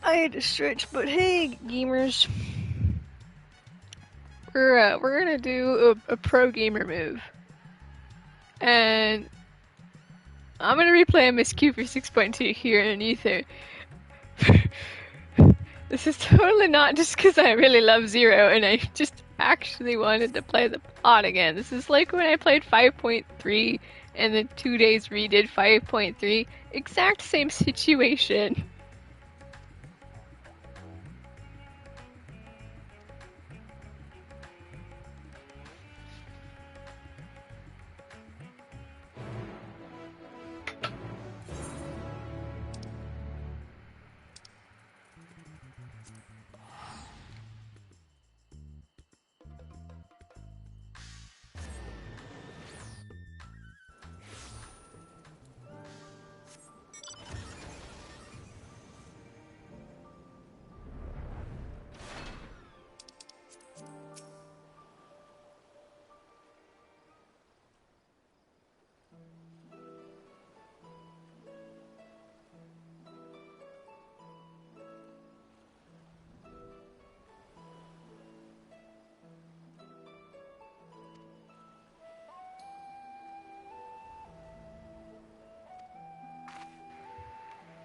I had to stretch, but hey, gamers. We're gonna do a pro gamer move. And I'm gonna replay MSQ for 6.2 here in Aether. This is totally not just because I really love Zero and I just actually wanted to play the plot again. This is like when I played 5.3 and then 2 days redid 5.3. Exact same situation.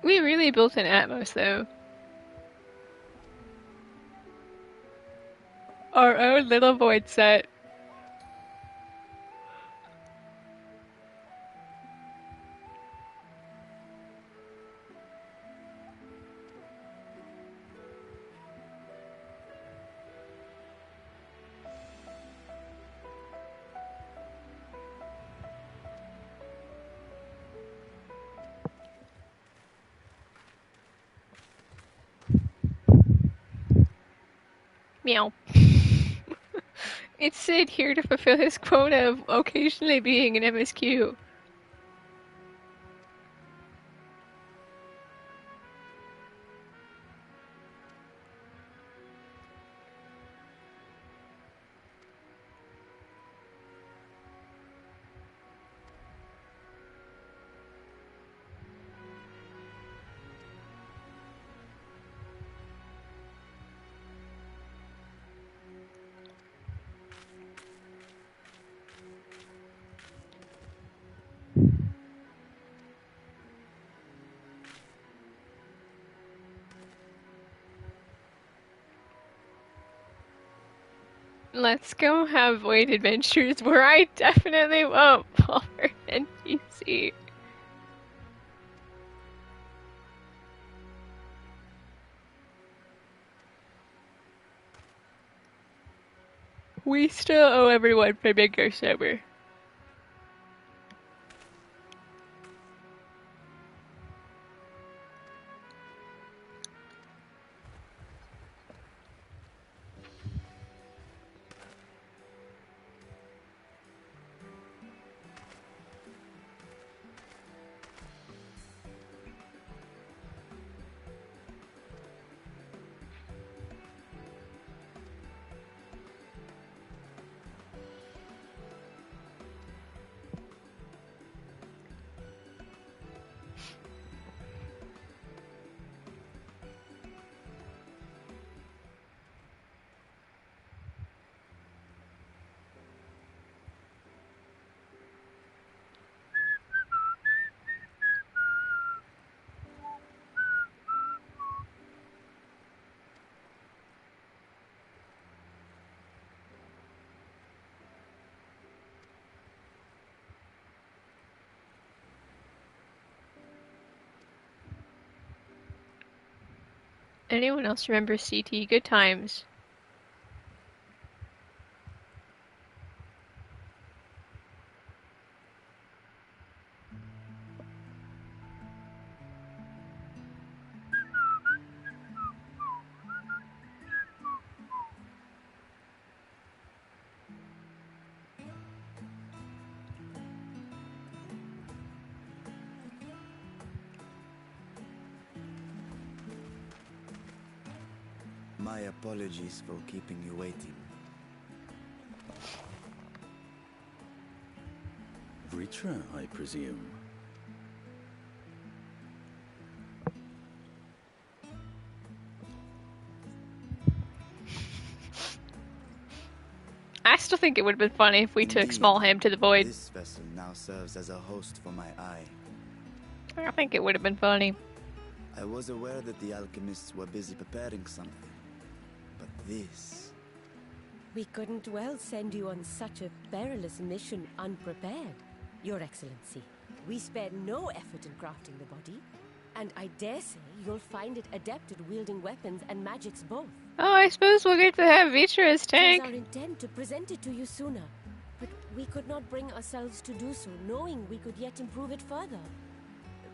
We really built an Atmos though. Our own little void set. Meow. It's Sid here to fulfill his quota of occasionally being an MSQ. Let's go have void adventures where I definitely won't fall for NPC. We still owe everyone for bigger sober. Anyone else remember CT? Good times. My apologies for keeping you waiting. Ritra, I presume. still think it would have been funny if we took Indeed, Small Ham to the void. This vessel now serves as a host for my eye. I think it would have been funny. I was aware that the alchemists were busy preparing something, but this... We couldn't well send you on such a perilous mission unprepared, Your Excellency. We spared no effort in crafting the body, and I dare say you'll find it adept at wielding weapons and magics both. Oh, I suppose we'll get to have Vitra as It was tank. our intent to present it to you sooner, but we could not bring ourselves to do so, knowing we could yet improve it further.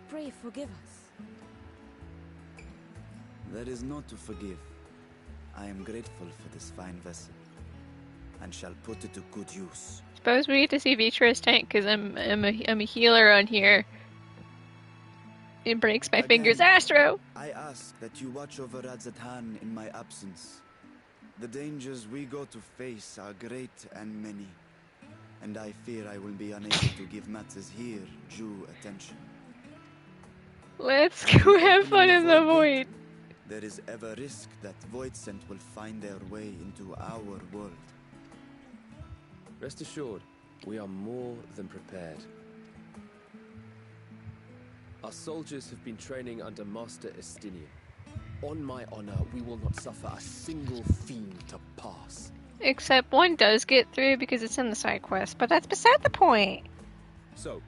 Pray forgive us. There is no to forgive. I am grateful for this fine vessel, and shall put it to good use. Suppose we get to see Vitra as tank, because I'm a healer on here. It breaks my Again, fingers, Astro! I ask that you watch over Radzatan in my absence. The dangers we go to face are great and many, and I fear I will be unable to give matters here due attention. Let's go have fun in the void. There is ever risk that Voidsent will find their way into our world. Rest assured, we are more than prepared. Our soldiers have been training under Master Estinian. On my honor, we will not suffer a single fiend to pass. Except one does get through because it's in the side quest, but that's beside the point. So,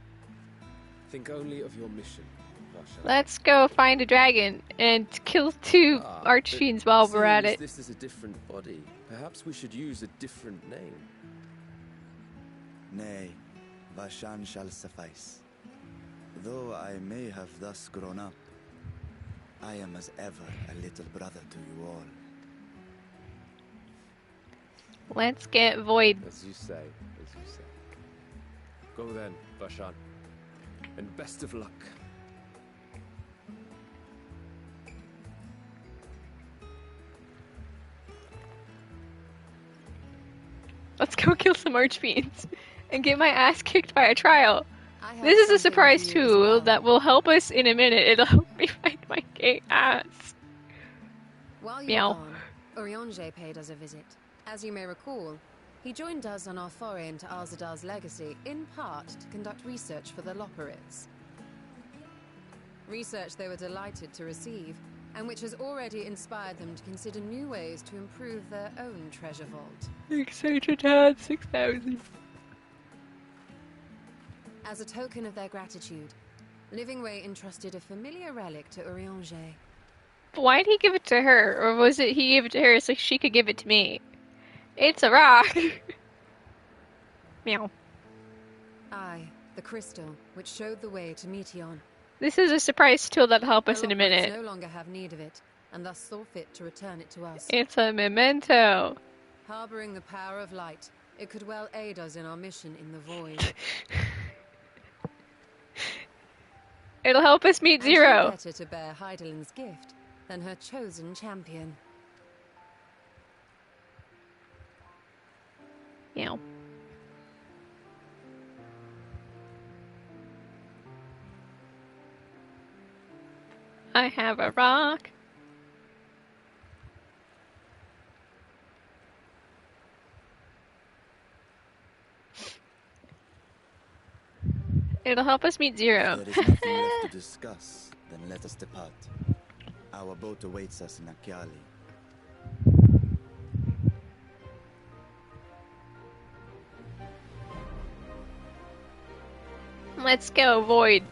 think only of your mission, Varsha. Let's go find a dragon and kill two archfiends while we're at Seeing as it. This is a different body. Perhaps we should use a different name. Nay, Vashan shall suffice. Though I may have thus grown up, I am as ever a little brother to you all. Let's get void. As you say, as you say. Go then, Varshan. And best of luck. Let's go kill some archfiends and get my ass kicked by a trial. This is a surprise tool that will help us in a minute. It'll help me find my gay ass. While you Meow. were gone, Urianger paid us a visit. As you may recall, he joined us on our foray into Arzadar's legacy, in part to conduct research for the Loperids. Research they were delighted to receive, and which has already inspired them to consider new ways to improve their own treasure vault. Excited had 6,000. As a token of their gratitude, Livingway entrusted a familiar relic to Urianger. Why'd he give it to her? Or was it he gave it to her so she could give it to me? It's a rock! Meow. Aye, the crystal, which showed the way to Meteon. This is a surprise tool that'll help us in a Loperids minute. no longer have need of it, and thus saw fit to return it to us. It's a memento. Harboring the power of light, it could well aid us in our mission in the void. It'll help us meet And who Zero. better to bear Heidelin's gift than her chosen champion? Meow. I have a rock. It'll help us meet Zero. There is nothing left to discuss, then let us depart. Our boat awaits us in Akyali. Let's go, Void.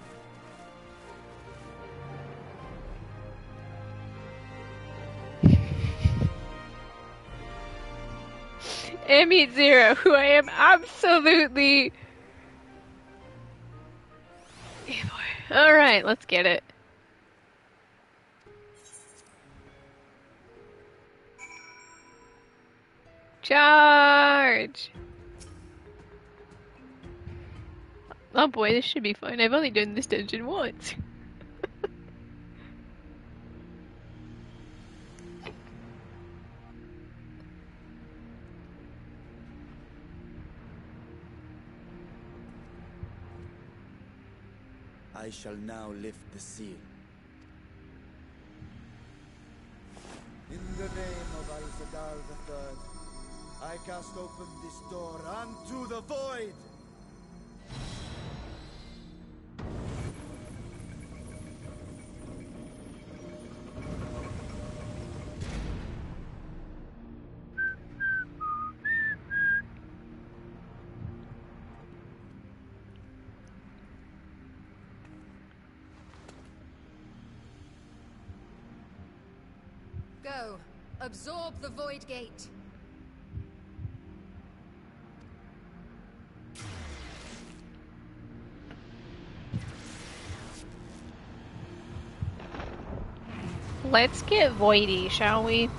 And meet Zero, who I am absolutely... Alright, let's get it. Charge! Oh boy, this should be fun. I've only done this dungeon once. I shall now lift the seal. In the name of Al-Zadar III, I cast open this door unto the void! Go. Absorb the void gate. Let's get voidy, shall we?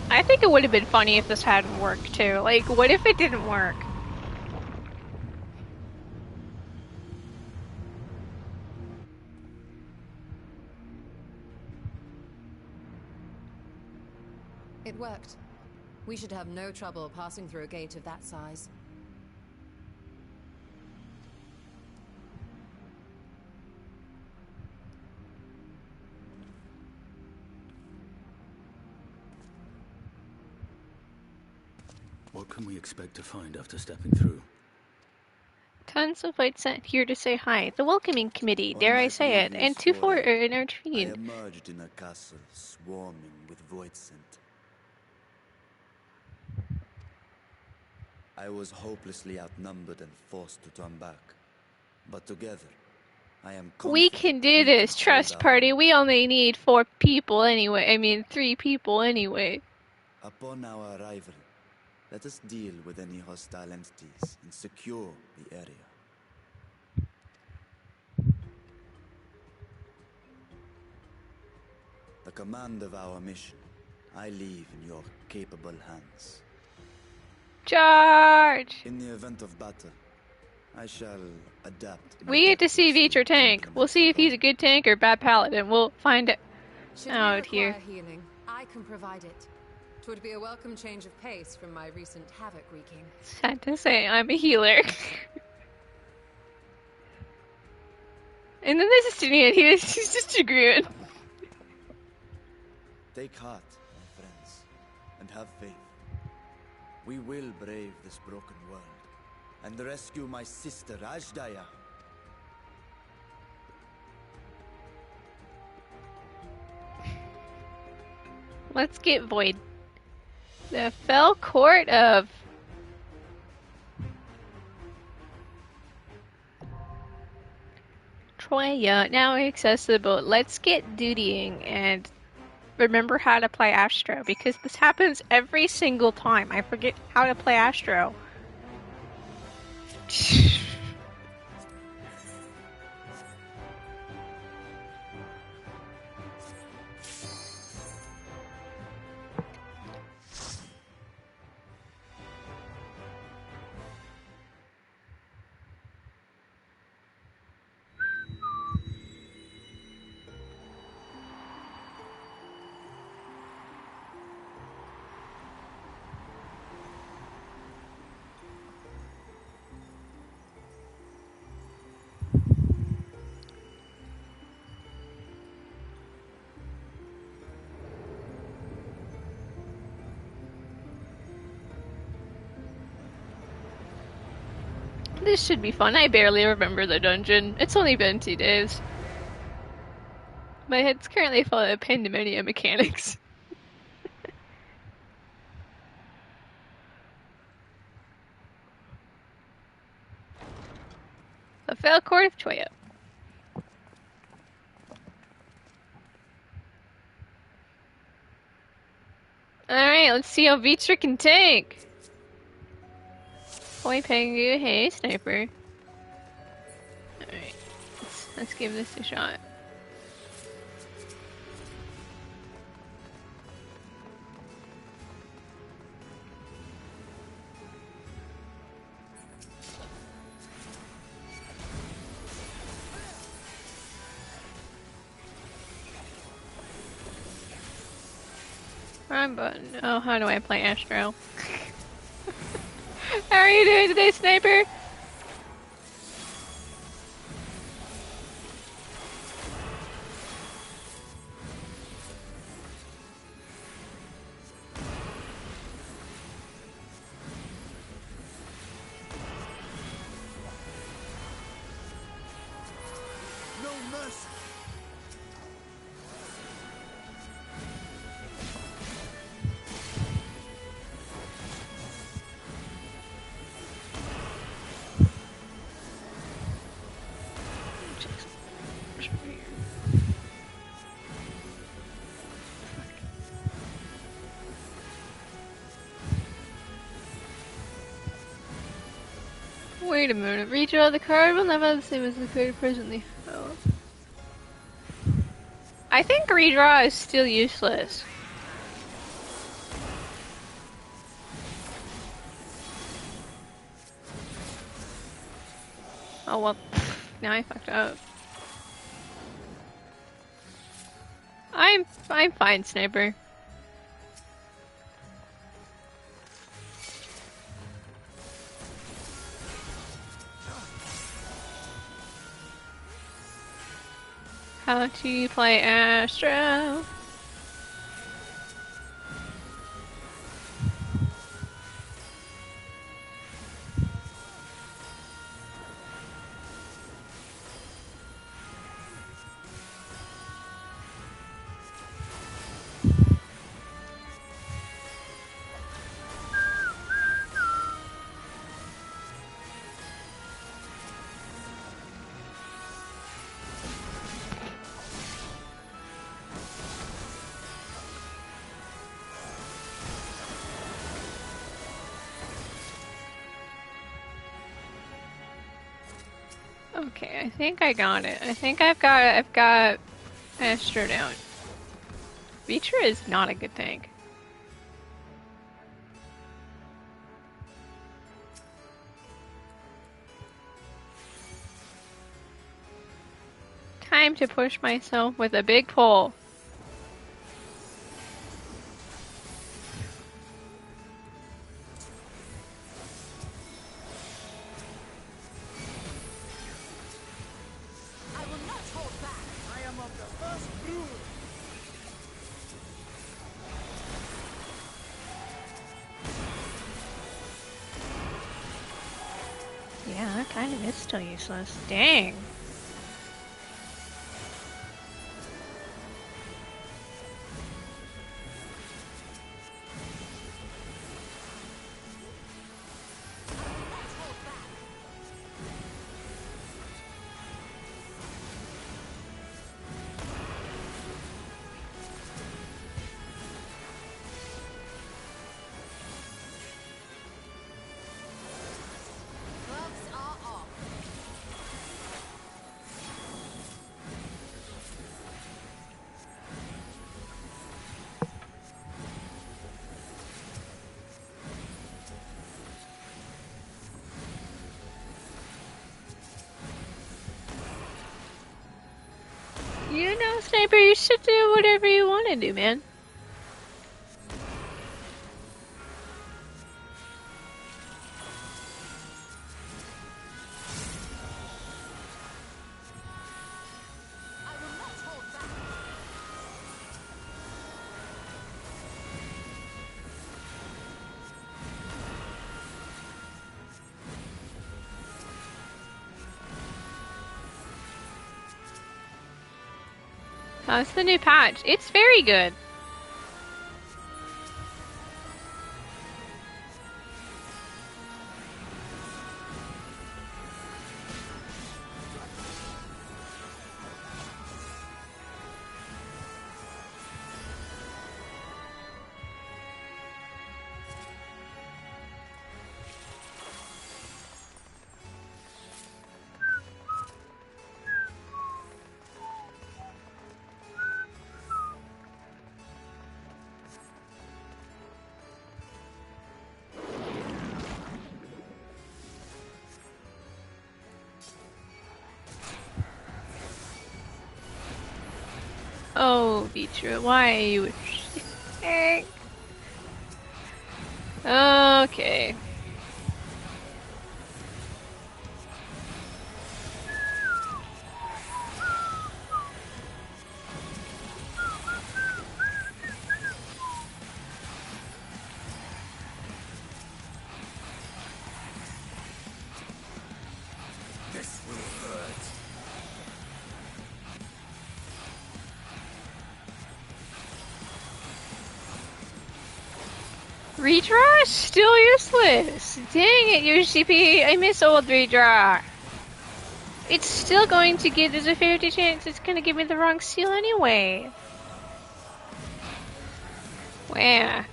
I think it would have been funny if this hadn't worked too. Like, what if it didn't work? It worked. We should have no trouble passing through a gate of that size. What can we expect to find after stepping through? Tons of lights sent here to say hi. The welcoming committee, On dare my I say it, previous and two for foray, in our I train. emerged in a castle swarming with void scent. I was hopelessly outnumbered and forced to turn back. But together, I am We confident can do we this, hold trust our party. own. We only need 4 people anyway. I mean, 3 people anyway. Upon our arrival, let us deal with any hostile entities and secure the area. The command of our mission, I leave in your capable hands. Charge! In the event of battle, I shall adapt. my We get to see tactics Veecher tank. complement We'll see if he's a good tank or bad paladin. We'll find it Should we out require here. healing, I can provide it. 'Twould be a welcome change of pace from my recent havoc wreaking. Sad to say, I'm a healer. And then there's Justinian. He's just agreeing. Take heart, my friends, and have faith. We will brave this broken world and rescue my sister Ajdaya. Let's get Void. The Fell Court of... Troya, now accessible. Let's get dutying and remember how to play Astro, because this happens every single time. I forget how to play Astro. This should be fun. I barely remember the dungeon. It's only been 2 days. My head's currently full of pandemonium mechanics. The Fell Court of Troya. Alright, let's see how Veecher can tank. Boy Pengu, hey sniper. Alright, let's give this a shot. wrong button. Oh, how do I play Astro? How are you doing today, Sniper? No mercy. Wait a minute. Redraw the card will never have the same as the card presently held. I think redraw is still useless. Oh well, now I fucked up. I'm fine, Sniper. How to play Astro? Okay, I think I got it. I think I've got Astro down. Vitra is not a good tank. Time to push myself with a big pull. I will not hold back. I am of the first brood. Yeah, that kind of is still useless. Dang. Gloves are off. You know, Sniper, you should do whatever you want to do, man. I will not hold back. How's the new patch? It's very good. Oh, Vitra, why are you a tank? Okay. This will hurt. Redraw? Still useless. Dang it, UCP. I miss old redraw. It's still going to give, there's a 50 chance it's going to give me the wrong seal anyway. Wow. I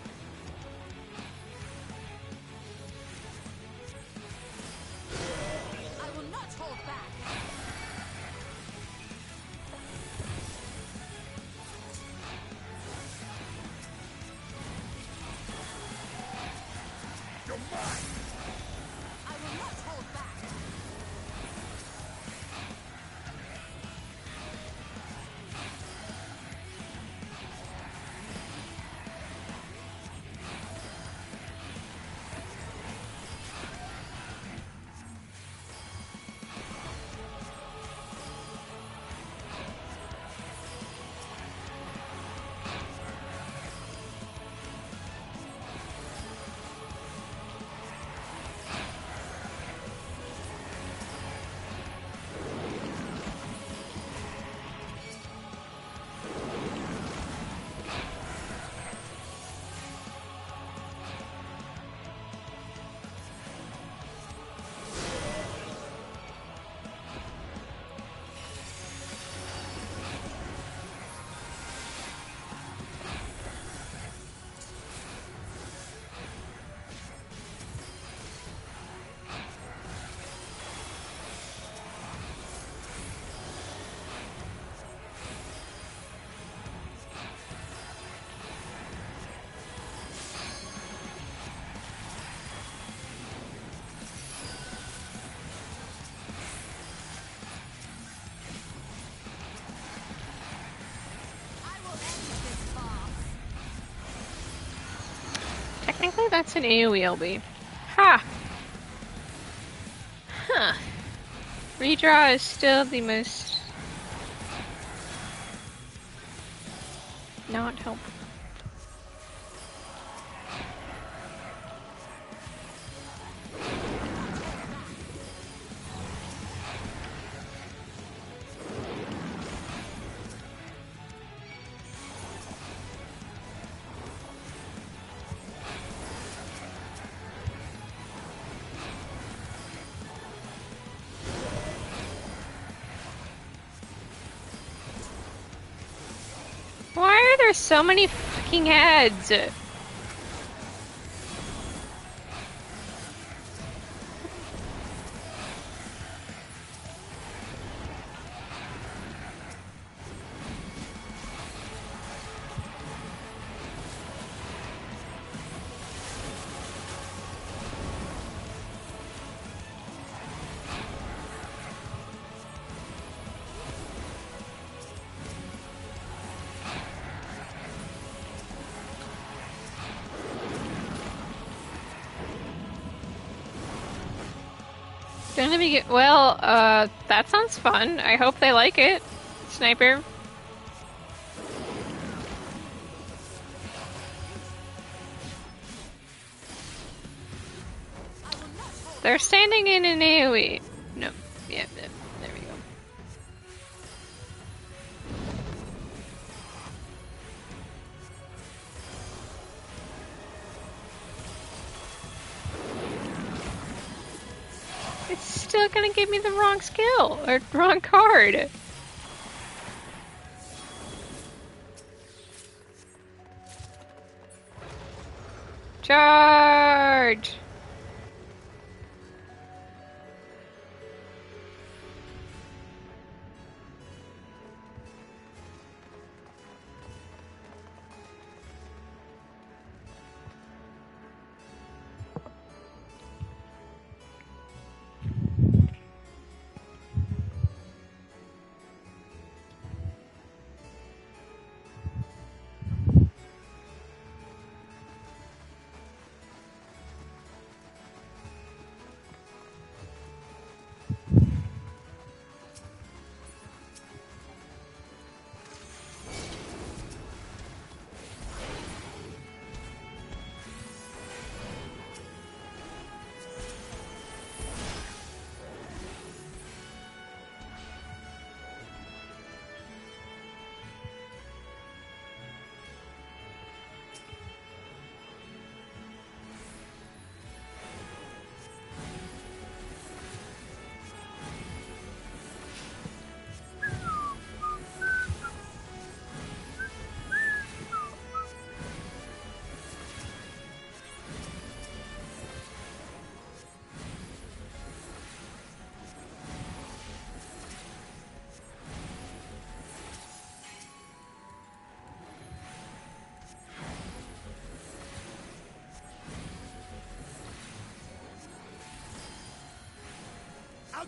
will not hold back. I will not hold back. Technically, that's an AoE LB. Ha! Huh. Redraw is still the most not helpful. Why are there so many fucking heads? Gonna be good. Well, that sounds fun. I hope they like it. Sniper. They're standing in an AoE. No. Yeah, there we go. It's still gonna give me the wrong skill, or wrong card. Charge!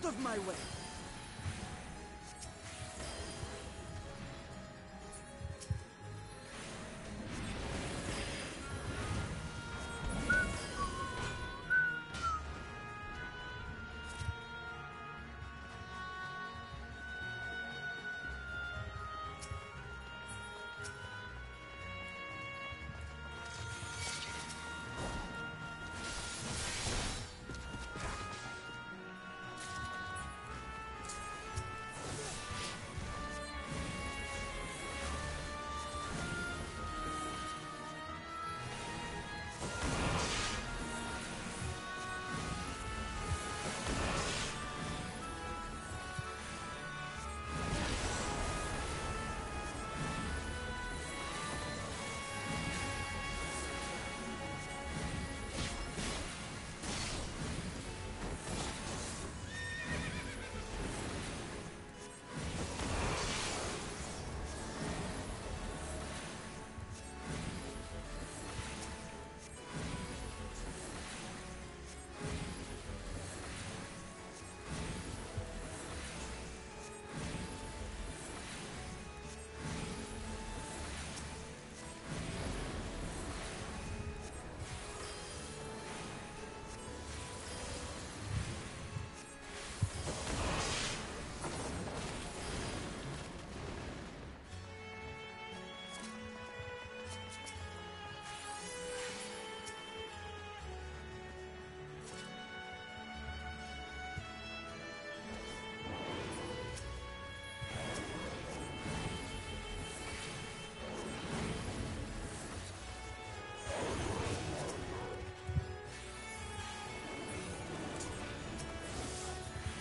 Out of my way!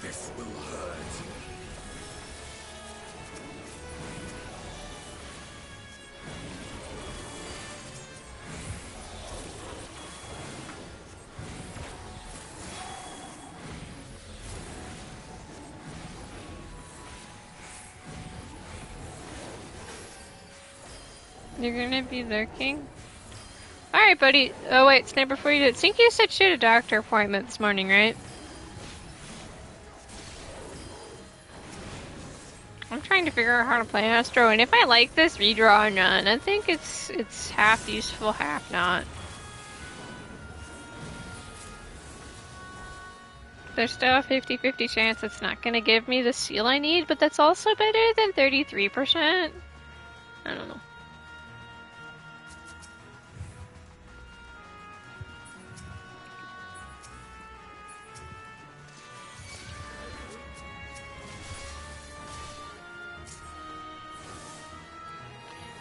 This will hurt. You're gonna be lurking? Alright, buddy. Oh, wait, Sniper, before you do it, think you said she had a doctor appointment this morning, right? I'm trying to figure out how to play Astro, and if I like this redraw or not, I think it's half useful, half not. There's still a 50-50 chance it's not gonna give me the seal I need, but that's also better than 33%. I don't know.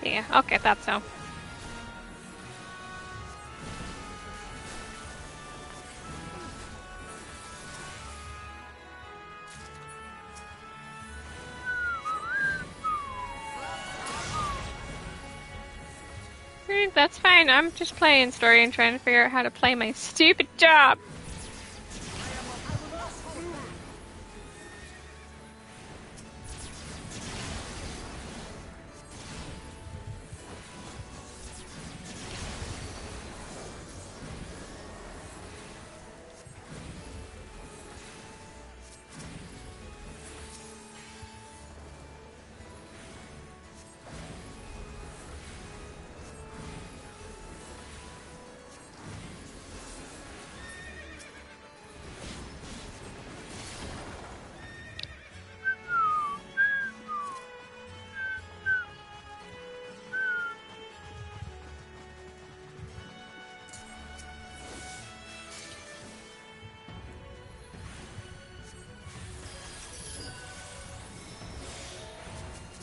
Yeah, okay, that's so. That's fine, I'm just playing story and trying to figure out how to play my stupid job.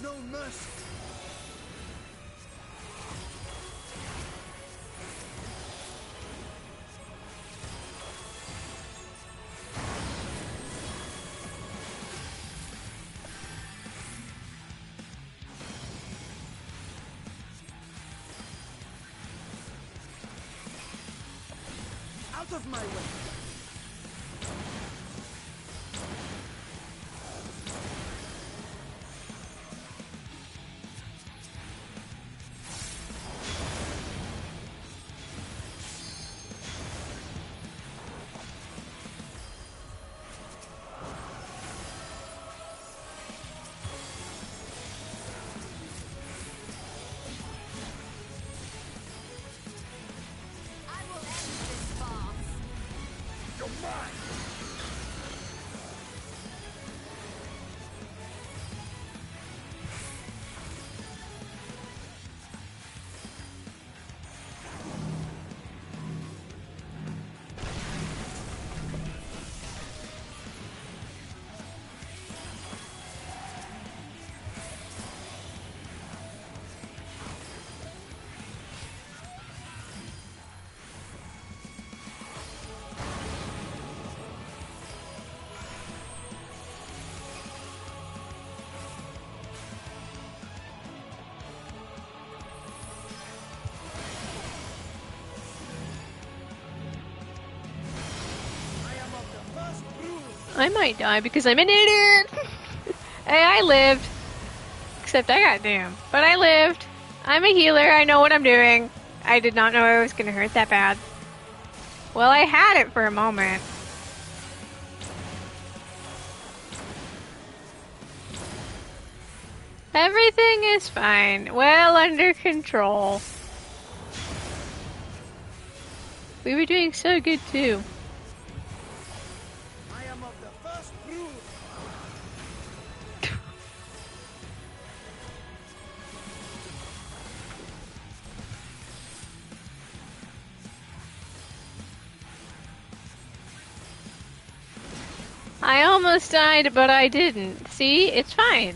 No mercy! Out of my way! I might die because I'm an idiot! Hey, I lived. Except I got doomed. But I lived. I'm a healer, I know what I'm doing. I did not know I was gonna hurt that bad. Well, I had it for a moment. Everything is fine. Well under control. We were doing so good too. I am of the first brood. I almost died, but I didn't. See? It's fine.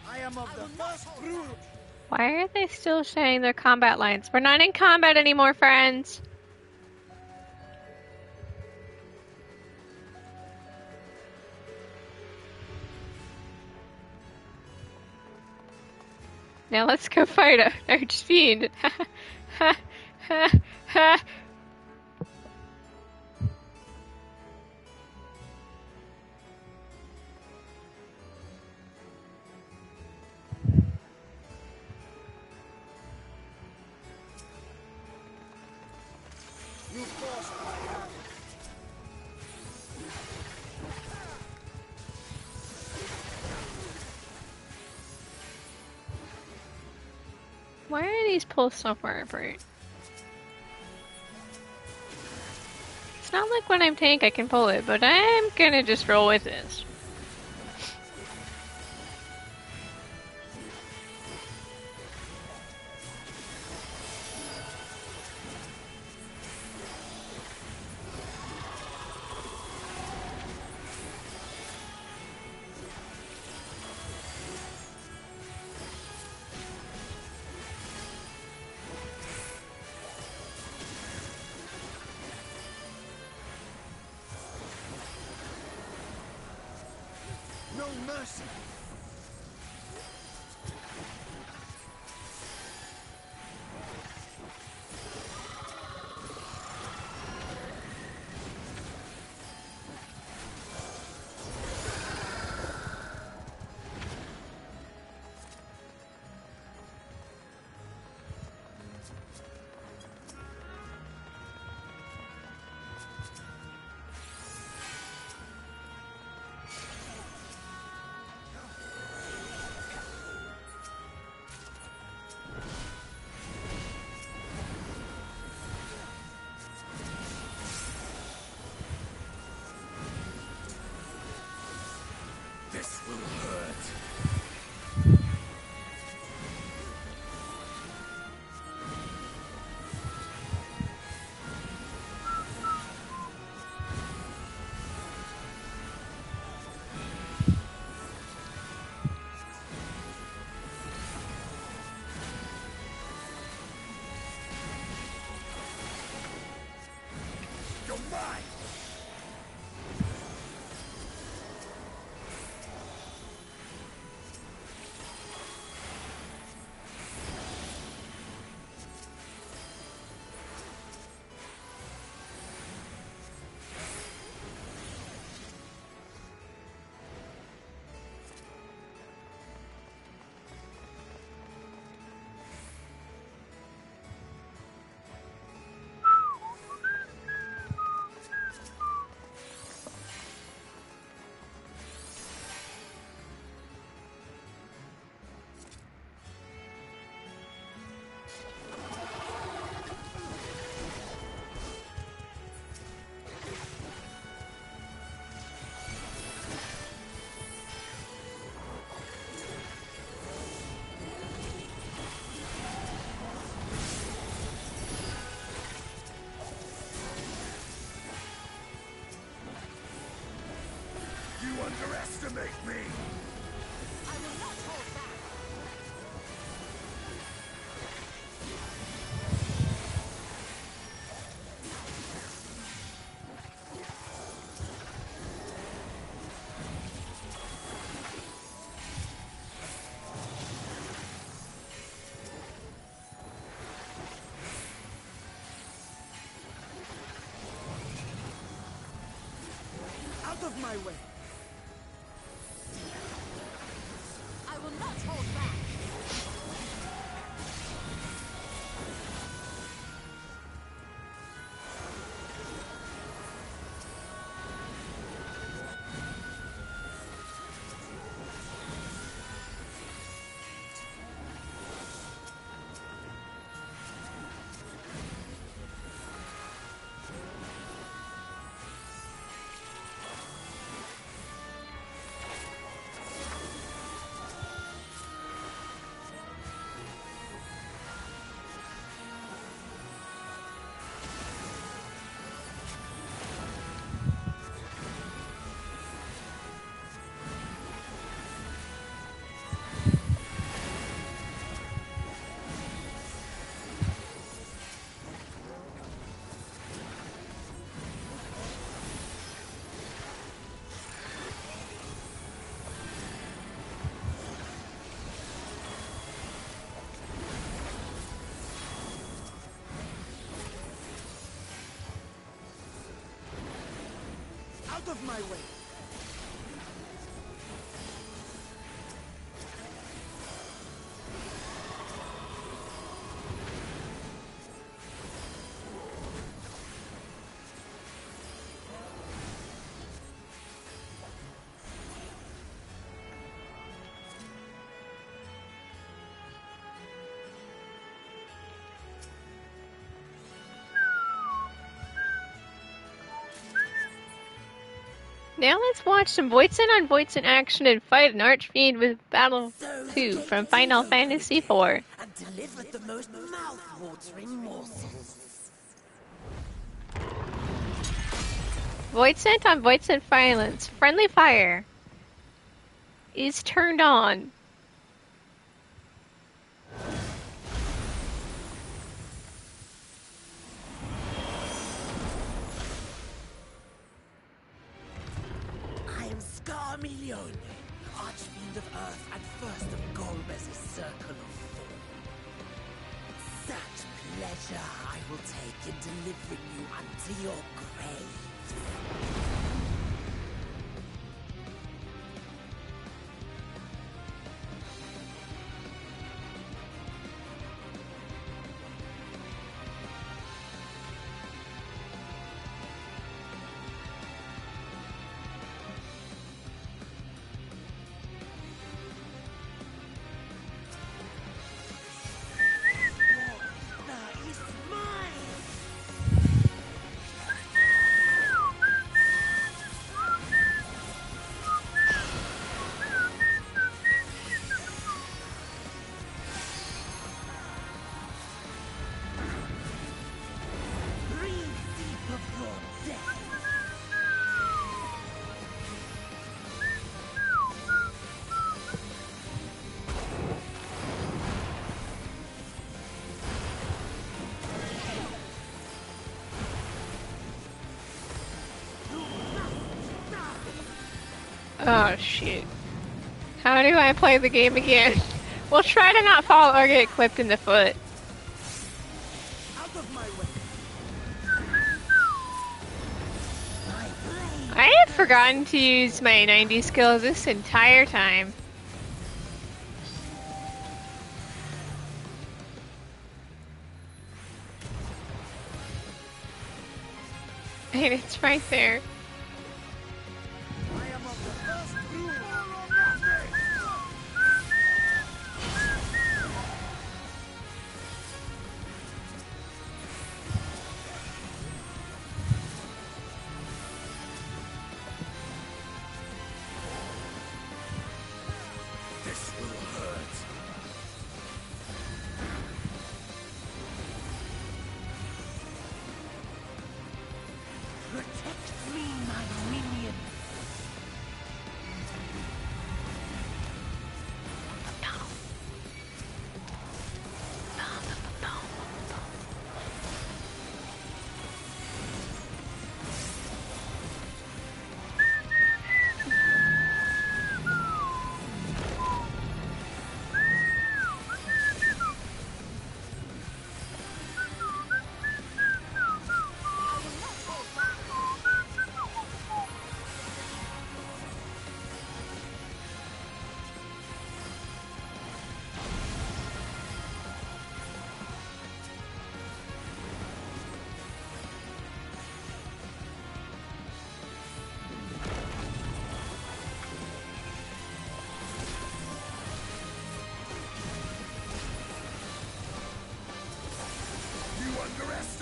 I am of the first brood. Why are they still showing their combat lines? We're not in combat anymore, friends. Now let's go fight a archfiend. Ha ha ha. You forced my hand. Why are these pulls so far apart? It's not like when I'm tank I can pull it, but I'm gonna just roll with this. No mercy. This will hurt. You're mine. You underestimate me. I will not hold back. my way. I will not hold back. Out of my way. Now let's watch some Voitzen on Voitzen action and fight an Archfiend with Battle 2 from Final Fantasy IV. And delivered the most mouth-watering morsels. Voitzen on Voitzen violence. Friendly fire is turned on. I am Scarmilione, Archfiend of Earth and first of Golbez's Circle of Four. Such pleasure I will take in delivering you unto your grave. That is mine! Breathe deep of your death. Oh shit. How do I play the game again? We'll try to not fall or get clipped in the foot. Out of my way. I have forgotten to use my 90 skills this entire time. And it's right there. I am of the first brew. All or nothing. This will hurt. Protect me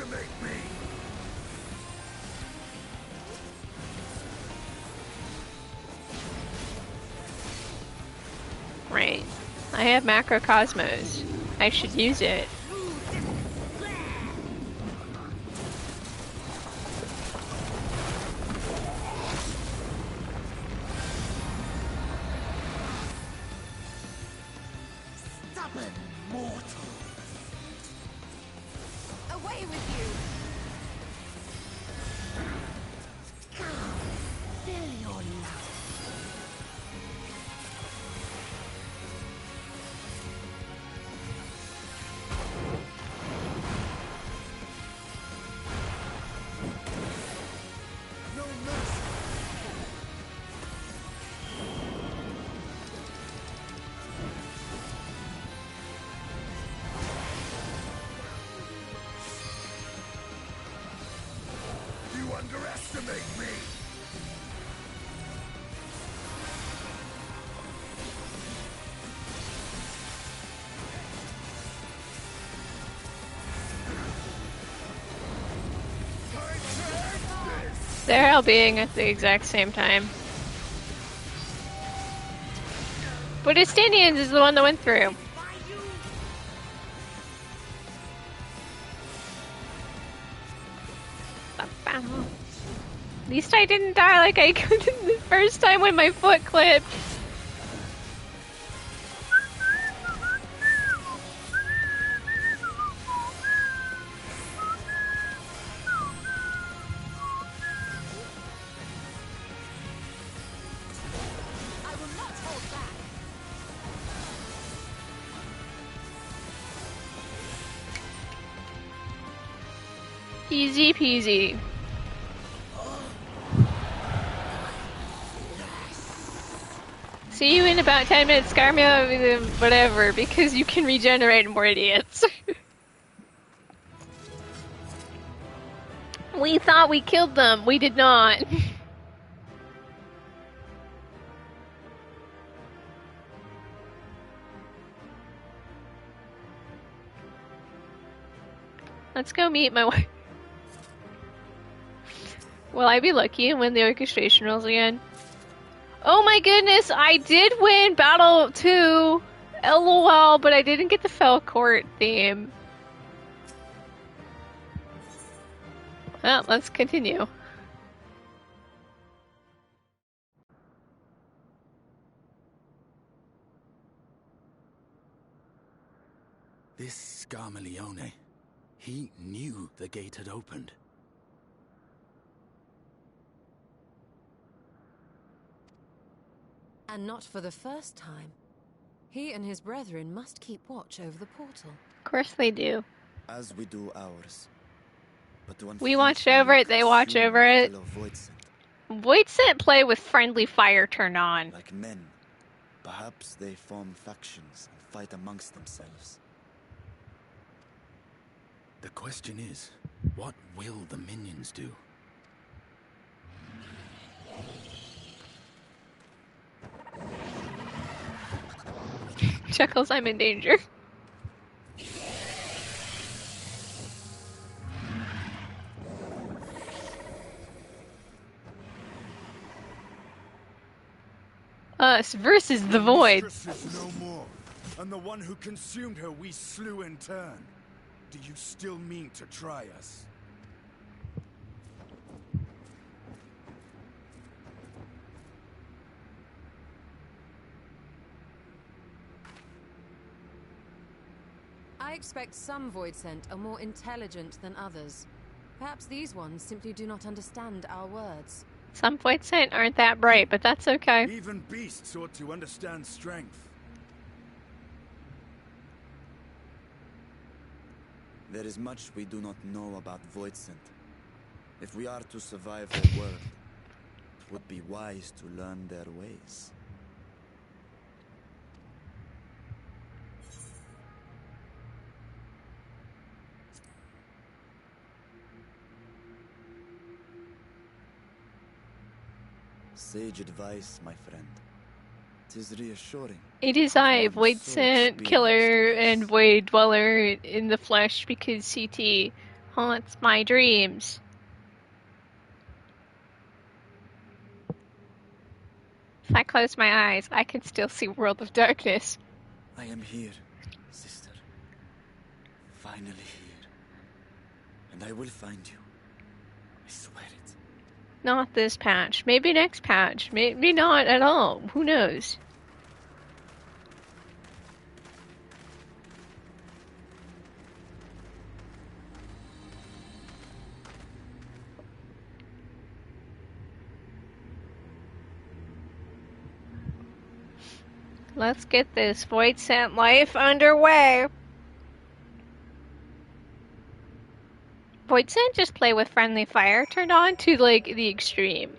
underestimate me! Right. I have Macrocosmos. I should use it. Stubborn mortal! Away with you! Come, fill your love. No mercy! You underestimate me! Time to end this! They're all being at the exact same time. But Estinians is the one that went through. At least I didn't die like I could the first time when my foot clipped. I will not hold back. Easy peasy. See you in about 10 minutes, Scarmia, whatever, because you can regenerate more idiots. We thought we killed them. We did not. Let's go meet my wife. Will I be lucky and win the orchestration rules again? Oh my goodness, I did win Battle 2! LOL, but I didn't get the Felcourt theme. Well, let's continue. This Scarmalione, he knew the gate had opened. And not for the first time. He and his brethren must keep watch over the portal. Of course they do. As we do ours. But to We watch over it, they watch consume over it. fellow Voidsent, Voidsent play with friendly fire turned on. like men, perhaps they form factions and fight amongst themselves. The question is, what will the minions do? Chuckles, I'm in danger. Us versus the void. Mistress is no more, and the one who consumed her we slew in turn. Do you still mean to try us? I expect some Voidsent are more intelligent than others. Perhaps these ones simply do not understand our words. Some Voidsent aren't that bright, but that's okay. Even beasts ought to understand strength. There is much we do not know about Voidsent. If we are to survive the world, it would be wise to learn their ways. Sage advice, my friend. 'Tis reassuring. It is I, One Void so Scent, Killer, experienced. and Void Dweller in the flesh because CT. haunts my dreams. If I close my eyes, I can still see World of Darkness. I am here, sister. Finally here. And I will find you. I swear it. Not this patch. Maybe next patch. Maybe not at all. Who knows? Let's get this Void Scent life underway. Void Scent just play with friendly fire turned on to like the extreme.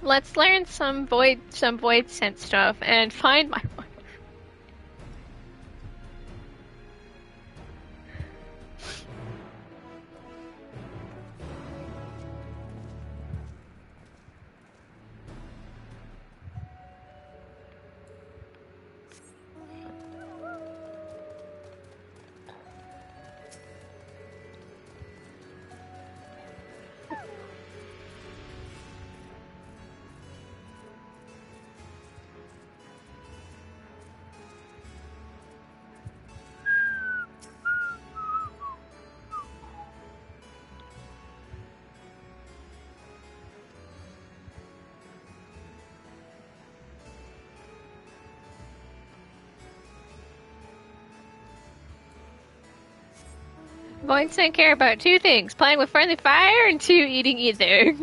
Let's learn some Void Scent stuff and find my one. Void Scent care about two things: playing with friendly fire and two, eating Aether.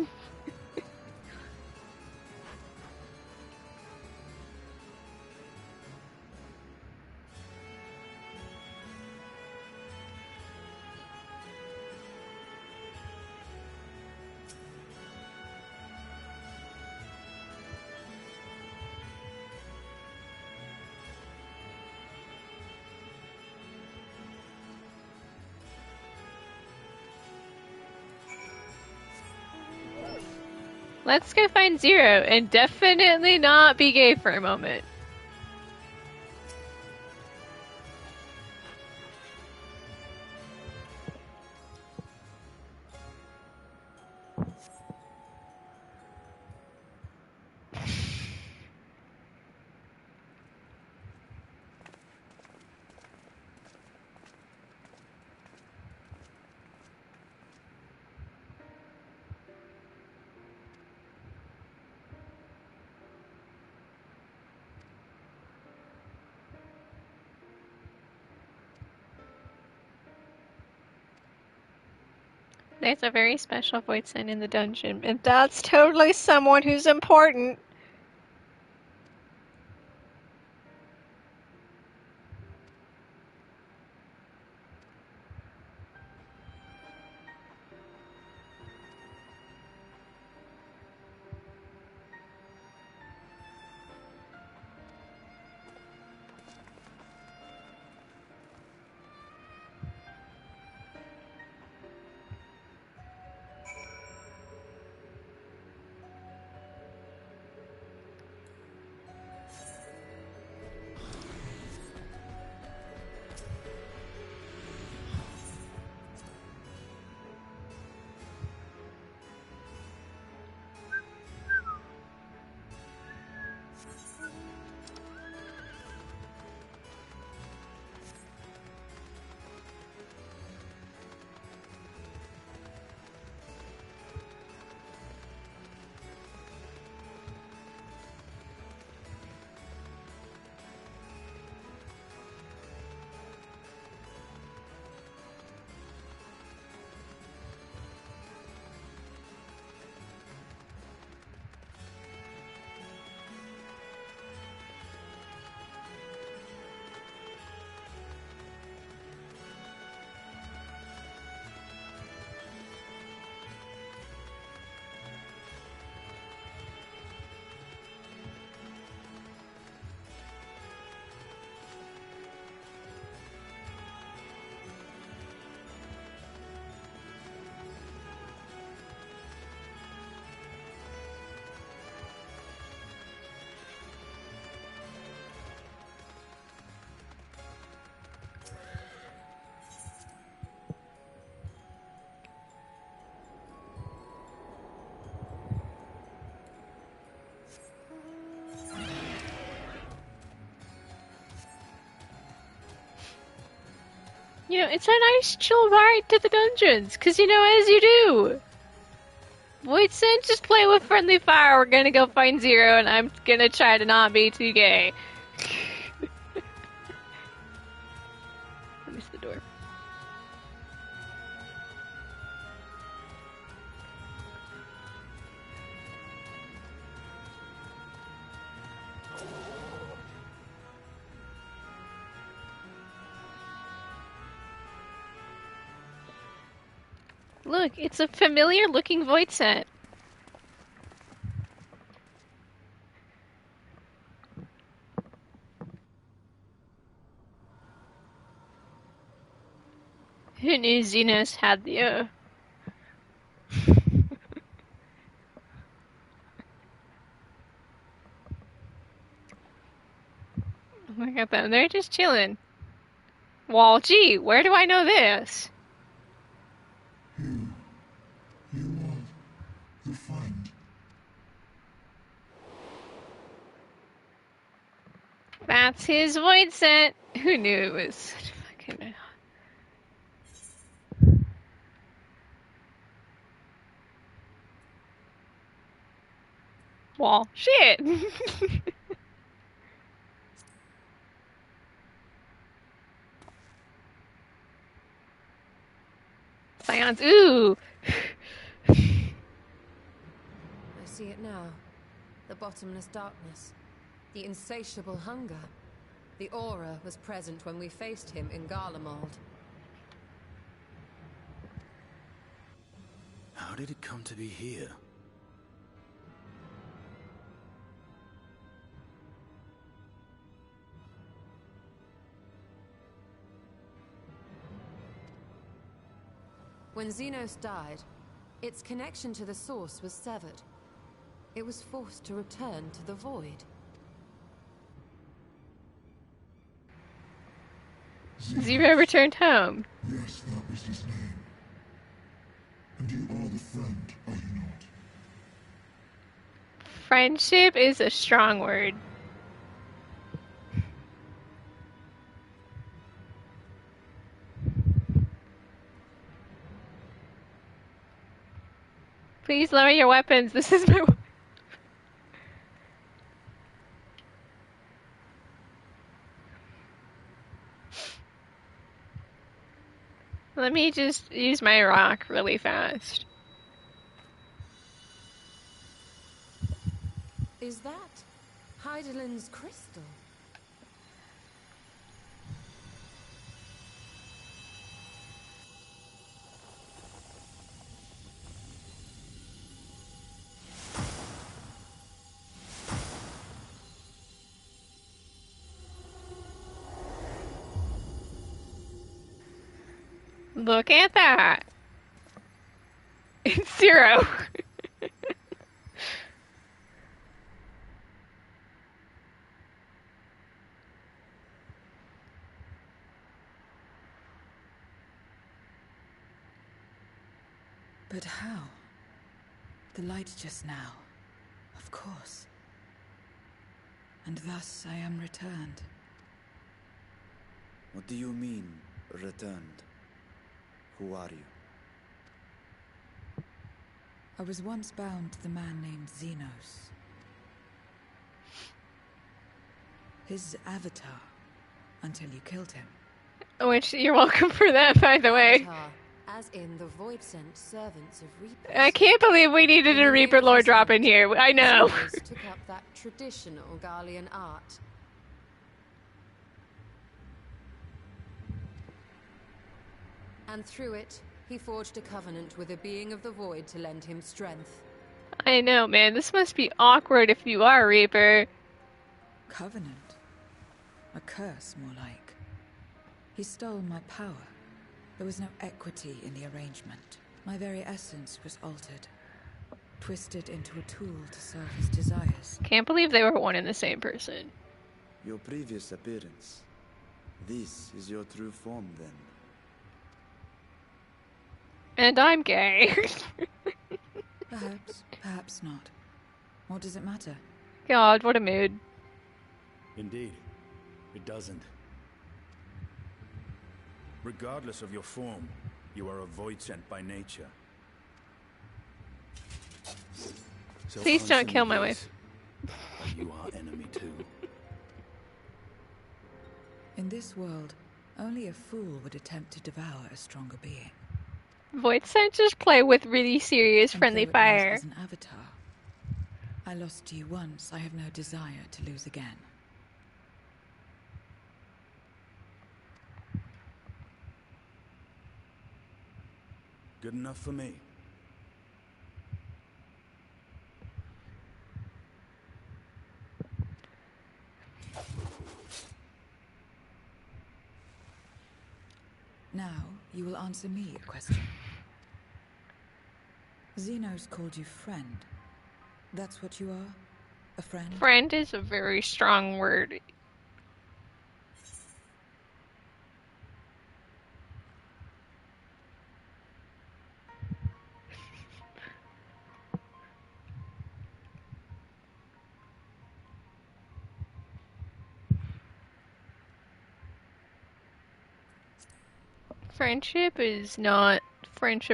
Let's go find Zero and definitely not be gay for a moment. There's a very special Void Scent in the dungeon, and that's totally someone who's important. You know, it's a nice chill ride to the dungeons, because, you know, as you do. Void Sent, just play with friendly fire. We're gonna go find Zero, and I'm gonna try to not be too gay. I missed the door. Look, it's a familiar looking Void Scent. Who knew Xenos had the, Look at them, they're just chilling. Well, gee, where do I know this? You are the friend. That's his Void Scent. Who knew it was such a fucking... Well, shit! Scions, ooh! I see it now. The bottomless darkness. The insatiable hunger. The aura was present when we faced him in Garlemald. How did it come to be here? When Xenos died, its connection to the source was severed. It was forced to return to the void. Zero returned home. Yes, that was his name. And you are the friend, are you not? Friendship is a strong word. Please lower your weapons. This is my... Let me just use my rock really fast. Is that Heidelin's crystal? Look at that. It's Zero. But how? The light just now. Of course. And thus I am returned. What do you mean, returned? Who are you? I was once bound to the man named Xenos. His avatar, until you killed him. Which, you're welcome for that, by the way. Avatar, as in the void-sent servants of Reapers. I can't believe we needed a Reaper lore drop in here. I know. Xenos took up that traditional Garlean art. And through it, he forged a covenant with a being of the void to lend him strength. I know, man. This must be awkward if you are a Reaper. Covenant? A curse, more like. He stole my power. There was no equity in the arrangement. My very essence was altered. Twisted into a tool to serve his desires. Can't believe they were one and the same person. Your previous appearance. This is your true form, then. And I'm gay. Perhaps, perhaps not. What does it matter? God, what a mood. Indeed, it doesn't. Regardless of your form, you are a void sent by nature. So Please don't answer kill me my this. wife. Are you our enemy too? In this world, only a fool would attempt to devour a stronger being. Void Sensors play with really serious And friendly though it fire. was as an avatar, I lost you once. I have no desire to lose again. Good enough for me. Now, you will answer me a question. Xenos called you friend. That's what you are? A friend? Friend is a very strong word. Friendship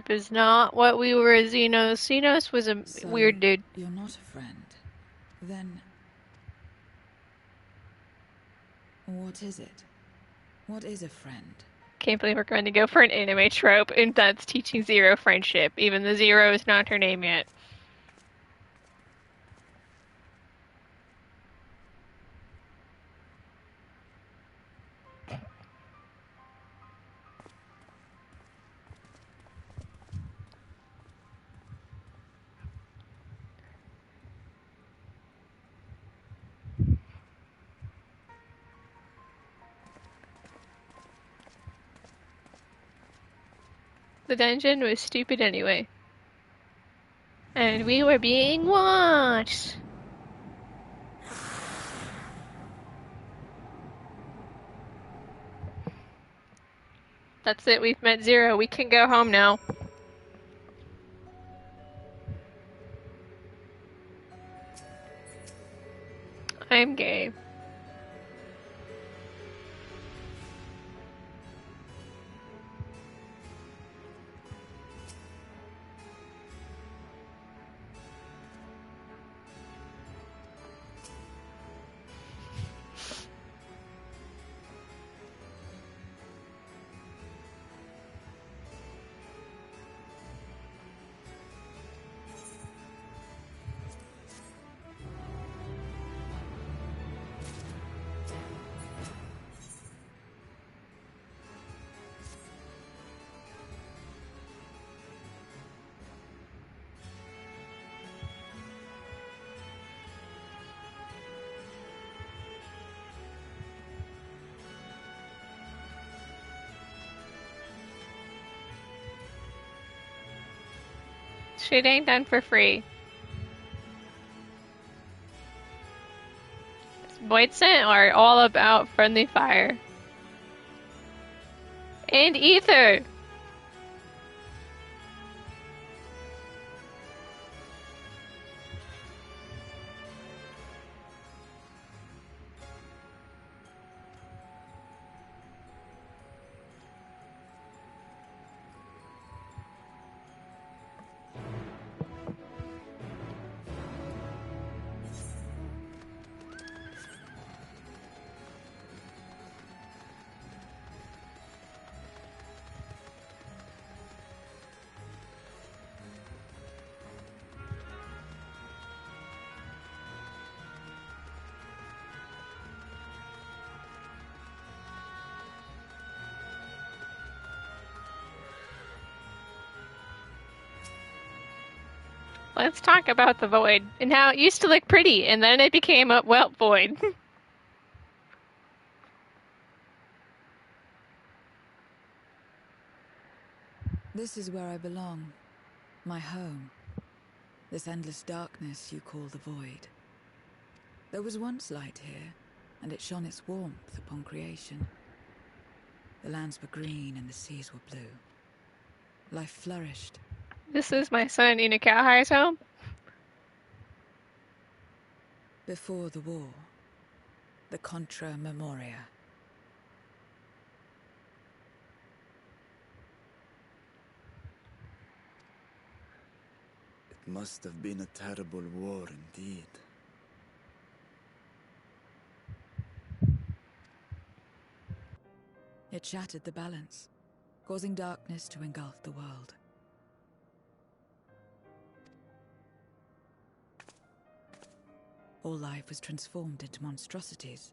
is not what we were as Xenos. Xenos was a So, weird dude. you're not a friend. Then... what is it? What is a friend? Can't believe we're going to go for an anime trope, and that's teaching Zero friendship, even though Zero is not her name yet. The dungeon was stupid anyway. And we were being watched. That's it, we've met Zero. We can go home now. I'm gay. Shit ain't done for free. Voidsent are all about friendly fire. And Aether! Let's talk about the Void and how it used to look pretty and then it became a, well, Void. This is where I belong. My home. This endless darkness you call the Void. There was once light here, and it shone its warmth upon creation. The lands were green and the seas were blue. Life flourished. This is my son Inukahai's home. Before the war, the Contra Memoria. Must have been a terrible war indeed. It shattered the balance, causing darkness to engulf the world. All life was transformed into monstrosities,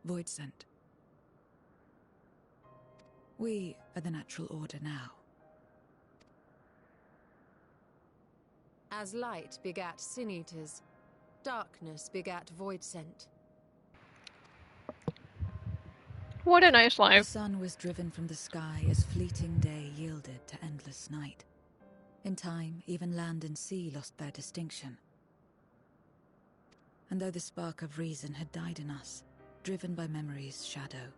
void sent. We are the natural order now. As light begat sin eaters, darkness begat void sent. What a nice The life. sun was driven from the sky as fleeting day yielded to endless night. In time, even land and sea lost their distinction. And though the spark of reason had died in us, driven by memory's shadow,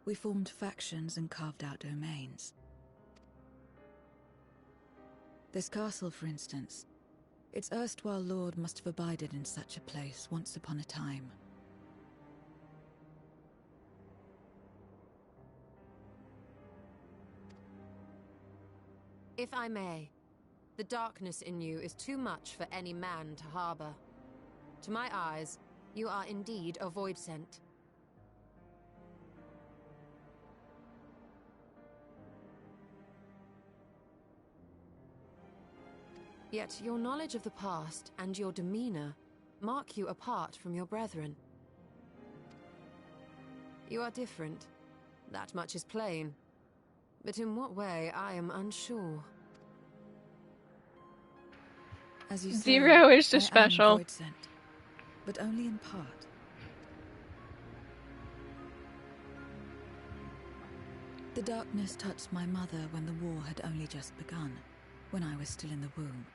we formed factions and carved out domains. This castle, for instance, its erstwhile lord must have abided in such a place once upon a time. If I may, the darkness in you is too much for any man to harbor. To my eyes, you are indeed a void sent. Yet your knowledge of the past and your demeanor mark you apart from your brethren. You are different. That much is plain. But in what way, I am unsure. As you say, Zero is just I am special. void sent, but only in part. The darkness touched my mother when the war had only just begun, when I was still in the womb.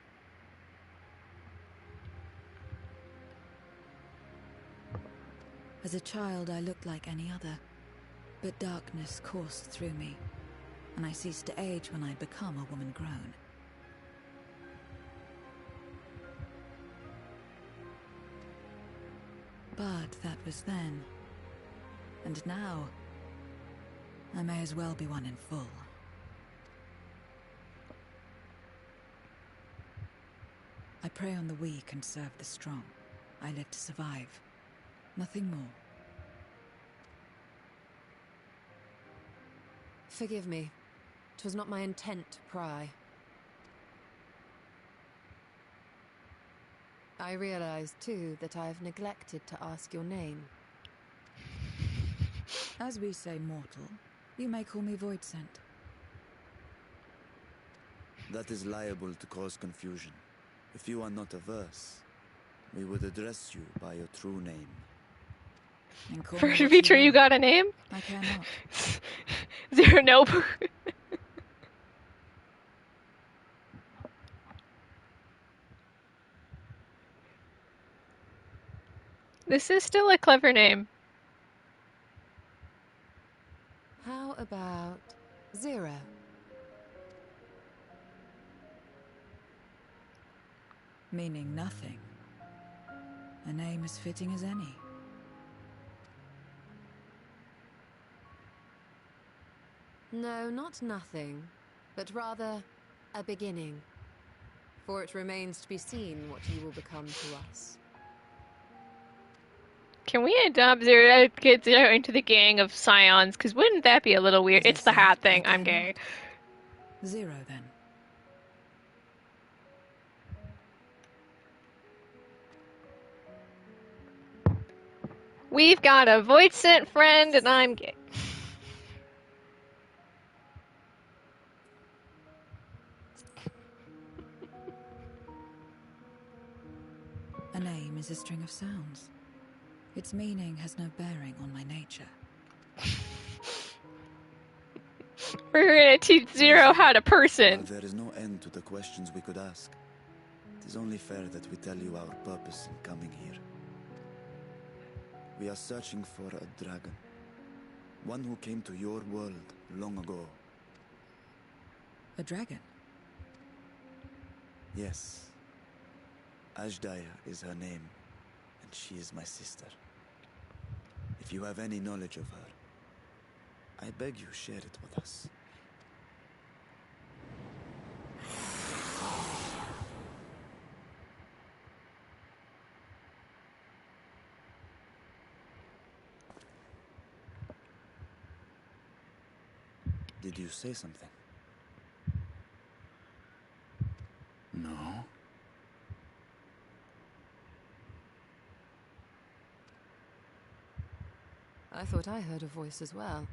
As a child, I looked like any other, but darkness coursed through me, and I ceased to age when I'd become a woman grown. But that was then. And now, I may as well be one in full. I prey on the weak and serve the strong. I live to survive. Nothing more. Forgive me. 'Twas not my intent to pry. I realize, too, that I've neglected to ask your name. As we say mortal, you may call me void sent. That is liable to cause confusion. If you are not averse, we would address you by your true name. And call For me what Vitra, you want. got a name? I cannot. Zero, nope. This is still a clever name. How about Zero? Meaning nothing. A name as fitting as any. No, not nothing, but rather a beginning. For it remains to be seen what you will become to us. Can we adopt Zero, get Zero into the gang of Scions? Because wouldn't that be a little weird? As I It's the said, hat thing. I I'm gay. cannot. Zero, then. We've got a void sent friend, and I'm gay. A name is a string of sounds. Its meaning has no bearing on my nature. We're gonna teach Zero how to While person. there is no end to the questions we could ask, it is only fair that we tell you our purpose in coming here. We are searching for a dragon. One who came to your world long ago. A dragon? Yes. Ashdaya is her name, and she is my sister. If you have any knowledge of her, I beg you share it with us. Did you say something? No. I thought I heard a voice as well.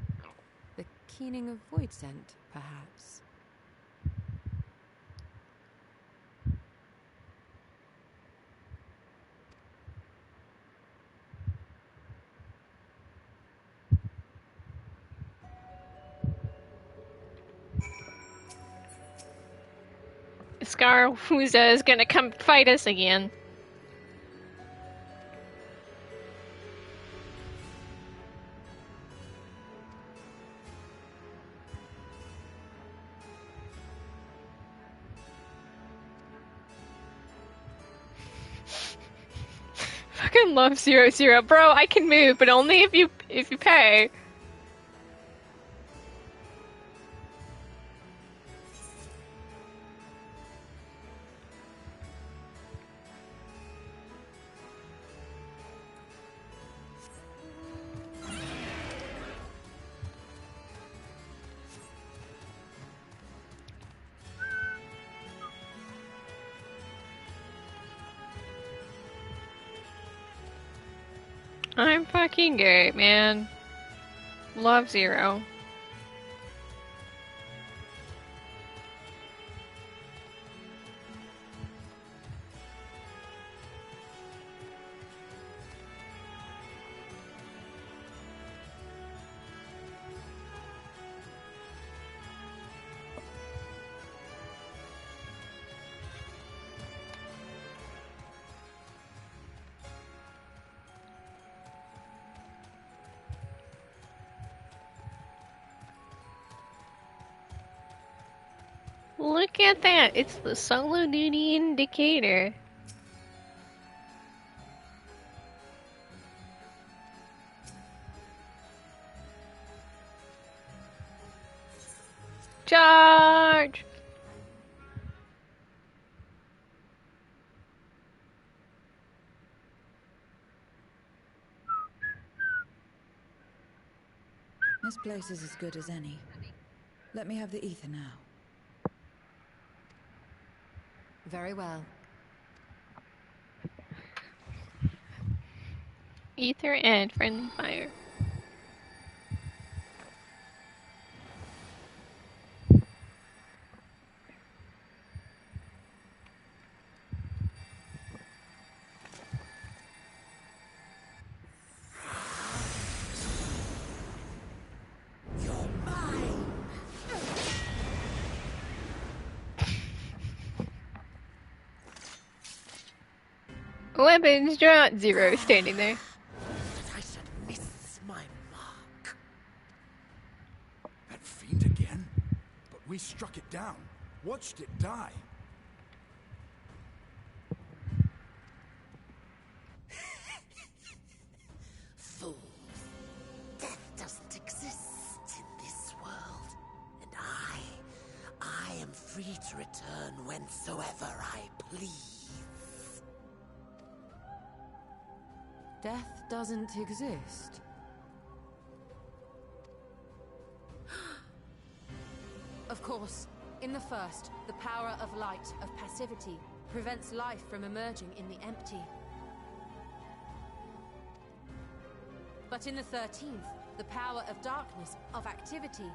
The keening of void scent, perhaps. Scar Wooza is gonna come fight us again. Fucking love 0-0. Bro, I can move, but only if you pay. I'm fucking gay, man. Love 0. Look at that! It's the solo duty indicator. Charge! This place is as good as any. Let me have the ether now. Very well. Ether and friendly fire. Weapons drawn. 0 standing there. That I should miss my mark. That fiend again? But we struck it down. Watched it die. Fool. Death doesn't exist in this world. And I am free to return whensoever I please. Death doesn't exist. Of course, in the first, the power of light, of passivity, prevents life from emerging in the empty. But in the 13th, the power of darkness, of activity,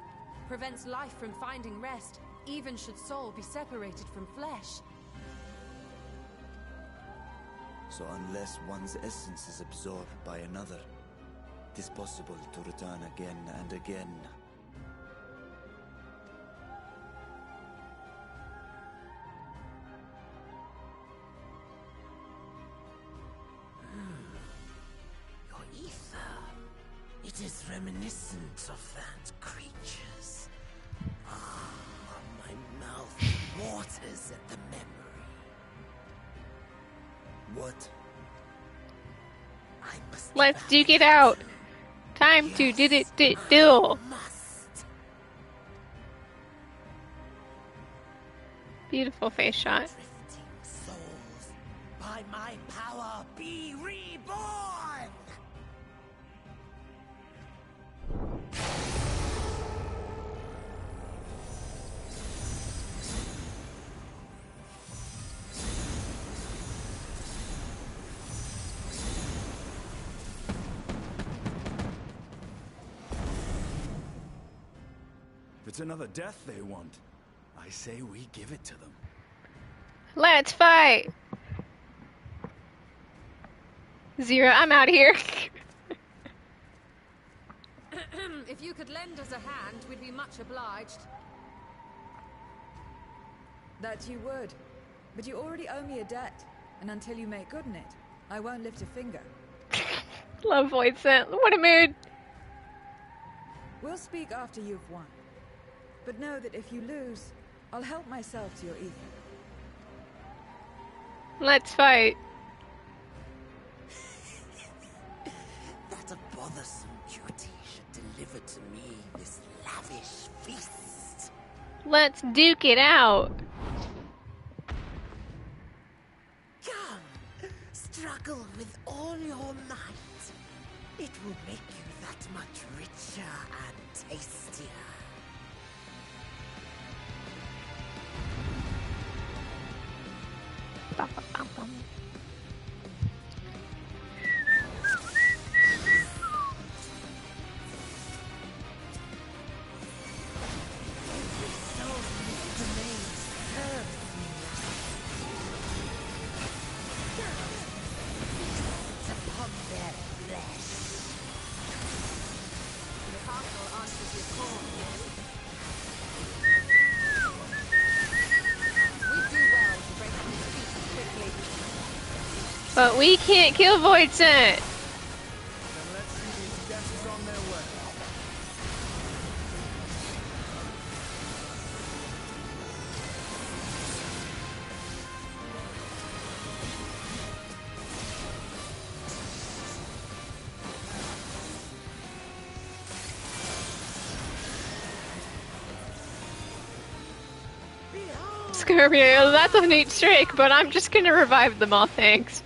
prevents life from finding rest, even should soul be separated from flesh. So unless one's essence is absorbed by another, it is possible to return again and again. Your ether. It is reminiscent of that creature's. Ah, my mouth waters at the memory. What? I must Let's duke it out. Time to do. must. Beautiful face shot. Drifting souls, by my power be reborn! it's another death they want, I say we give it to them. Let's fight! Zero, I'm out of here. If you could lend us a hand, we'd be much obliged. That you would. But you already owe me a debt. And until you make good on it, I won't lift a finger. Love Void Scent. What a mood. We'll speak after you've won. But know that if you lose, I'll help myself to your ether. Let's fight. That a bothersome beauty should deliver to me this lavish feast. Let's duke it out. Come, struggle with all your might. It will make you that much richer and tastier. Bum, bum, bum, bum. But we can't kill Void Scent. Then let's see these guests on their way. Scorpio, that's a neat streak, but I'm just gonna revive them all, thanks.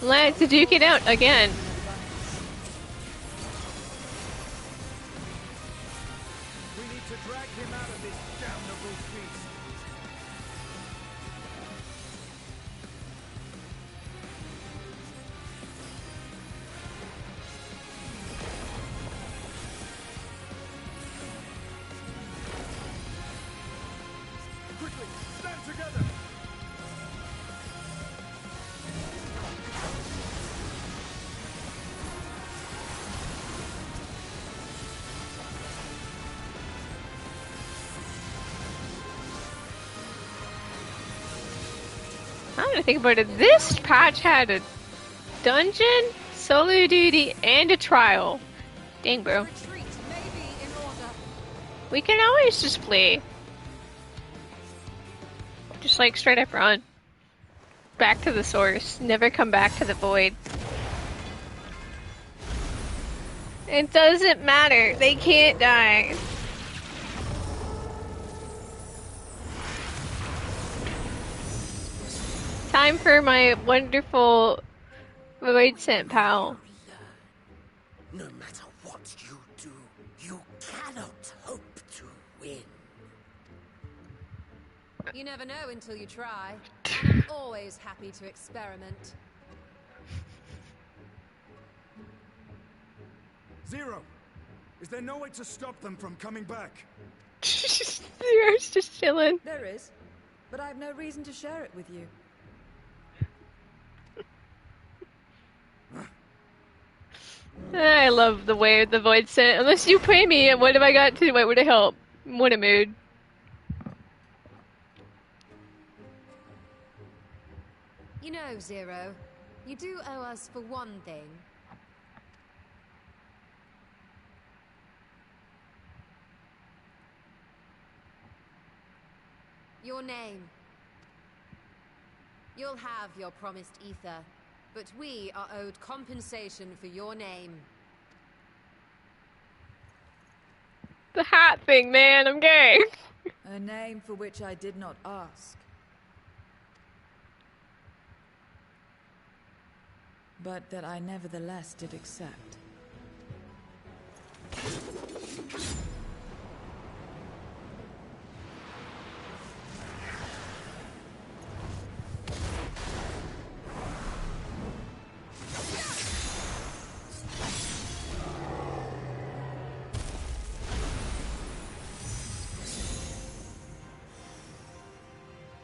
Let's duke it out again. We need to drag him out of this damnable feast. Quickly, stand together! I'm gonna think about it. This patch had a dungeon, solo duty, and a trial. Dang, bro. We can always just play. Just like straight up run. Back to the source. Never come back to the void. It doesn't matter. They can't die. Time for my wonderful Void Scent pal. No matter what you do, you cannot hope to win. You never know until you try. And I'm always happy to experiment. Zero, is there no way to stop them from coming back? Zero's just chilling. There is, but I have no reason to share it with you. I love the way the void sent. Unless you pay me, what have I got to wait to help? What a mood. You know, Zero, you do owe us for one thing. Your name. You'll have your promised ether, but we are owed compensation for your name. The hat thing, man, I'm gay. A name for which I did not ask. But that I nevertheless did accept.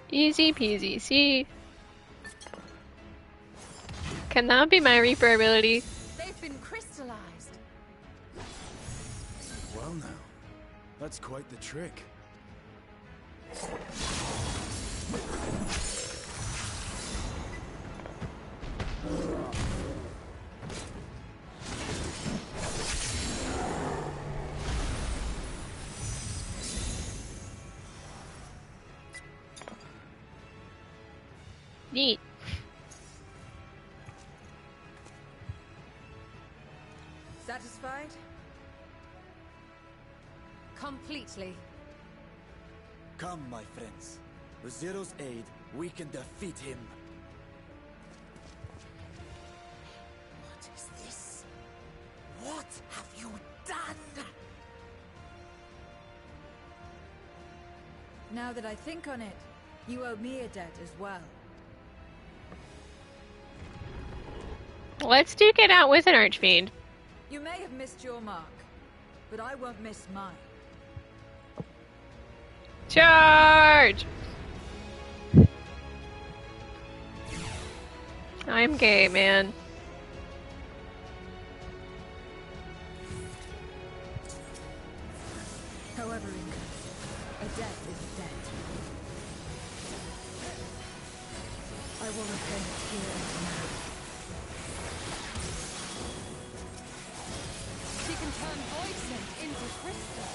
Easy peasy. See? Can that be my Reaper ability? They've been crystallized. Well now, that's quite the trick. Neat. Satisfied? Completely. Come, my friends. With Zero's aid, we can defeat him. What is this? What have you done? Now that I think on it, you owe me a debt as well. Let's duke it out with an Archfiend. You may have missed your mark, but I won't miss mine. Charge! I'm gay, man. However, Inca, a debt is a debt. I will repay it here and now. She can turn void scent into crystal.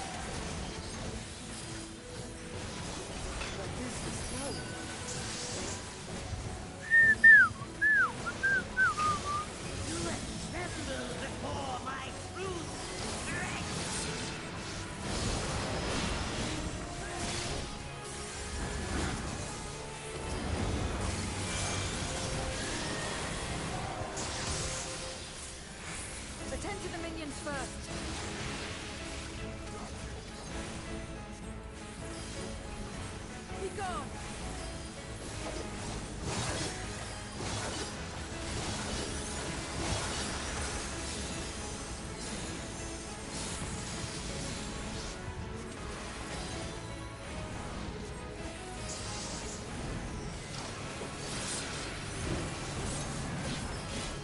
But this is slow. Tremble before my true strength! Attend to the minions first. Be gone!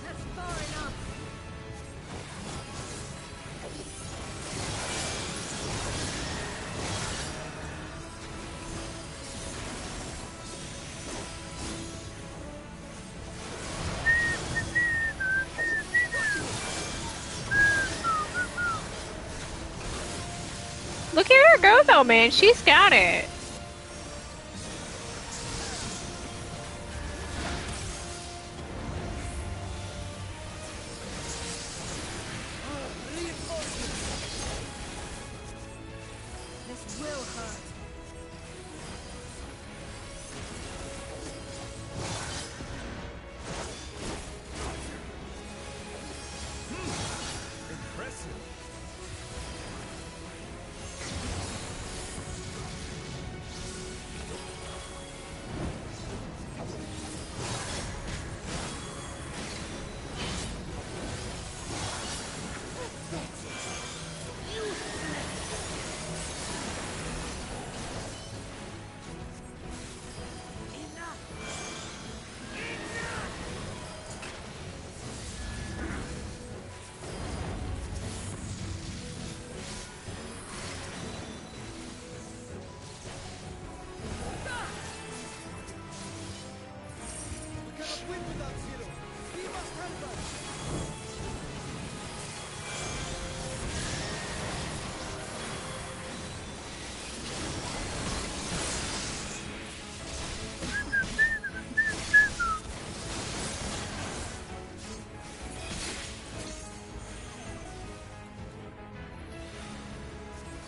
That's far enough. Look at her go though, man. She's got it. This will hurt. Impressive.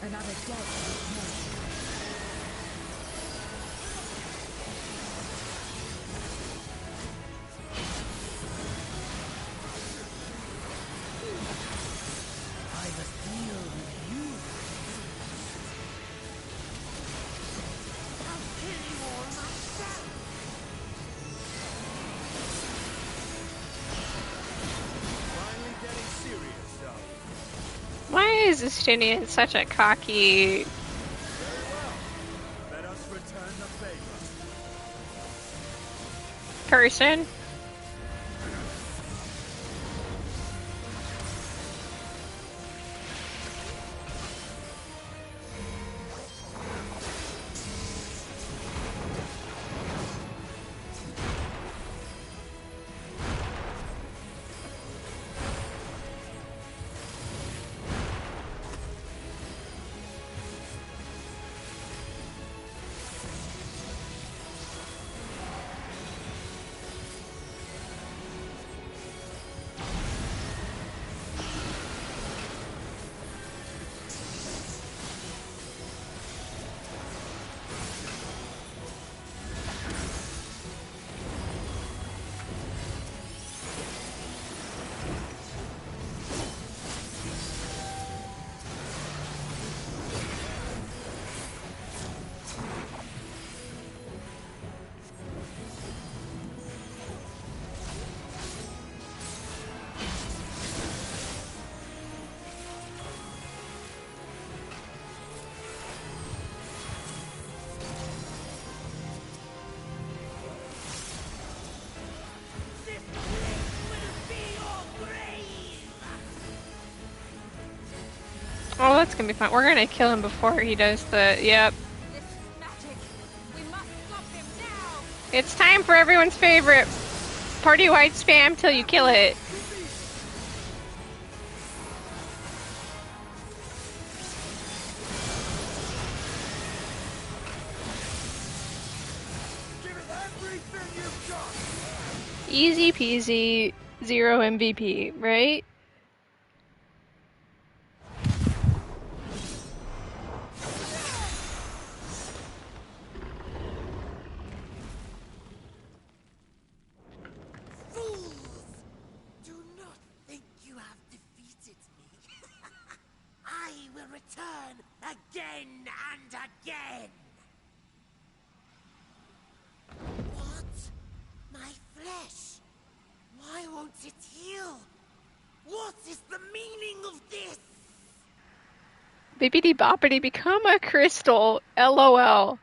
Another dead. I must deal with you. I'll kill you all myself. Finally getting serious, though. Why is Justinian such a cocky... Very well. Let us return the favor. person? Oh, that's gonna be fun. We're gonna kill him before he does the... Yep. This is magic. We must stop him now. It's time for everyone's favorite. Party-wide spam till you kill it. Give it everything you've got. Easy peasy, 0 MVP, right? Fools! Do not think you have defeated me. I will return again and again. What? My flesh? Why won't it heal? What is the meaning of this? Bippity boppity become a crystal. LOL.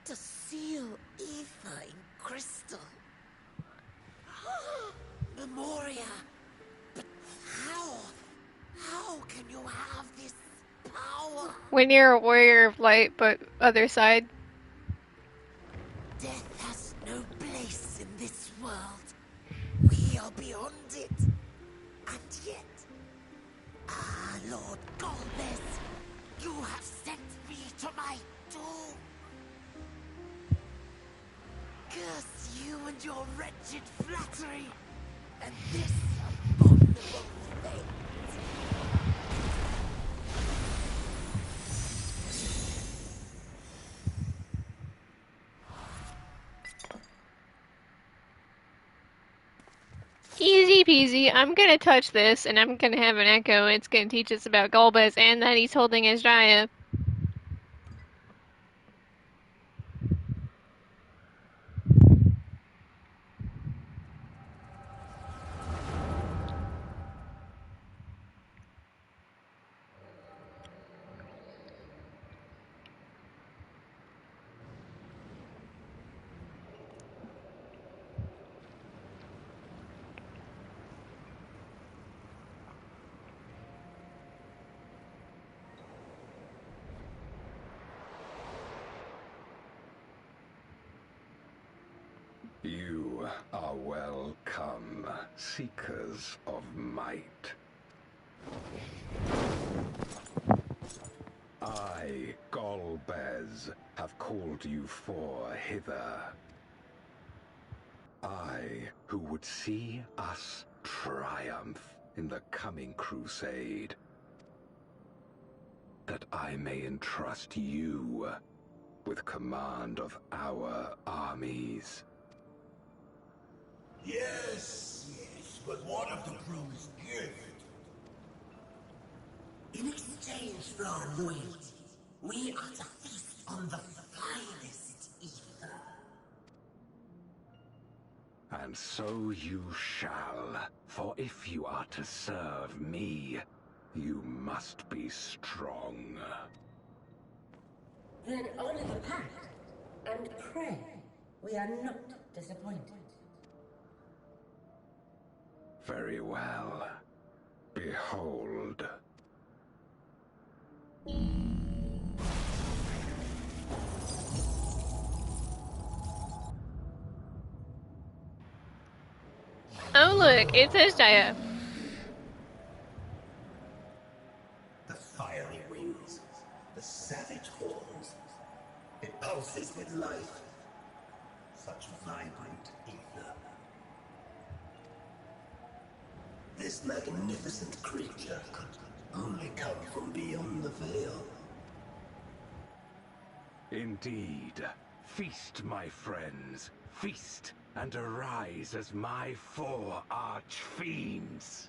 To seal ether in crystal. Memoria. But how? How can you have this power? When you're a warrior of light, but other side. Death has no place in this world. We are beyond it. And yet... Ah, Lord Golbez, you have sent me to my doom. Curse you and your wretched flattery, and this abominable fate. Easy peasy. I'm gonna touch this, and I'm gonna have an echo. It's gonna teach us about Golbez and that he's holding his Jaya. You are welcome, seekers of might. I, Golbez, have called you for hither. I, who would see us triumph in the coming crusade. That I may entrust you with command of our armies. Yes, yes, but what of the promised gift? In exchange for our loyalty, we are to feast on the finest ether. And so you shall, for if you are to serve me, you must be strong. Then honor the pact, and pray we are not disappointed. Very well. Behold. Oh look, it says Jaya. The fiery wings, the savage horns. It pulses with life. Such vibrant ether. This magnificent creature could only come from beyond the veil. Indeed. Feast, my friends. Feast and arise as my 4 arch-fiends.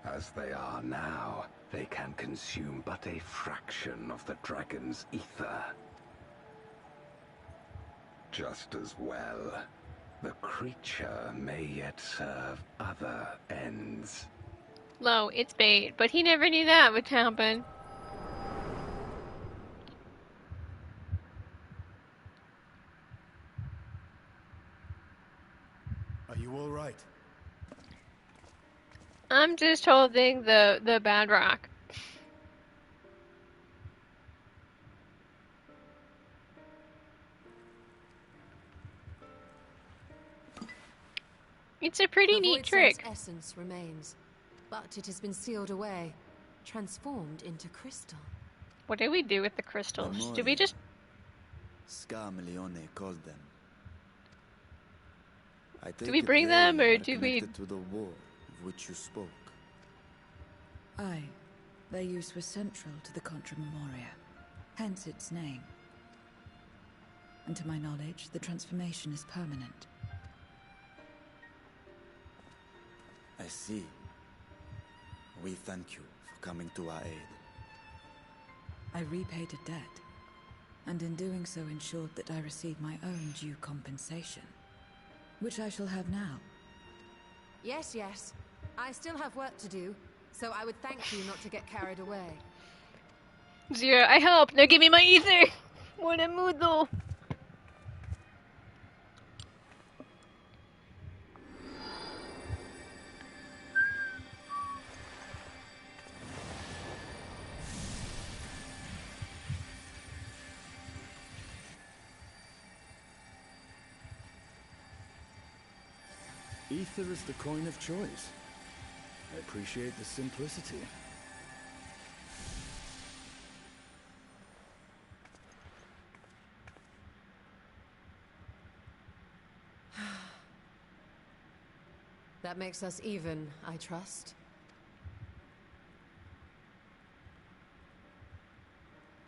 As they are now, they can consume but a fraction of the dragon's ether. Just as well, the creature may yet serve other ends. Lo, it's bait, but he never knew that would happen. Are you all right? I'm just holding the bad rock. It's a pretty neat trick. The essence remains, but it has been sealed away, transformed into crystal. What do we do with the crystals? Do we just... Scarmelione called them. I Do we bring them, or do we... to the war of which you spoke? Aye. Their use was central to the Contra Memoria, hence its name. And to my knowledge, the transformation is permanent. I see. We thank you for coming to our aid. I repaid a debt, and in doing so ensured that I received my own due compensation, which I shall have now. Yes, yes. I still have work to do, so I would thank you not to get carried away. Zero, I help! Now give me my ether! What a mudo! Ether is the coin of choice. I appreciate the simplicity. That makes us even, I trust.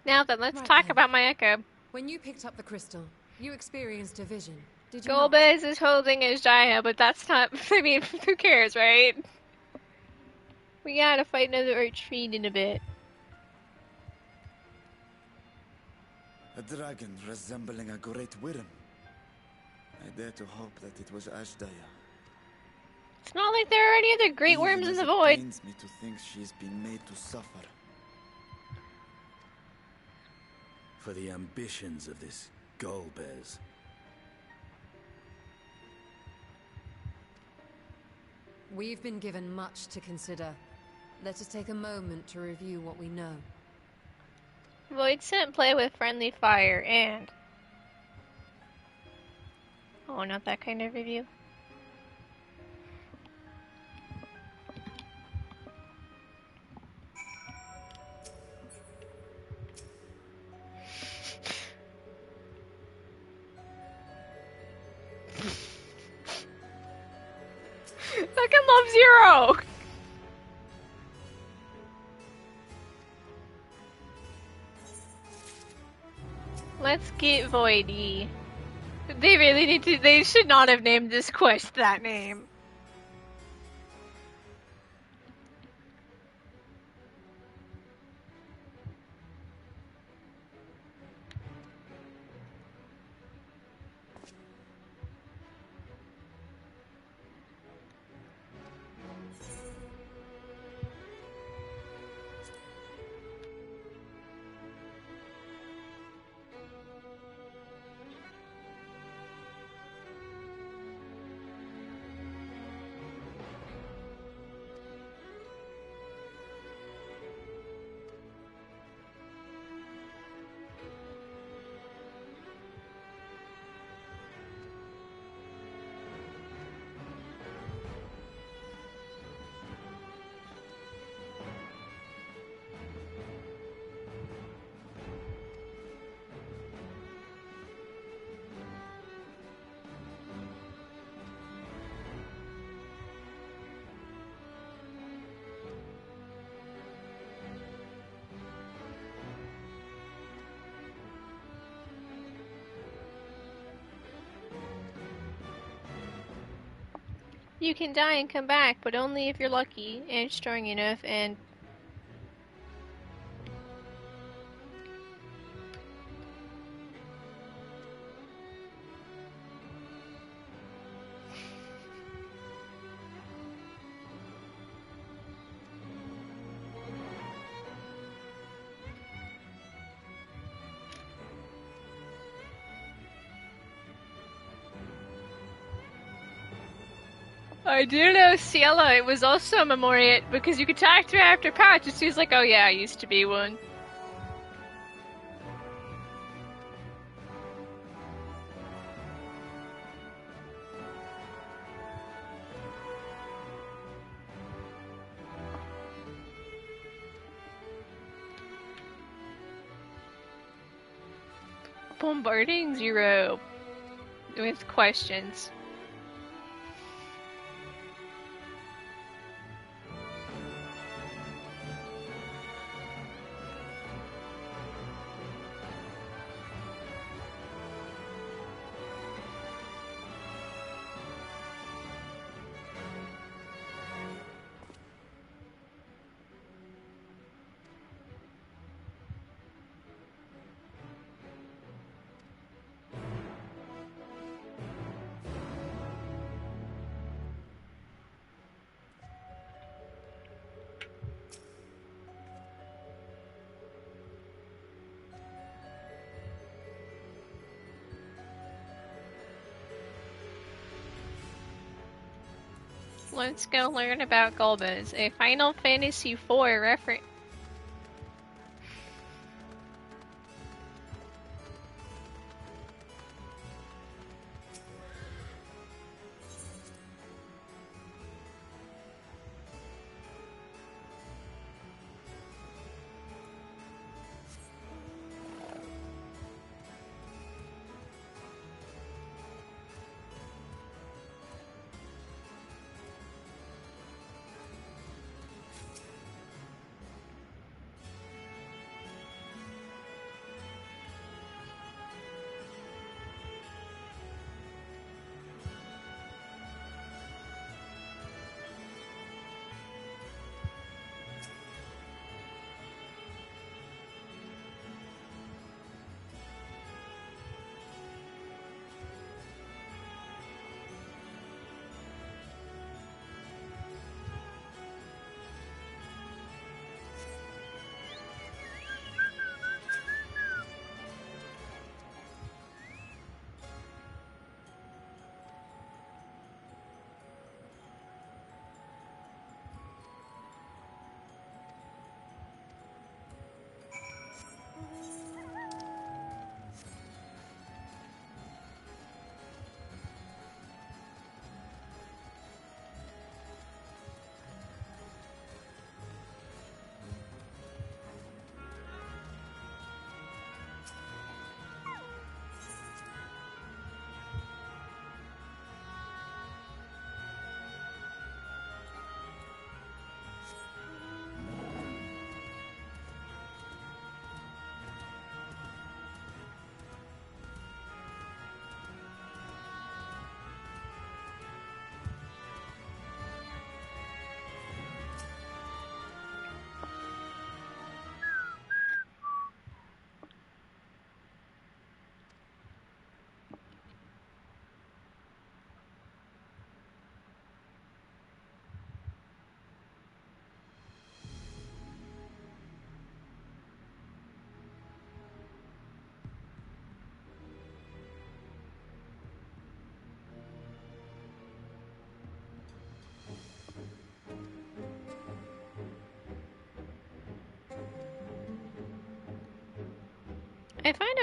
Now then, let's Right talk then. about my echo. When you picked up the crystal, you experienced a vision, did you not? Golbez is holding his Jaya, but that's not... I mean, who cares, right? We gotta fight another archfiend in a bit. A dragon resembling a great worm. I dare to hope that it was Ashdaya. It's not like there are any other great worms in the It void. pains me to think she's been made to suffer. For the ambitions of this Golbez. We've been given much to consider. Let us take a moment to review what we know. Void sent play with friendly fire and... Oh, not that kind of review. freaking love Zero! Let's get Voidy. They really need to. They should not have named this quest that name. You can die and come back, but only if you're lucky and strong enough and... I do know Ciela, it was also a Memoriat, because you could talk to her after patch, and she's like, oh yeah, I used to be one. Bombarding Zero with questions. Let's go learn about Golbez, a Final Fantasy IV reference.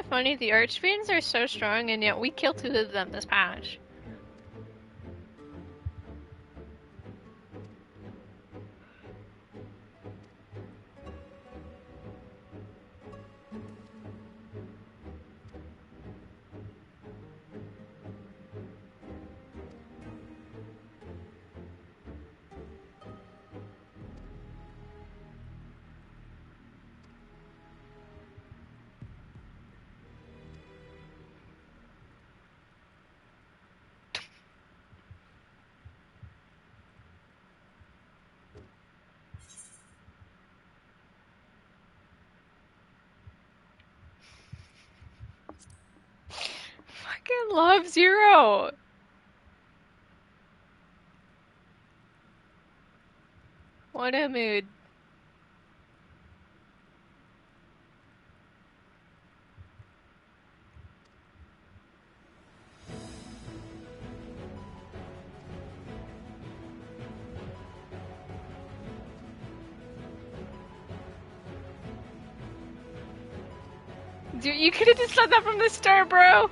funny? The Archfiends are so strong, and yet we killed 2 of them this patch. Fucking love Zero! What a mood. Dude, you could have just said that from the start, bro!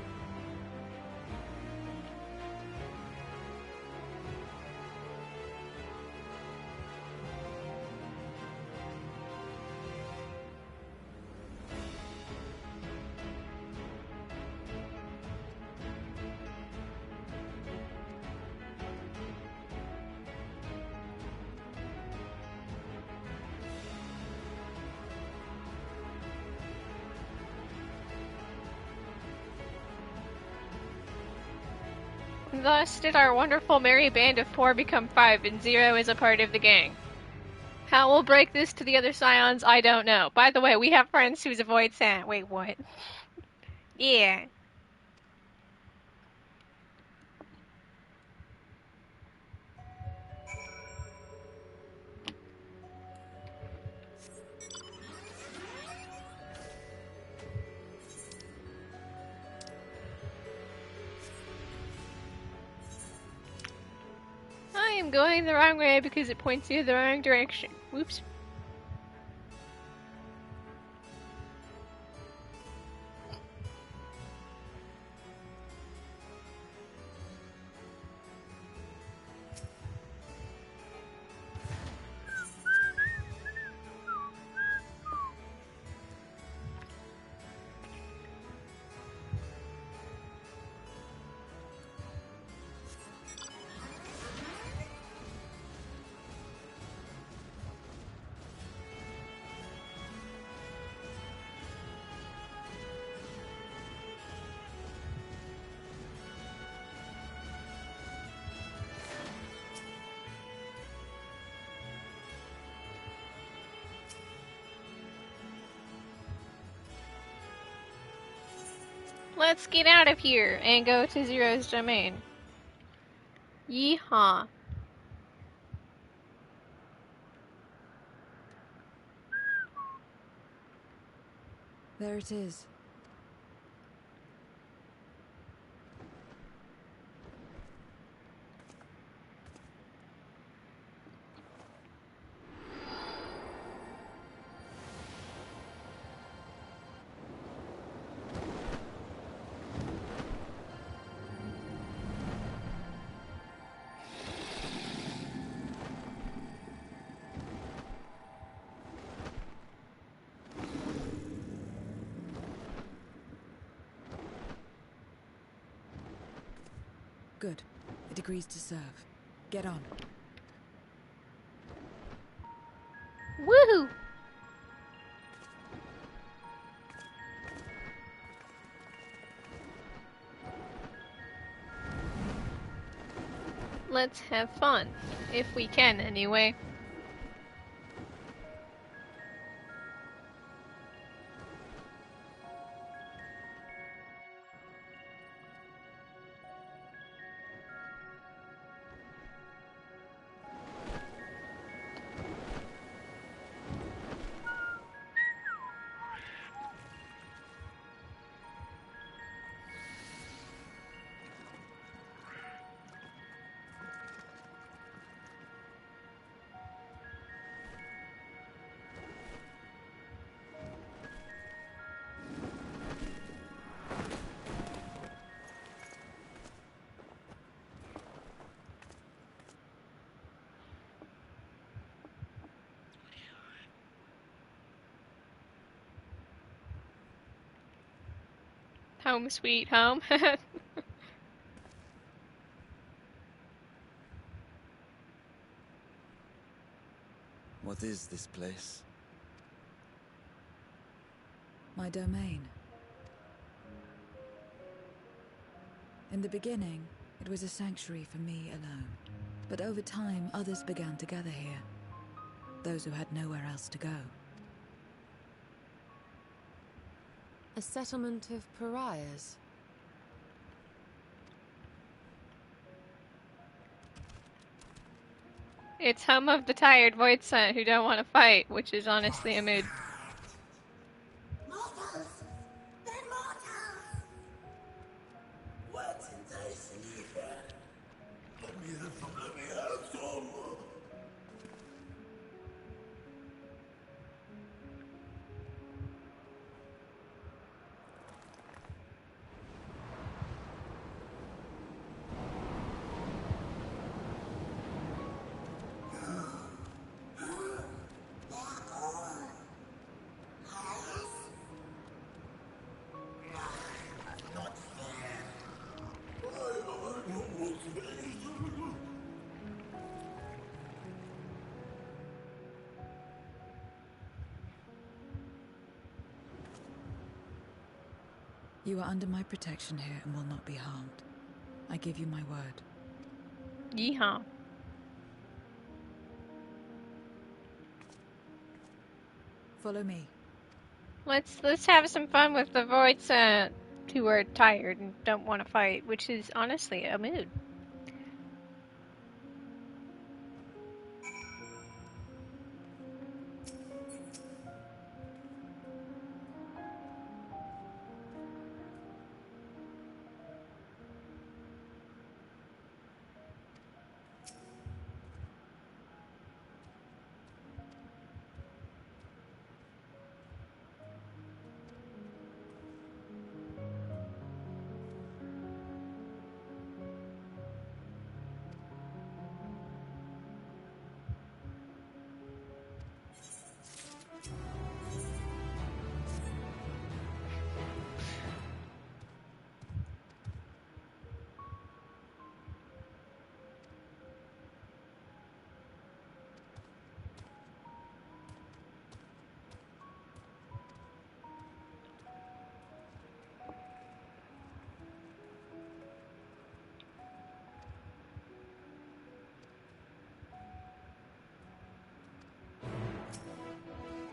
Thus did our wonderful merry band of 4 become 5, and 0 is a part of the gang. How we'll break this to the other Scions, I don't know. By the way, we have friends who's a Void Scion. Wait, what? Yeah. I am going the wrong way because it points you the wrong direction. Whoops. Let's get out of here and go to Zero's domain. Yeehaw. There it is. Good. It agrees to serve. Get on. Woohoo! Let's have fun. If we can, anyway. Home sweet home. What is this place? My domain. In the beginning, it was a sanctuary for me alone. But over time, others began to gather here. Those who had nowhere else to go. A settlement of pariahs. It's home of the tired void son who don't want to fight, which is honestly a mood. Mortals! They're mortals! What did I sleep in? Let me have some. You are under my protection here and will not be harmed. I give you my word. Yeehaw. Follow me. Let's have some fun with the void son who are tired and don't want to fight, which is honestly a mood.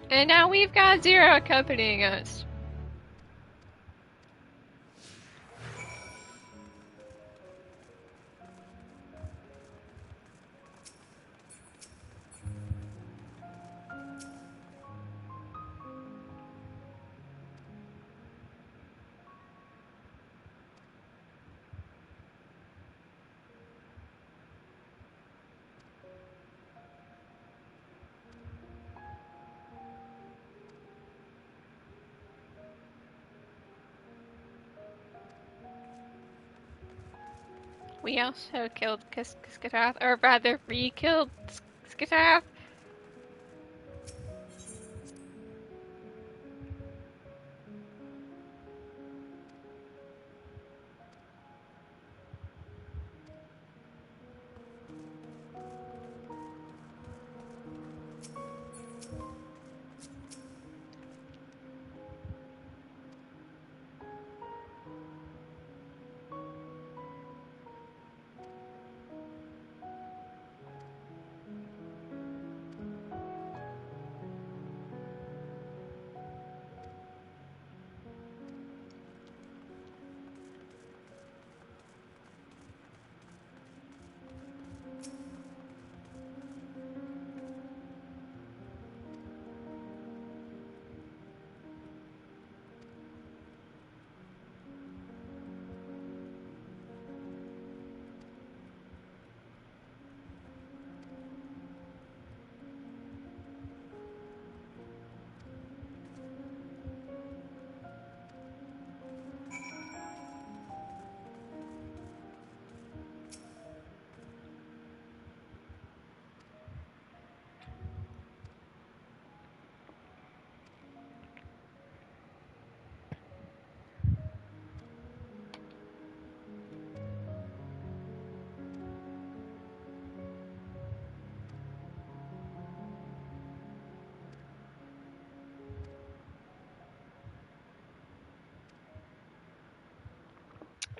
And now we've got Zero accompanying us. We also killed Skitath, or rather, re-killed Skitath.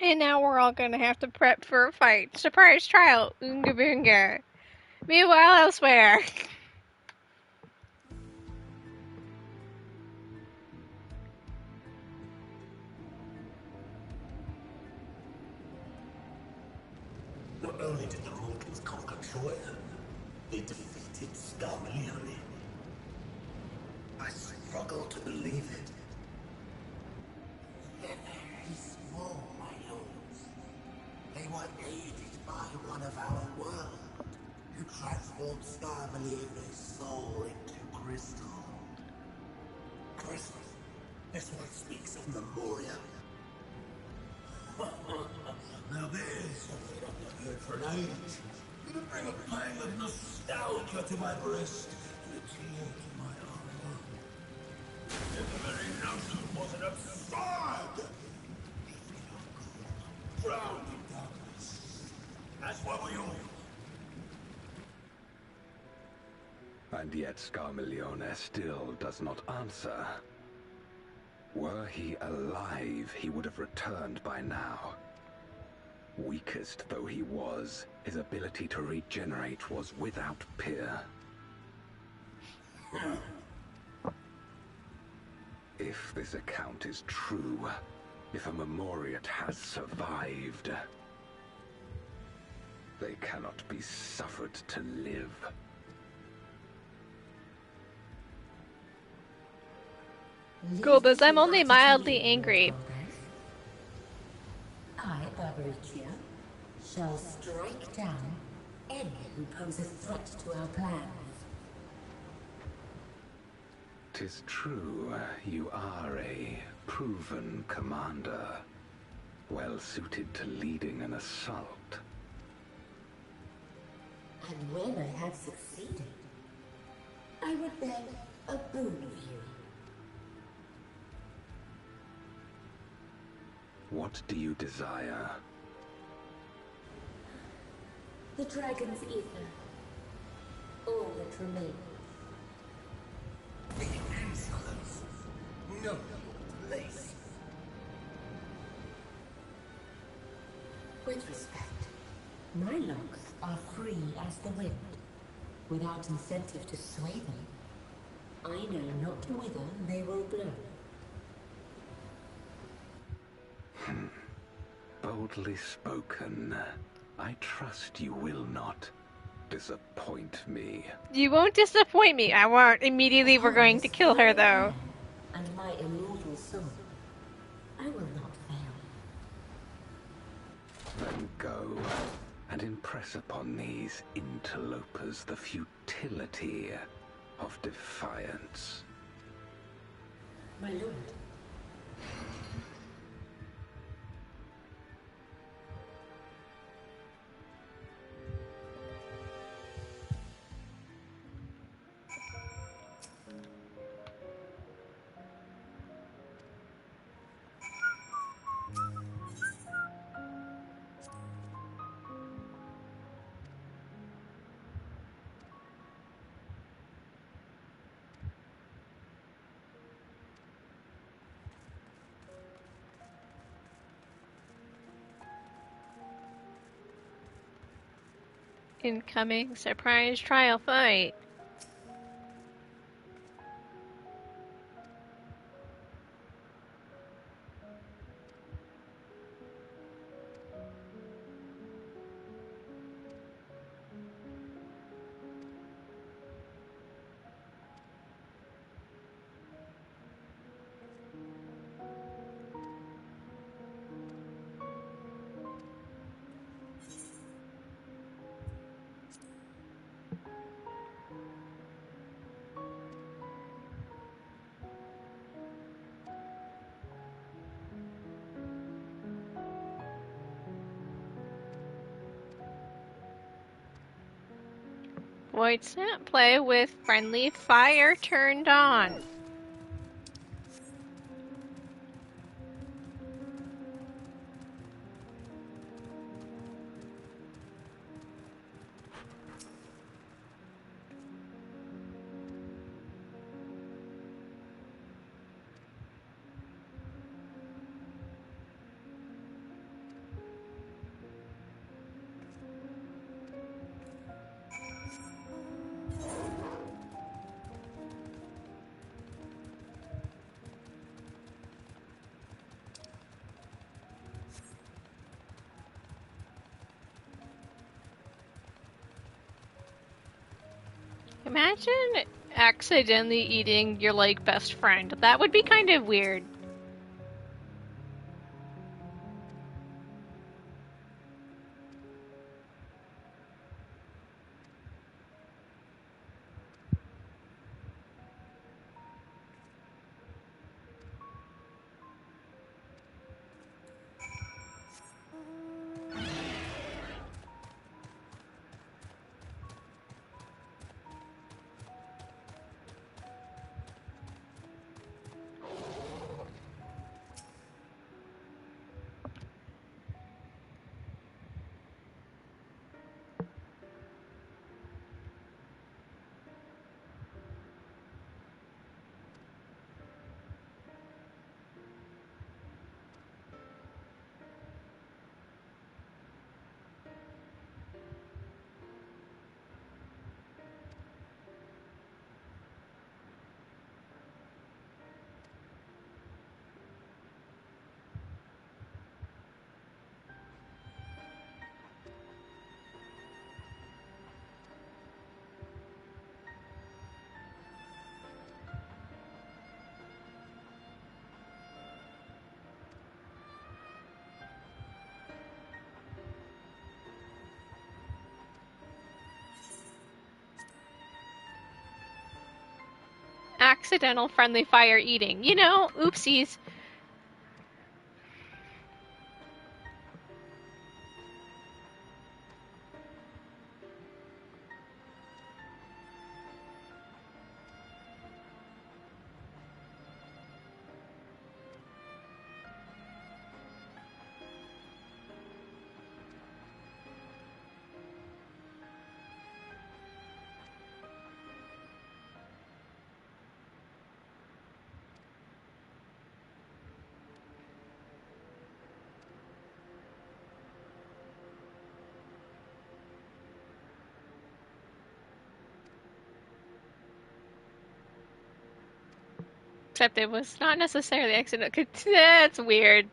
And now we're all gonna have to prep for a fight. Surprise trial, Oonga Boonga. Meanwhile, elsewhere. Not only did the mortals conquer Troya, they defeated Scarmalione. I struggle to believe it. They're very small, my lords. They were aided by one of our world, who transformed Scarmalione's soul into crystal. Crystal? This one speaks of Memoria. Now there's something I've not heard for an age. Gonna bring a pang of nostalgia to my breast and a tear to my eye. And the very notion was an absurd! Drowned in darkness. As were we all. And yet Scarmalione still does not answer. Were he alive, he would have returned by now. Weakest though he was, his ability to regenerate was without peer. If this account is true, if a Memoriat has survived, they cannot be suffered to live. Gobas, I'm only mildly angry. I, Barbaricia, shall strike down any who pose a threat to our plans. 'Tis true, you are a proven commander, well suited to leading an assault. And when I have succeeded, I would beg a boon of you. What do you desire? The dragon's ether. All that remains. The insolence! Know your place. With respect, my locks are free as the wind, without incentive to sway them. I know not whither they will blow. Boldly spoken. I trust you will not disappoint me. You won't disappoint me. I won't. Immediately we're going to kill her, though. And my immortal soul, I will not fail. Then go and impress upon these interlopers the futility of defiance. My lord. Incoming surprise trial fight. Void Snap play with friendly fire turned on. Imagine accidentally eating your, like, best friend. That would be kind of weird. Accidental friendly fire eating. You know, oopsies. Except it was not necessarily accidental. That's weird.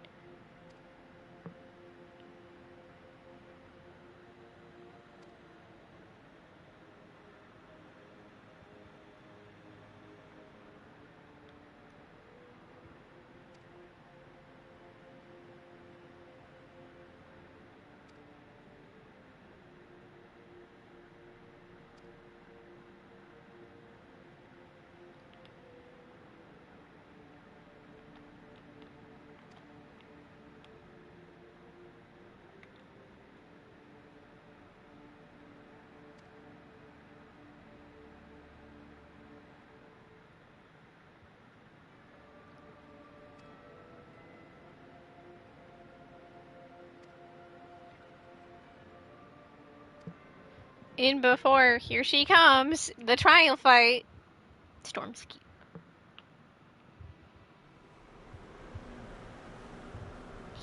In before, here she comes, the trial fight. Storm's Keep.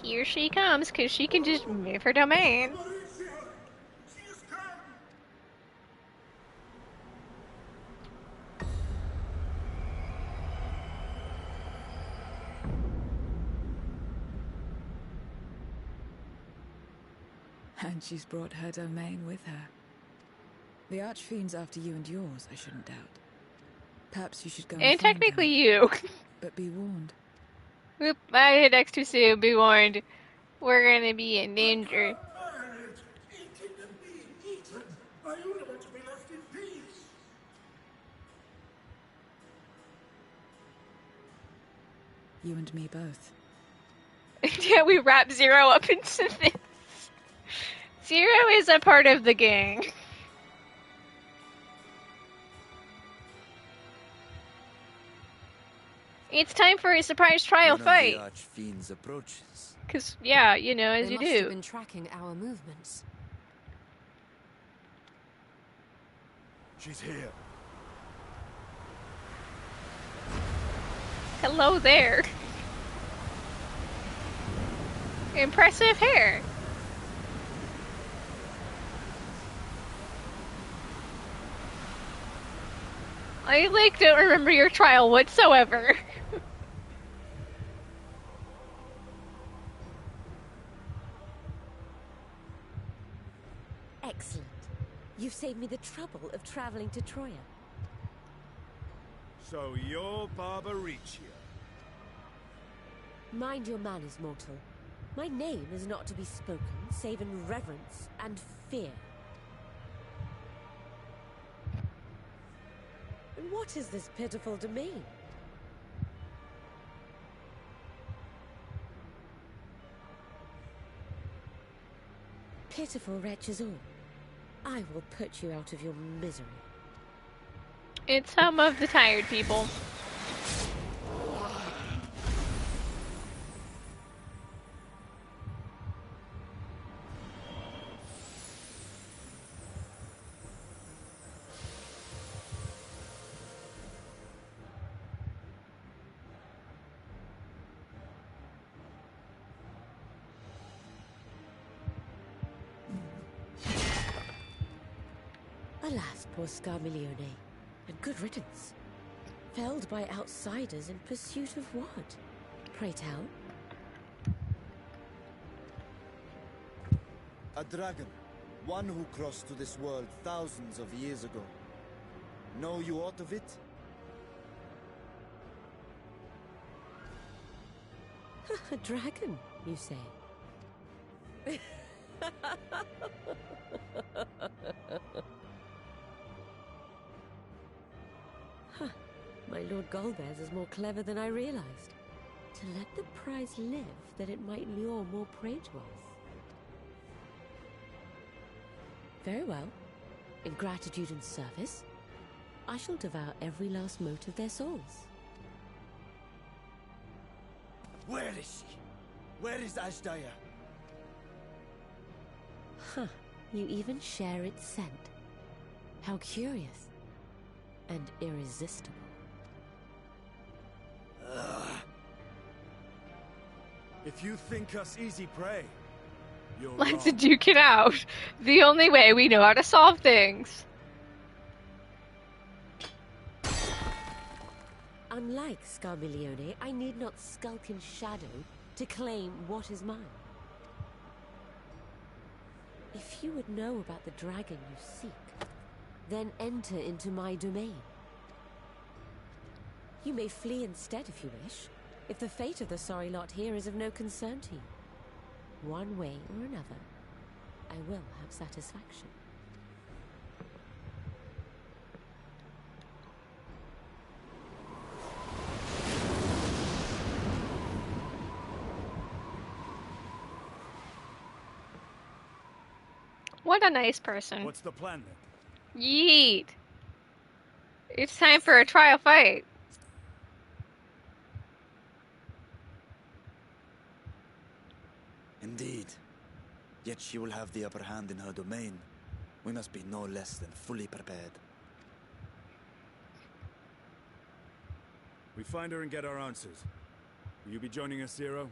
Here she comes, because she can just move her domain. And she's brought her domain with her. The Archfiend's after you and yours, I shouldn't doubt. Perhaps you should go And technically you. But be warned. Oop, I hit X too soon. Be warned. We're gonna be in danger. I only want to be left in peace. You and me both. Yeah, we wrap Zero up into this. Zero is a part of the gang. It's time for a surprise trial fight. One of the Archfiend's approaches. Cause, yeah, you know, as they you must do. have been tracking our movements. She's here. Hello there. Impressive hair. I, like, don't remember your trial whatsoever. Excellent. You've saved me the trouble of traveling to Troya. So you're Barbaricia. Mind your manners, mortal. My name is not to be spoken, save in reverence and fear. And what is this pitiful domain? Pitiful wretches all. I will put you out of your misery. It's home of the tired people. Alas, poor Scarmiglione, and good riddance. Felled by outsiders in pursuit of what? Pray tell. A dragon. One who crossed to this world thousands of years ago. Know you aught of it? A dragon, you say? Huh. My Lord Golbez is more clever than I realized. To let the prize live, that it might lure more prey to us. Very well. In gratitude and service, I shall devour every last mote of their souls. Where is she? Where is Ashdaya? Huh. You even share its scent. How curious. And irresistible. If you think us easy prey, you're Let's wrong. duke it out. The only way we know how to solve things. Unlike Scarmiglione, I need not skulk in shadow to claim what is mine. If you would know about the dragon you seek, then enter into my domain. You may flee instead if you wish, if the fate of the sorry lot here is of no concern to you. One way or another, I will have satisfaction. What a nice person. What's the plan then? Yeet. It's time for a trial fight. Indeed. Yet she will have the upper hand in her domain. We must be no less than fully prepared. We find her and get our answers. Will you be joining us, Zero?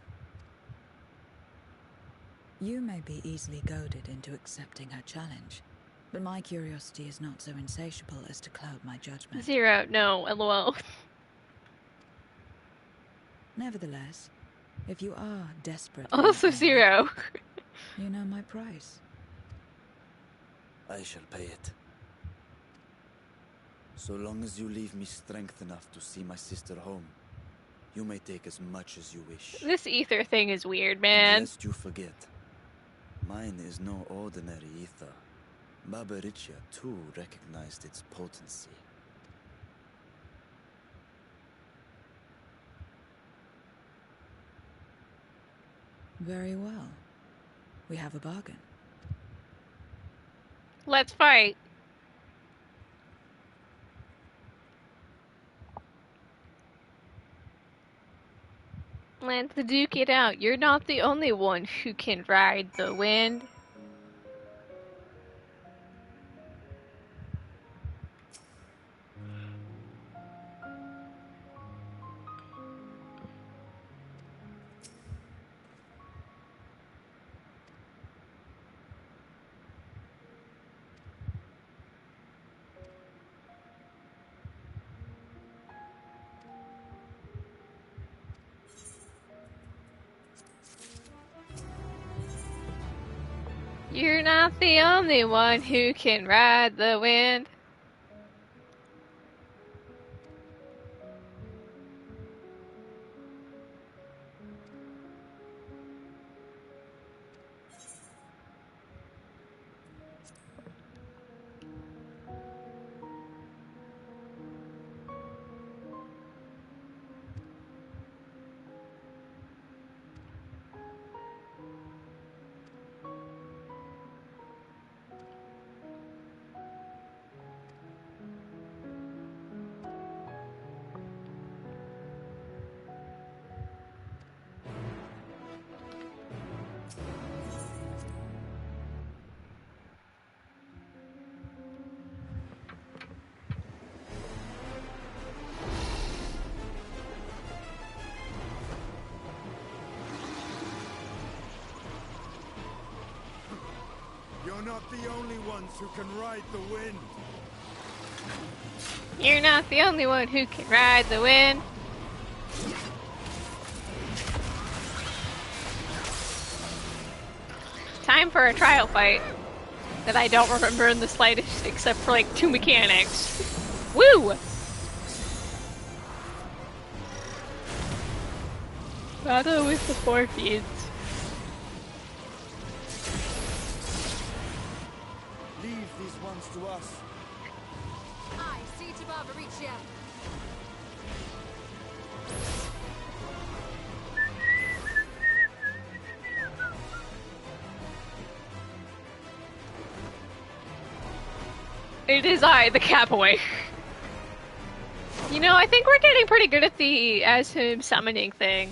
You may be easily goaded into accepting her challenge, but my curiosity is not so insatiable as to cloud my judgment. Zero, no, lol. Nevertheless, if you are desperate... Also Zero. You know my price. I shall pay it. So long as you leave me strength enough to see my sister home, you may take as much as you wish. This Aether thing is weird, And man. lest you forget, mine is no ordinary ether. Barbaricia, too, recognized its potency. Very well. We have a bargain. Let's fight. Let's duke it out. You're not the only one who can ride the wind. You're not the only one who can ride the wind. You're not the only ones who can ride the wind. You're not the only one who can ride the wind. Time for a trial fight that I don't remember in the slightest, except for like 2 mechanics. Woo! Battle with the 4 feeds. Leave these ones to us. I see to Barbaricia. It is I, the Catboy. You know, I think we're getting pretty good at the as him summoning thing.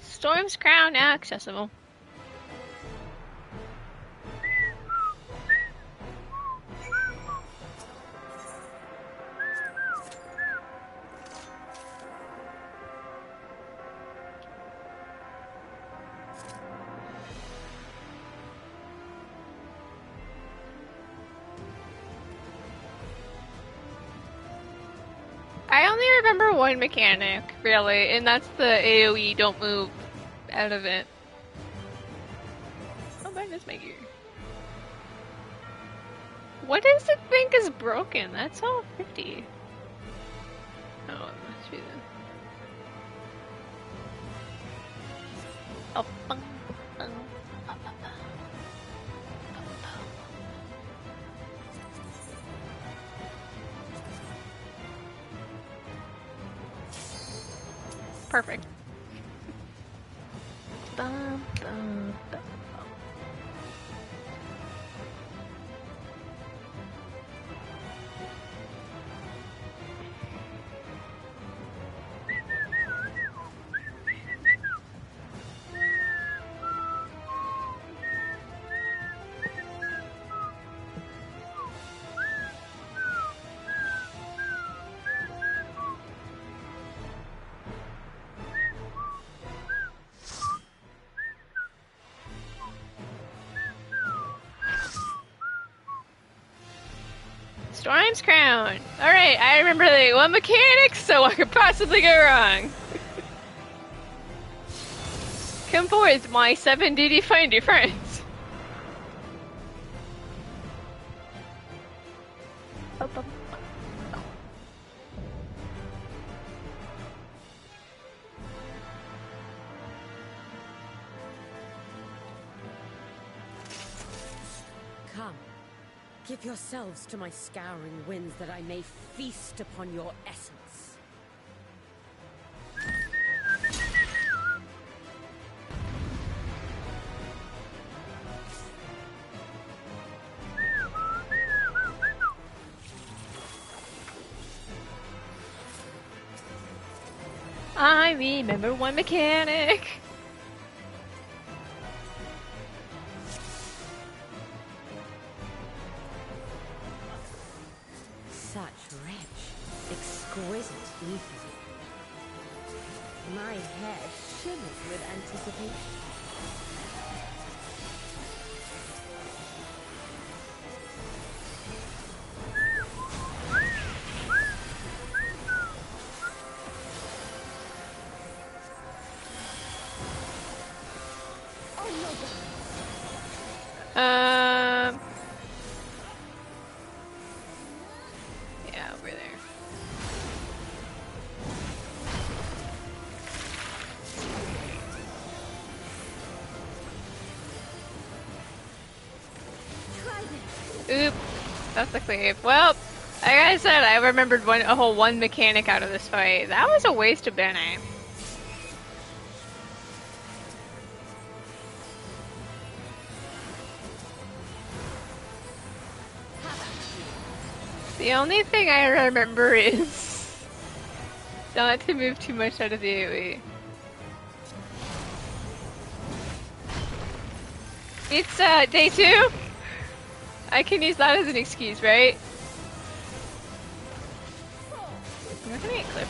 Storm's Crown now accessible. I only remember one mechanic, really, and that's the AoE don't move out of it. Oh, that is my gear. What does it think is broken? That's all 50. Oh, it must be that. Oh, bum, bum, bum, bum, bum. Perfect. Bum, bum, bum. Storm's Crown! Alright, I remember the one mechanic, so I could possibly go wrong. Come forth, my 7 DD find your friends. Come, give yourselves to my scouring winds that I may feast upon your essence. I remember one mechanic. Such rich, exquisite ether. My head shimmers with anticipation. Yeah, over there. Oop, that's the cleave. Well, like I said, I remembered a whole one mechanic out of this fight. That was a waste of Bene. The only thing I remember is Not to move too much out of the AoE. It's day 2. I can use that as an excuse, right? I'm not gonna get clipped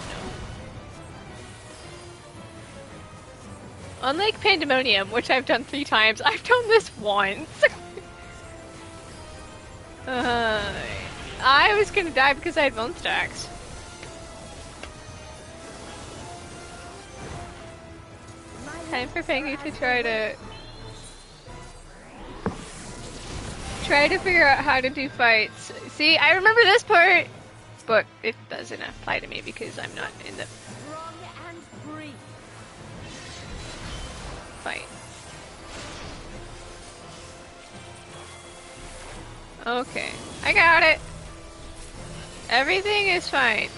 now. Unlike Pandemonium, which I've done 3 times, I've done this once. I was gonna die because I had bone stacks. Time for Pengu to try to figure out how to do fights. See, I remember this part, but it doesn't apply to me because I'm not in the fight. Okay, I got it. Everything is fine.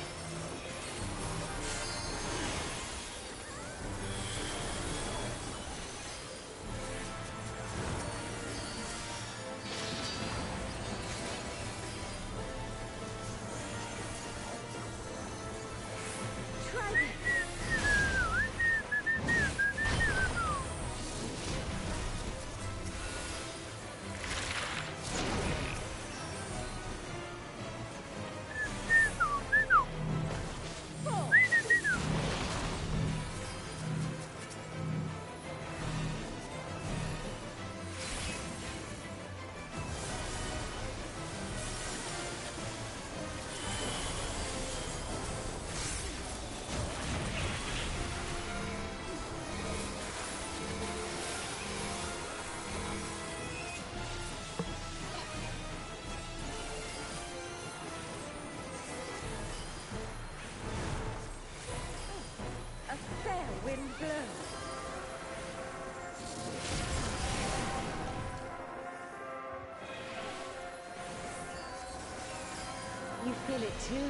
You feel it too,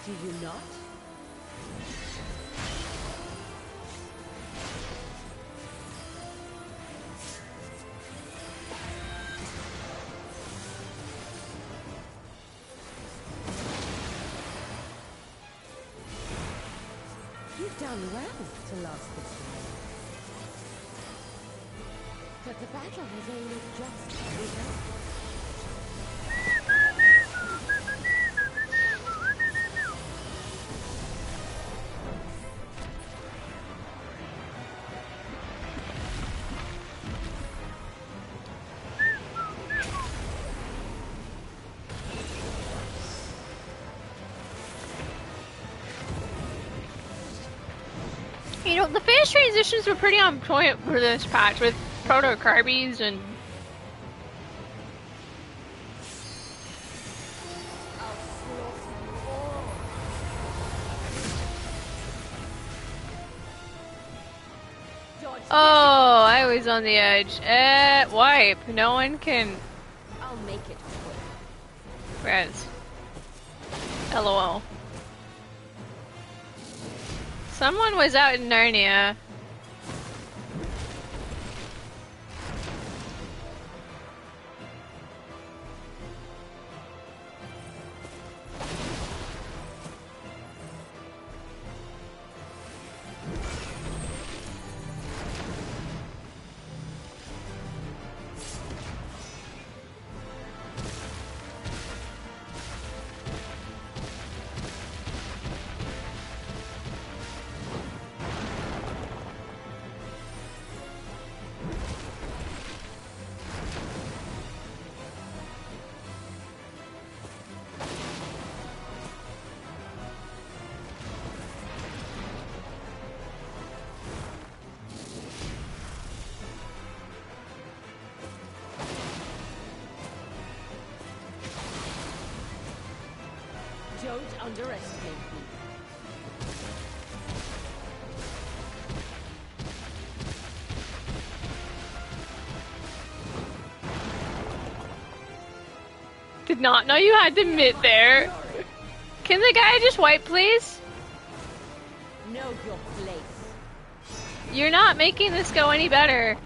do you not? You've done well to last this long. But the battle has only just begun. You know, the phase transitions were pretty on point for this patch with proto-carbies and... Oh, I was on the edge. Wipe. No one can... I'll make it quick. Res. LOL. Someone was out in Narnia. Don't underestimate me. Did not know you had to mid there. Can the guy just wipe, please? Know your place. You're not making this go any better.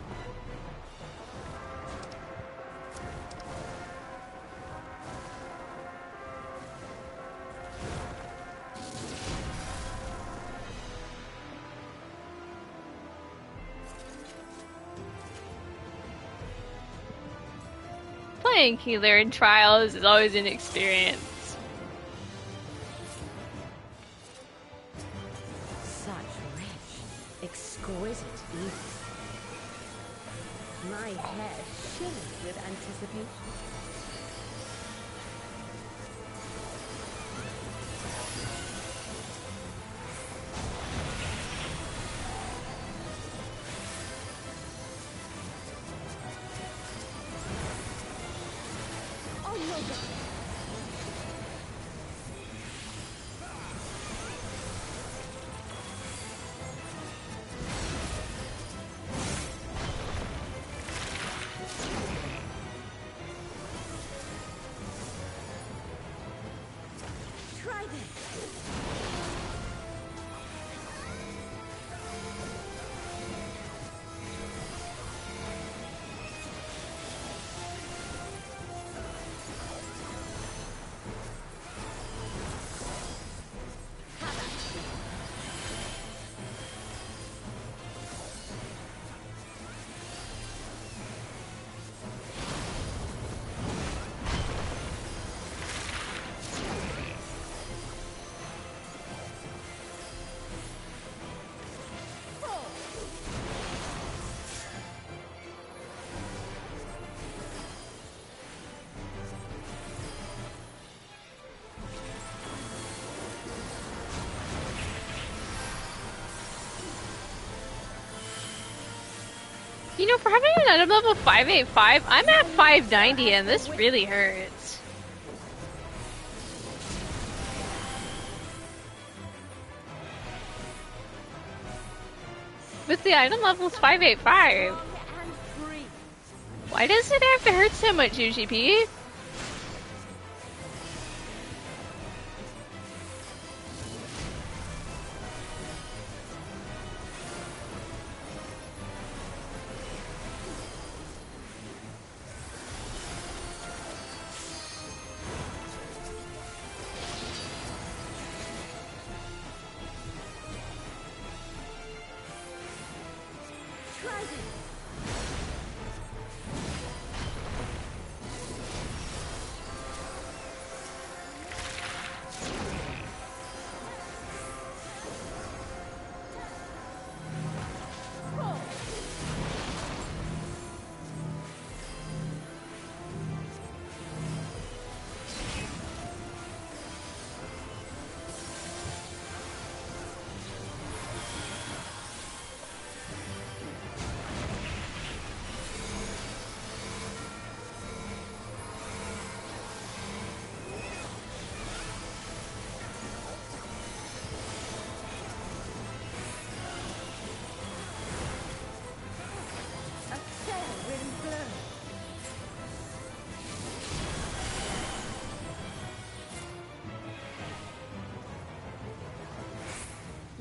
playing healer in trials is always an experience. Such rich, exquisite evening. My hair shimmered with anticipation. You know, for having an item level 585, I'm at 590 and this really hurts. With the item levels 585. Why does it have to hurt so much, UGP?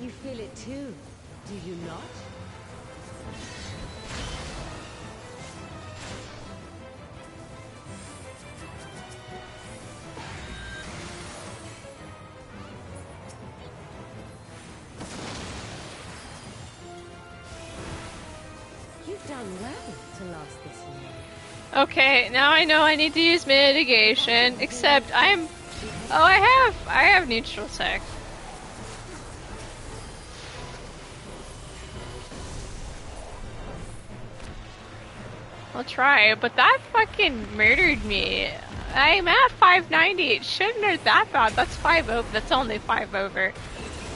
You feel it too, do you not? You've done well to last this long. Okay, now I know I need to use mitigation, except I'm... Oh, I have neutral sec. I'll try, but that fucking murdered me. I'm at 590. It shouldn't hurt that bad. That's 5 over. That's only 5 over.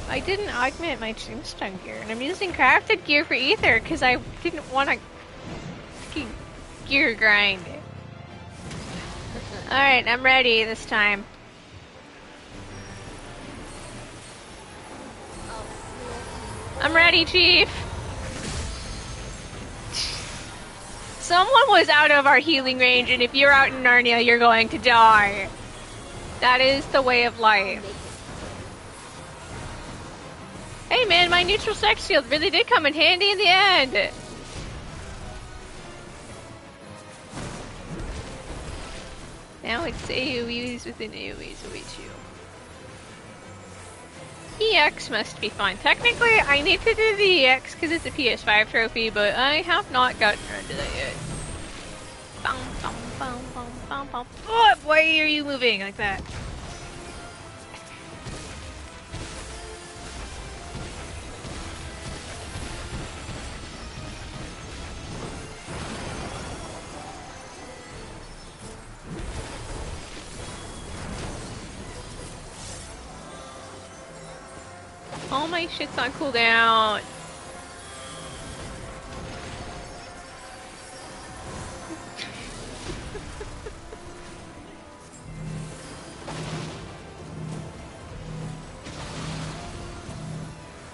I didn't augment my tombstone gear, and I'm using crafted gear for Aether because I didn't want to fucking gear grind. Alright, I'm ready this time. I'm ready, Chief. Someone was out of our healing range, and if you're out in Narnia, you're going to die. That is the way of life. Hey man, my neutral sex shield really did come in handy in the end. Now it's AoEs within AoEs await you. EX must be fine. Technically, I need to do the EX because it's a PS5 trophy, but I have not gotten around to that yet. Bum, bum, bum, bum. Oh, why are you moving like that? All my shit's on cooldown.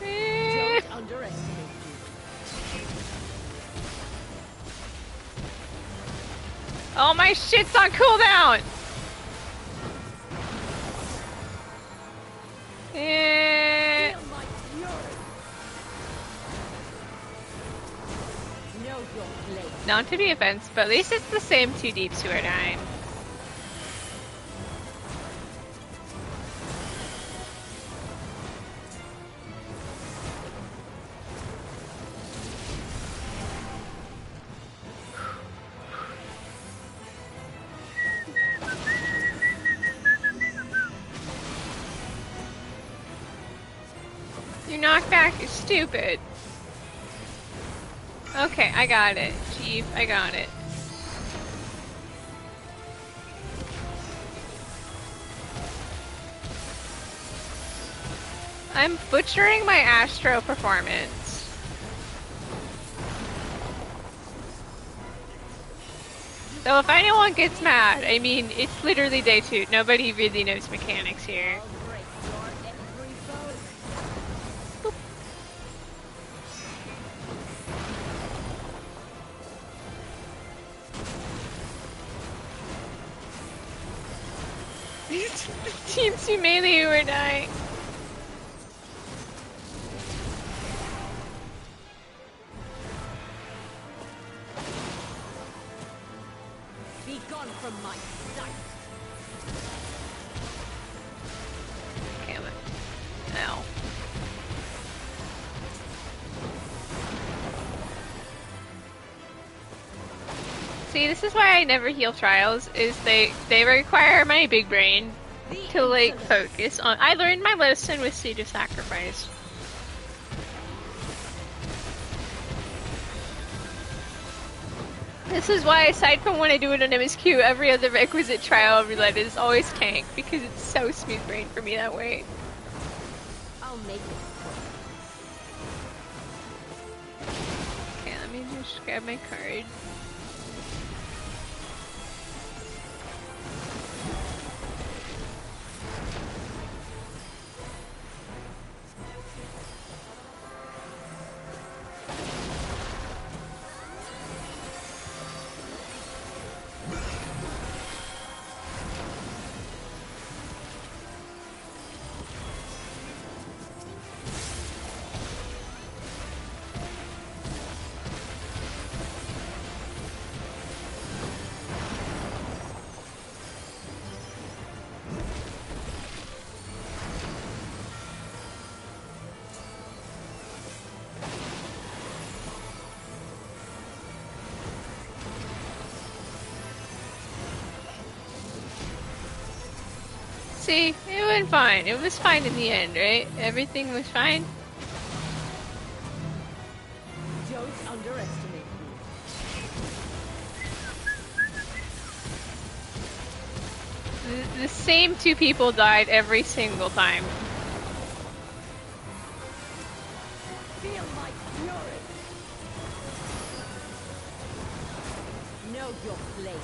Don't underestimate me. All my shit's on cooldown. Eh. Feel my fury. Know your place. Not to be offensive, but at least it's the same two deeps who are dying. Your knockback is stupid. Okay, I got it, Chief. I got it. I'm butchering my Astro performance. So if anyone gets mad, I mean, it's literally day 2. Nobody really knows mechanics here. Team 2 melee who are dying. Be gone from my sight. Damn it. Ow. See, this is why I never heal trials, is they require my big brain to, like, focus on. I learned my lesson with Seed of Sacrifice. This is why, aside from when I do it on MSQ, every other requisite trial roulette is always tank, because it's so smooth brain for me that way. I'll make it. Okay, let me just grab my card. See, it went fine. It was fine in the end, right? Everything was fine. Don't underestimate me. The same two people died every single time. Feel my fury. Know your place.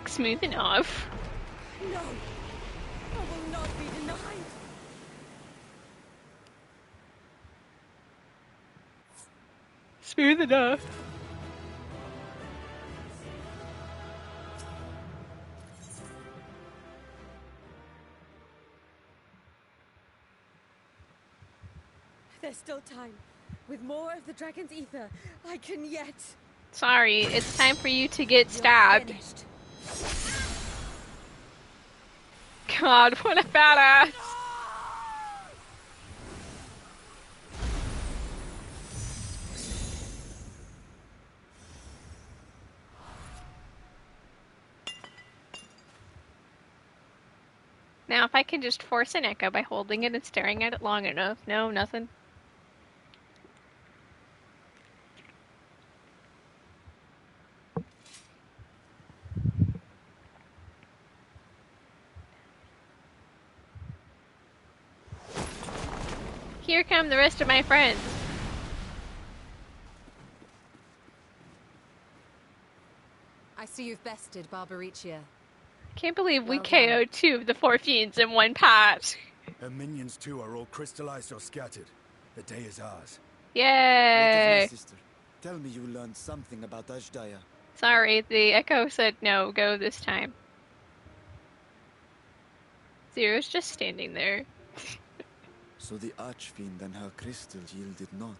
Smooth enough. No, I will not be denied. Smooth enough. There's still time. With more of the dragon's ether, I can yet. Sorry, it's time for you to get stabbed. god, what a badass! Now if I can just force an echo by holding it and staring at it long enough. No, nothing. Here come the rest of my friends. I see you've bested Barbaricia. Can't believe we Well KO'd 2 of the 4 fiends in one patch. Her minions too are all crystallized or scattered. The day is ours. What of my Yay! sister? Tell me you learned something about Ashdaya. Sorry, the echo said no, go this time. Zero's just standing there. So the Archfiend and her crystal yielded not.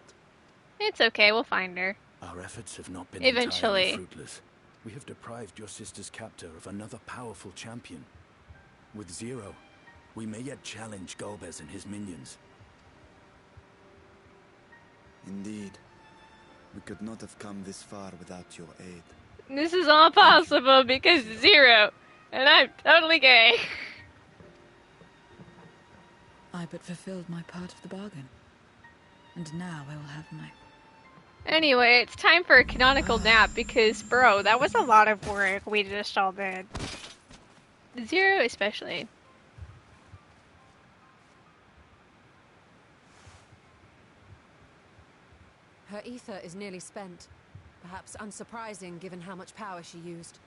It's okay, we'll find her. Our efforts have not been Eventually. entirely fruitless. We have deprived your sister's captor of another powerful champion. With Zero, we may yet challenge Golbez and his minions. Indeed. We could not have come this far without your aid. This is all possible because Zero, and I'm totally gay. I but fulfilled my part of the bargain. And now I will have my... Anyway, it's time for a canonical nap because, bro, that was a lot of work we just all did. Zero especially. Her ether is nearly spent. Perhaps unsurprising given how much power she used.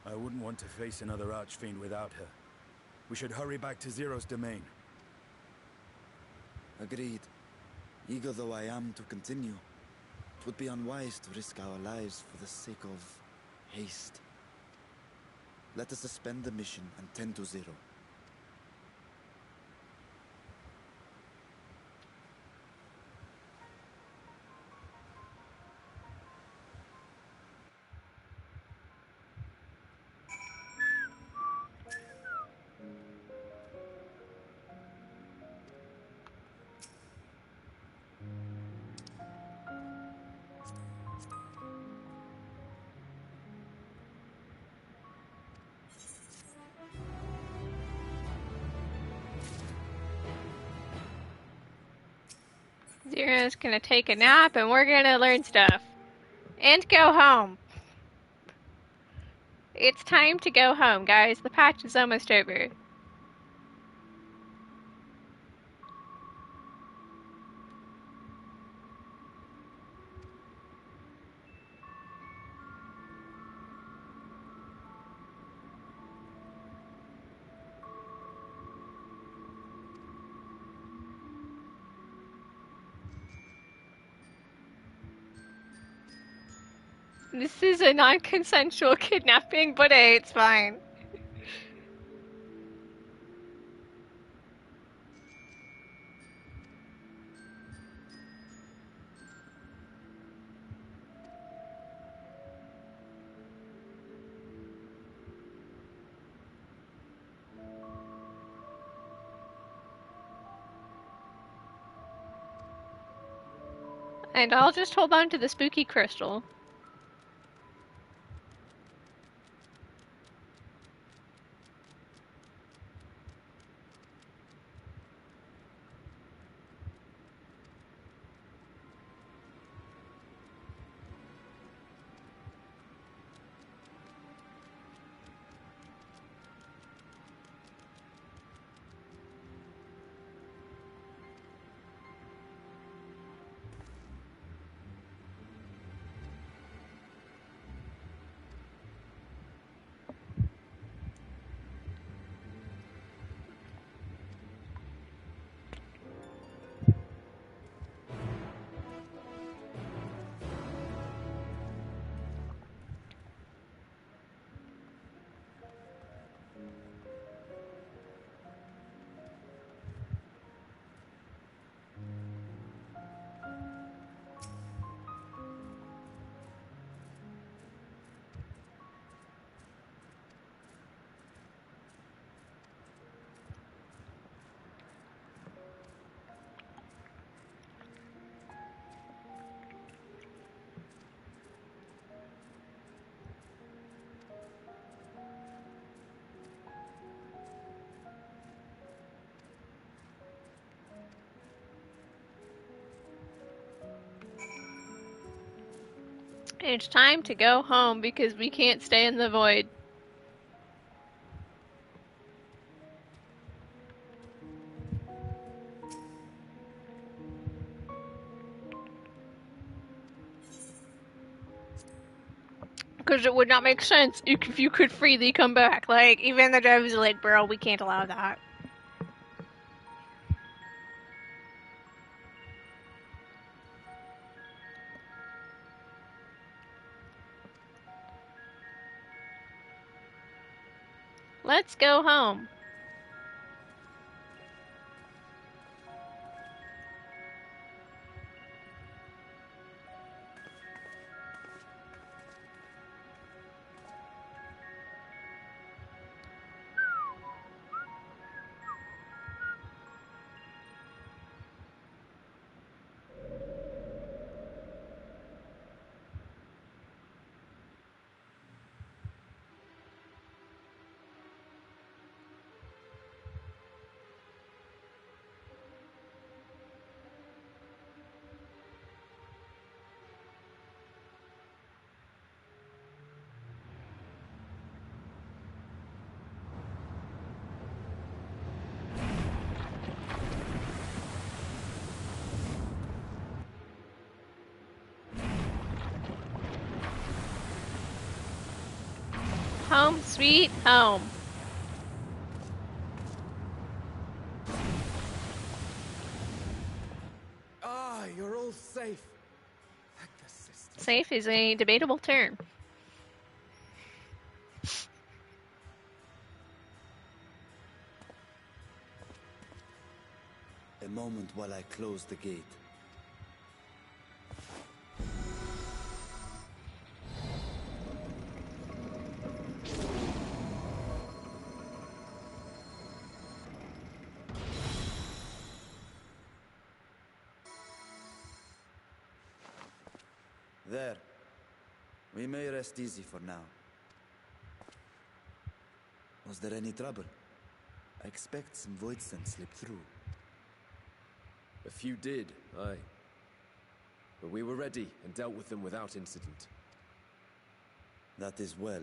I wouldn't want to face another Archfiend without her. We should hurry back to Zero's domain. Agreed. Eager though I am to continue, it would be unwise to risk our lives for the sake of haste. Let us suspend the mission and tend to Zero. Zero's gonna take a nap and we're gonna learn stuff. And go home. It's time to go home, guys. The patch is almost over. This is a non-consensual kidnapping, but hey, it's fine. And I'll just hold on to the spooky crystal. It's time to go home because we can't stay in the void. Because it would not make sense if you could freely come back. Like, even the devs are like, bro, we can't allow that. Let's go home. Home sweet home. Ah, you're all safe. Thank the sisters. Safe is a debatable term. A moment while I close the gate. There. We may rest easy for now. Was there any trouble? I expect some void sense slipped through. A few did, aye. But we were ready and dealt with them without incident. That is well.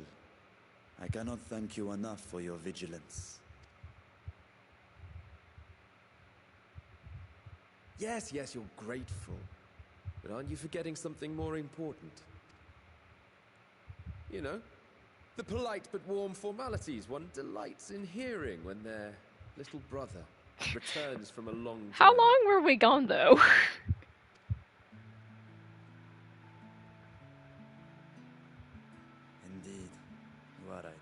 I cannot thank you enough for your vigilance. Yes, you're grateful. But aren't you forgetting something more important? You know, the polite but warm formalities one delights in hearing when their little brother returns from a long journey. How long were we gone, though? Indeed. You are right.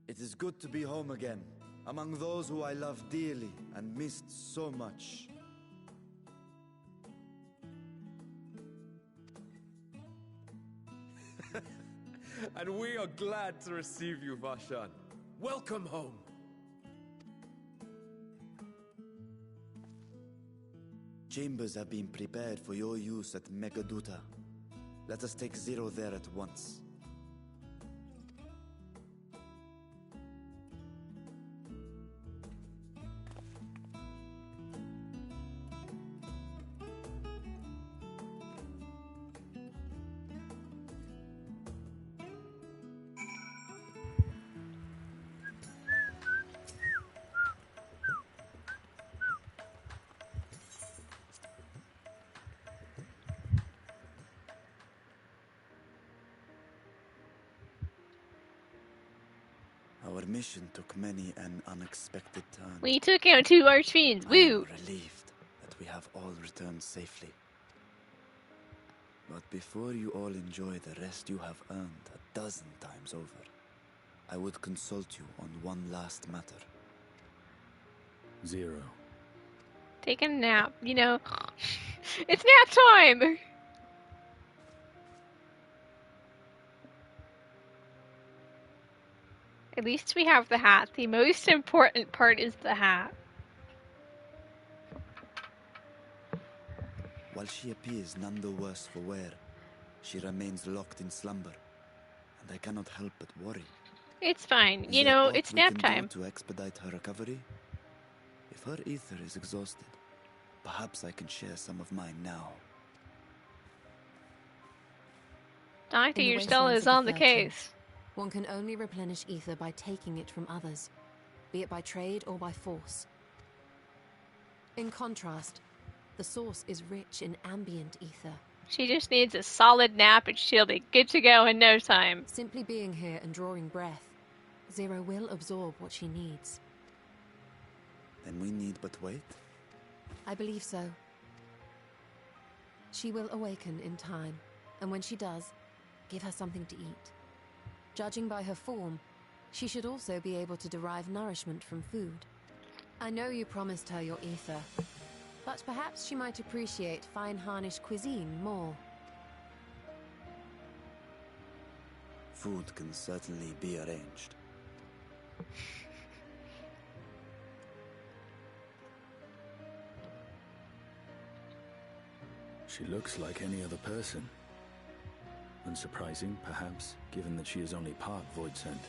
It is good to be home again, among those who I love dearly and missed so much. And we are glad to receive you, Vashan. Welcome home. Chambers have been prepared for your use at Megaduta. Let us take Zero there at once. Our mission took many an unexpected turn. We took out 2 archfiends. I Woo! am relieved that we have all returned safely. But before you all enjoy the rest you have earned 12 times over, I would consult you on one last matter. Zero. Take a nap, you know. It's nap time! At least we have the hat. The most important part is the hat. While she appears none the worse for wear, she remains locked in slumber, and I cannot help but worry. It's fine. Is You there know, aught it's we nap can time. do to expedite her recovery? If her ether is exhausted, Perhaps I can share some of mine now. Doctor, In the you're still wastelands is of on the Fairton, case. one can only replenish ether by taking it from others, be it by trade or by force. In contrast, the source is rich in ambient ether. She just needs a solid nap and she'll be good to go in no time. Simply being here and drawing breath, Zero will absorb what she needs. Then we need but wait? I believe so. She will awaken in time, and when she does, give her something to eat. Judging by her form, she should also be able to derive nourishment from food. I know you promised her your ether, but perhaps she might appreciate fine Harnish cuisine more. Food can certainly be arranged. She looks like any other person. Unsurprising, perhaps, given that she is only part Void Sent.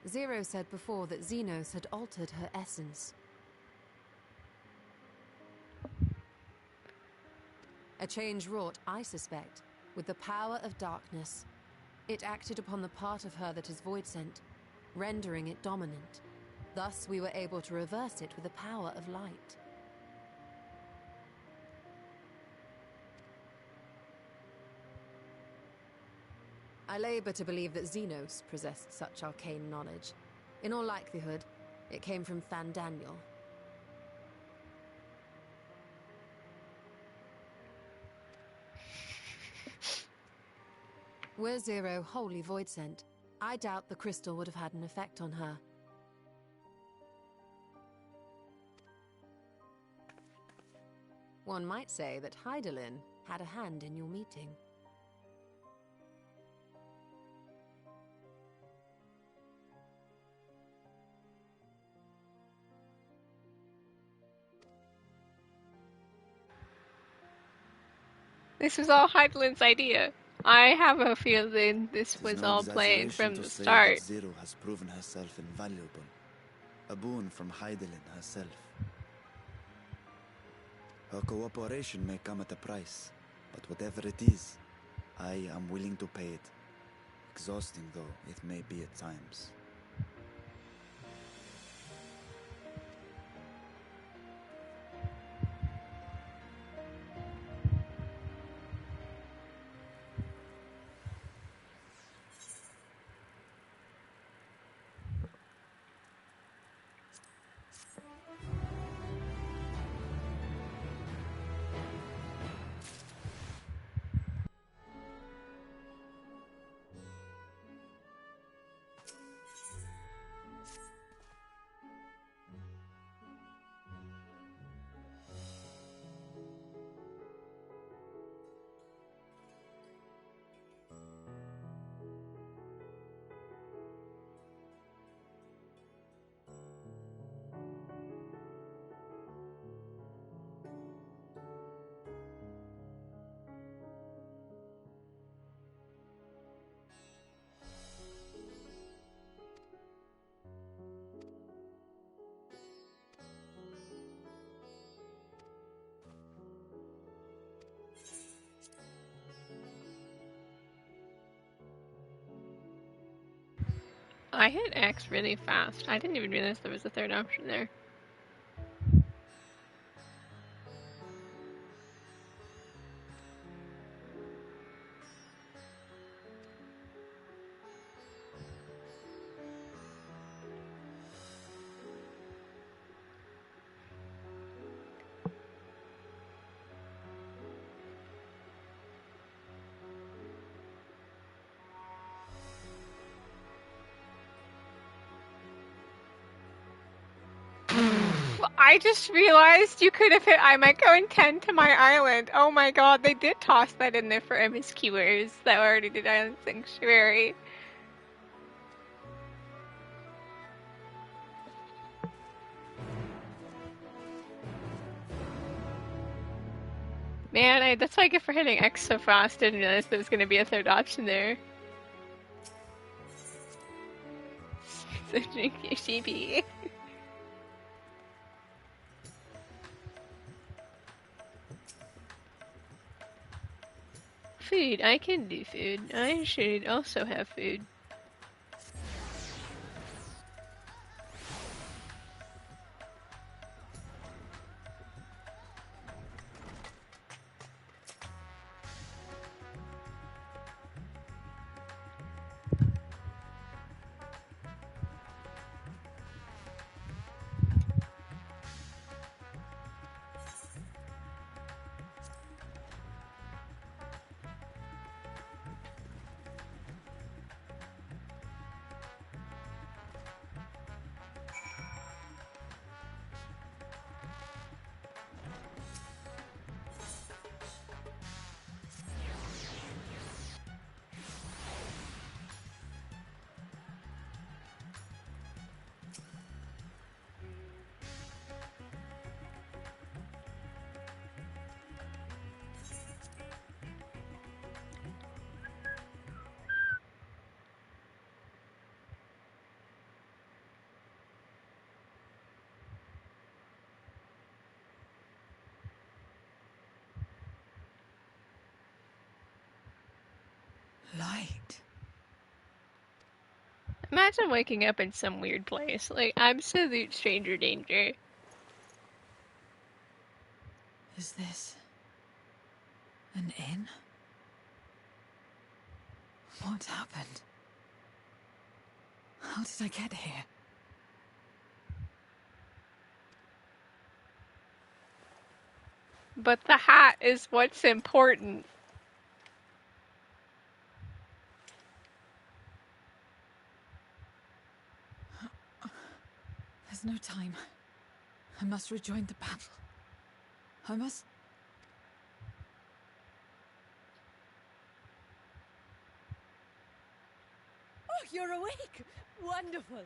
Zero said before that Xenos had altered her essence. A change wrought, I suspect, with the power of darkness. It acted upon the part of her that is void sent, rendering it dominant. Thus we were able to reverse it with the power of light. I labor to believe that Xenos possessed such arcane knowledge. In all likelihood, it came from Fandaniel. Were Zero wholly void sent, I doubt the crystal would have had an effect on her. One might say that Hydaelyn had a hand in your meeting. This was all Hydaelyn's idea. I have a feeling this It is was no all planned exaggeration from to the say start. that Zero has proven herself invaluable. A boon from Hydaelyn herself. Her cooperation may come at a price, but whatever it is, I am willing to pay it. Exhausting though it may be at times. I hit X really fast. I didn't even realize there was a third option there. I just realized you could have hit I might go in 10 to my island. Oh my god, they did toss that in there for MSQers that already did Island Sanctuary. Man, that's what I get for hitting X so fast. Didn't realize there was going to be a third option there. So drink your sheepy. Food. I can do food. I should also have food. Light. Imagine waking up in some weird place. Like, absolute stranger danger. Is this an inn? What happened? How did I get here? But the hat is what's important. There's no time. I must rejoin the battle. I must... Oh, you're awake! Wonderful!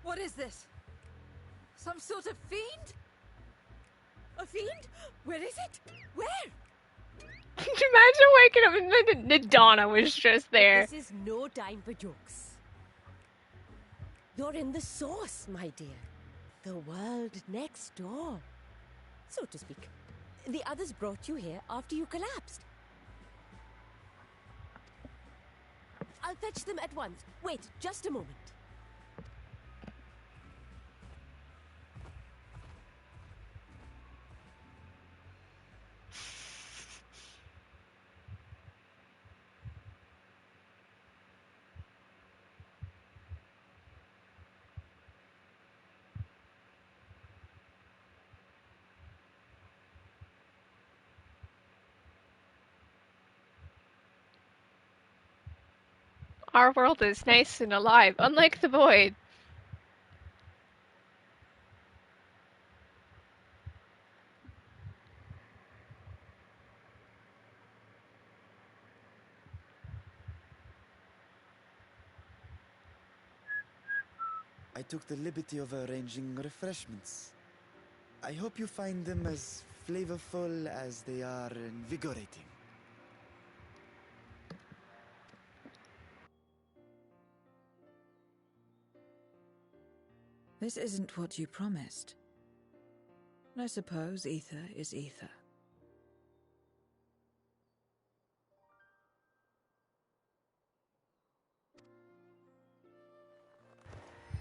What is this? Some sort of fiend? A fiend? Where is it? Where? Imagine waking up and Nadana was just there. This is no time for jokes. You're in the source, my dear. The world next door, so to speak. The others brought you here after you collapsed. I'll fetch them at once. Wait, just a moment. Our world is nice and alive, unlike the void. I took the liberty of arranging refreshments. I hope you find them as flavorful as they are invigorating. This isn't what you promised. I suppose ether is ether.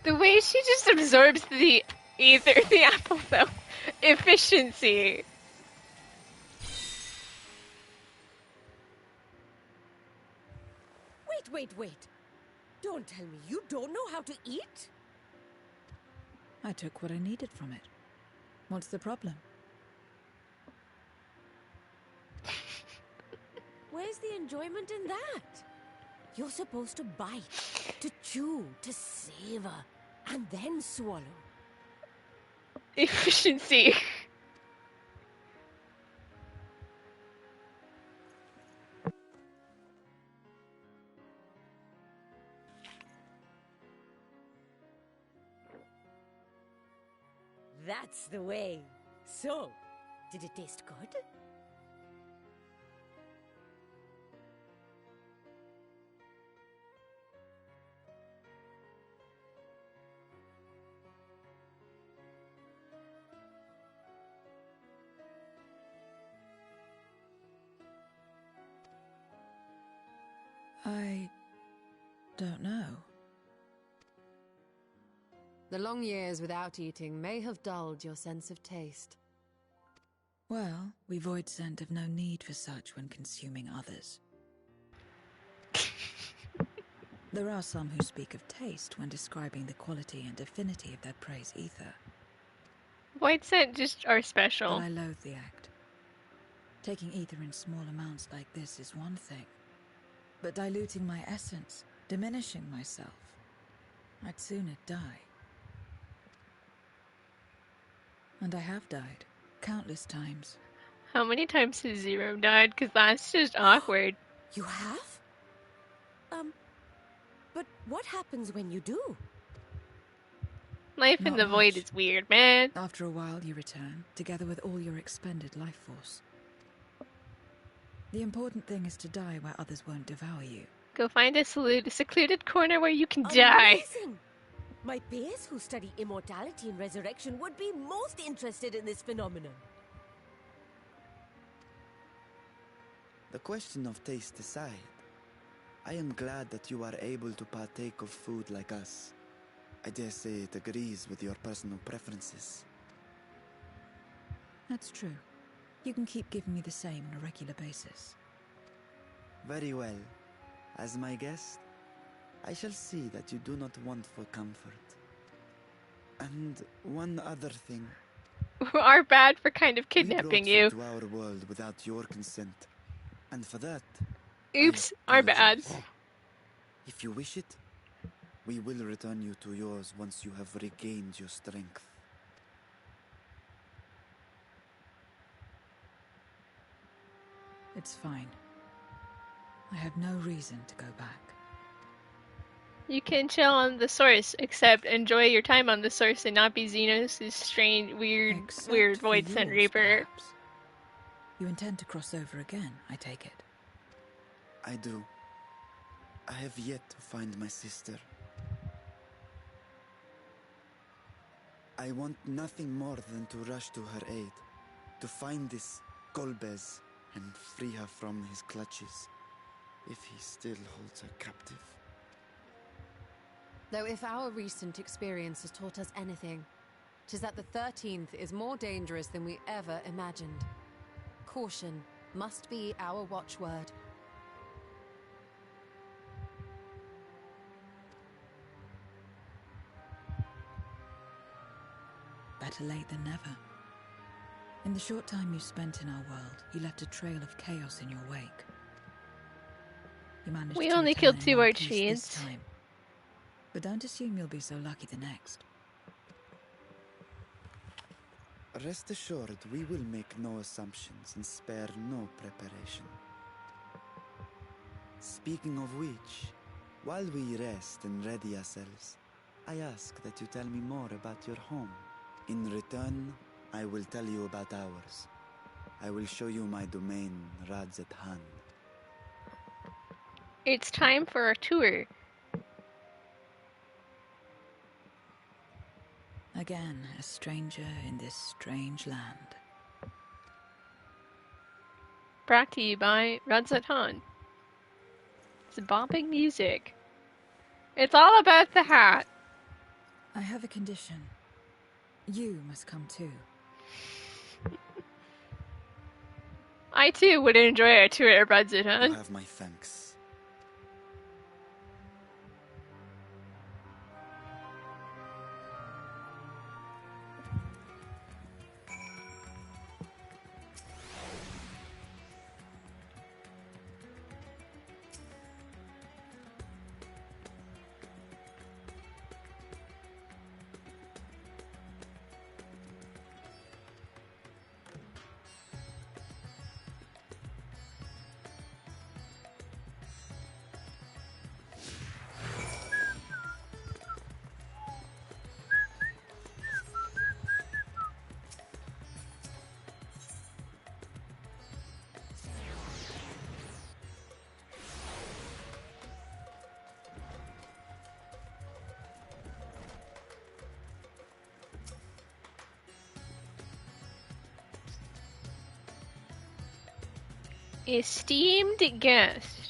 The way she just absorbs the ether, the apple though. Efficiency. Wait. Don't tell me you don't know how to eat? I took what I needed from it. What's the problem? Where's the enjoyment in that? You're supposed to bite, to chew, to savor, and then swallow. Efficiency. That's the way. So, did it taste good? I don't know. The long years without eating may have dulled your sense of taste. Well, we void scent have no need for such when consuming others. There are some who speak of taste when describing the quality and affinity of their prey's ether. Void scent just are special. But I loathe the act. Taking ether in small amounts like this is one thing. But diluting my essence, diminishing myself, I'd sooner die. And I have died, countless times. How many times has Zero died? Because that's just awkward. You have? But what happens when you do? Life in Not the void much. is weird, man. After a while, you return, together with all your expended life force. The important thing is to die where others won't devour you. Go find a secluded corner where you can die. Amazing! My peers who study immortality and resurrection would be most interested in this phenomenon. The question of taste aside, I am glad that you are able to partake of food like us. I dare say it agrees with your personal preferences. That's true. You can keep giving me the same on a regular basis. Very well. As my guest, I shall see that you do not want for comfort. And one other thing. We are bad for kind of We kidnapping brought you. to our world without your consent. And for that, Oops, I our bad. apologize. If you wish it, we will return you to yours once you have regained your strength. It's fine. I have no reason to go back. You can chill on the source, except enjoy your time on the source and not be Xenos' strange, weird Except for void scent yours, reaper. perhaps. You intend to cross over again, I take it. I do. I have yet to find my sister. I want nothing more than to rush to her aid, to find this Golbez and free her from his clutches, if he still holds her captive. Though if our recent experience has taught us anything, 'tis that the 13th is more dangerous than we ever imagined. Caution must be our watchword. Better late than never. In the short time you spent in our world, you left a trail of chaos in your wake. You managed We to only return killed in 2 one piece this archfiends. time. But don't assume you'll be so lucky the next. Rest assured, we will make no assumptions and spare no preparation. Speaking of which, while we rest and ready ourselves, I ask that you tell me more about your home. In return, I will tell you about ours. I will show you my domain, Radzathan. It's time for a tour. Again, a stranger in this strange land. Brought to you by Radzathan. It's bopping music. It's all about the hat. I have a condition. You must come too. I too would enjoy a tour at You Radzathan. have my thanks. Esteemed guest.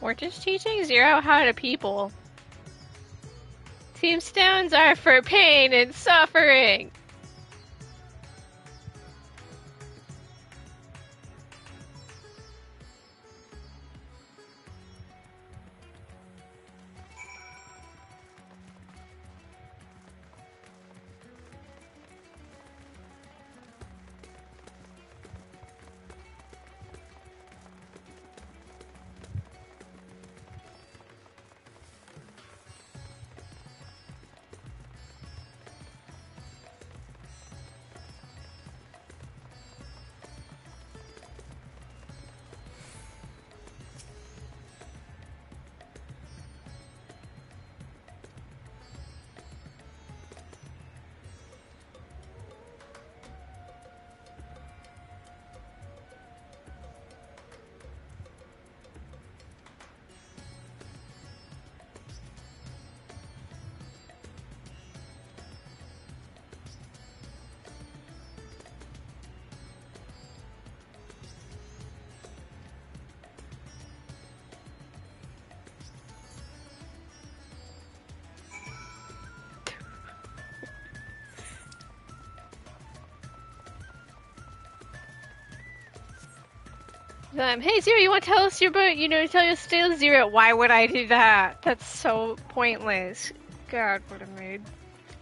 We're just teaching Zero how to people. Tombstones are for pain and suffering. Hey Zero, you want to tell us your boat? Tell us still Zero. Why would I do that? That's so pointless. God, what a mood.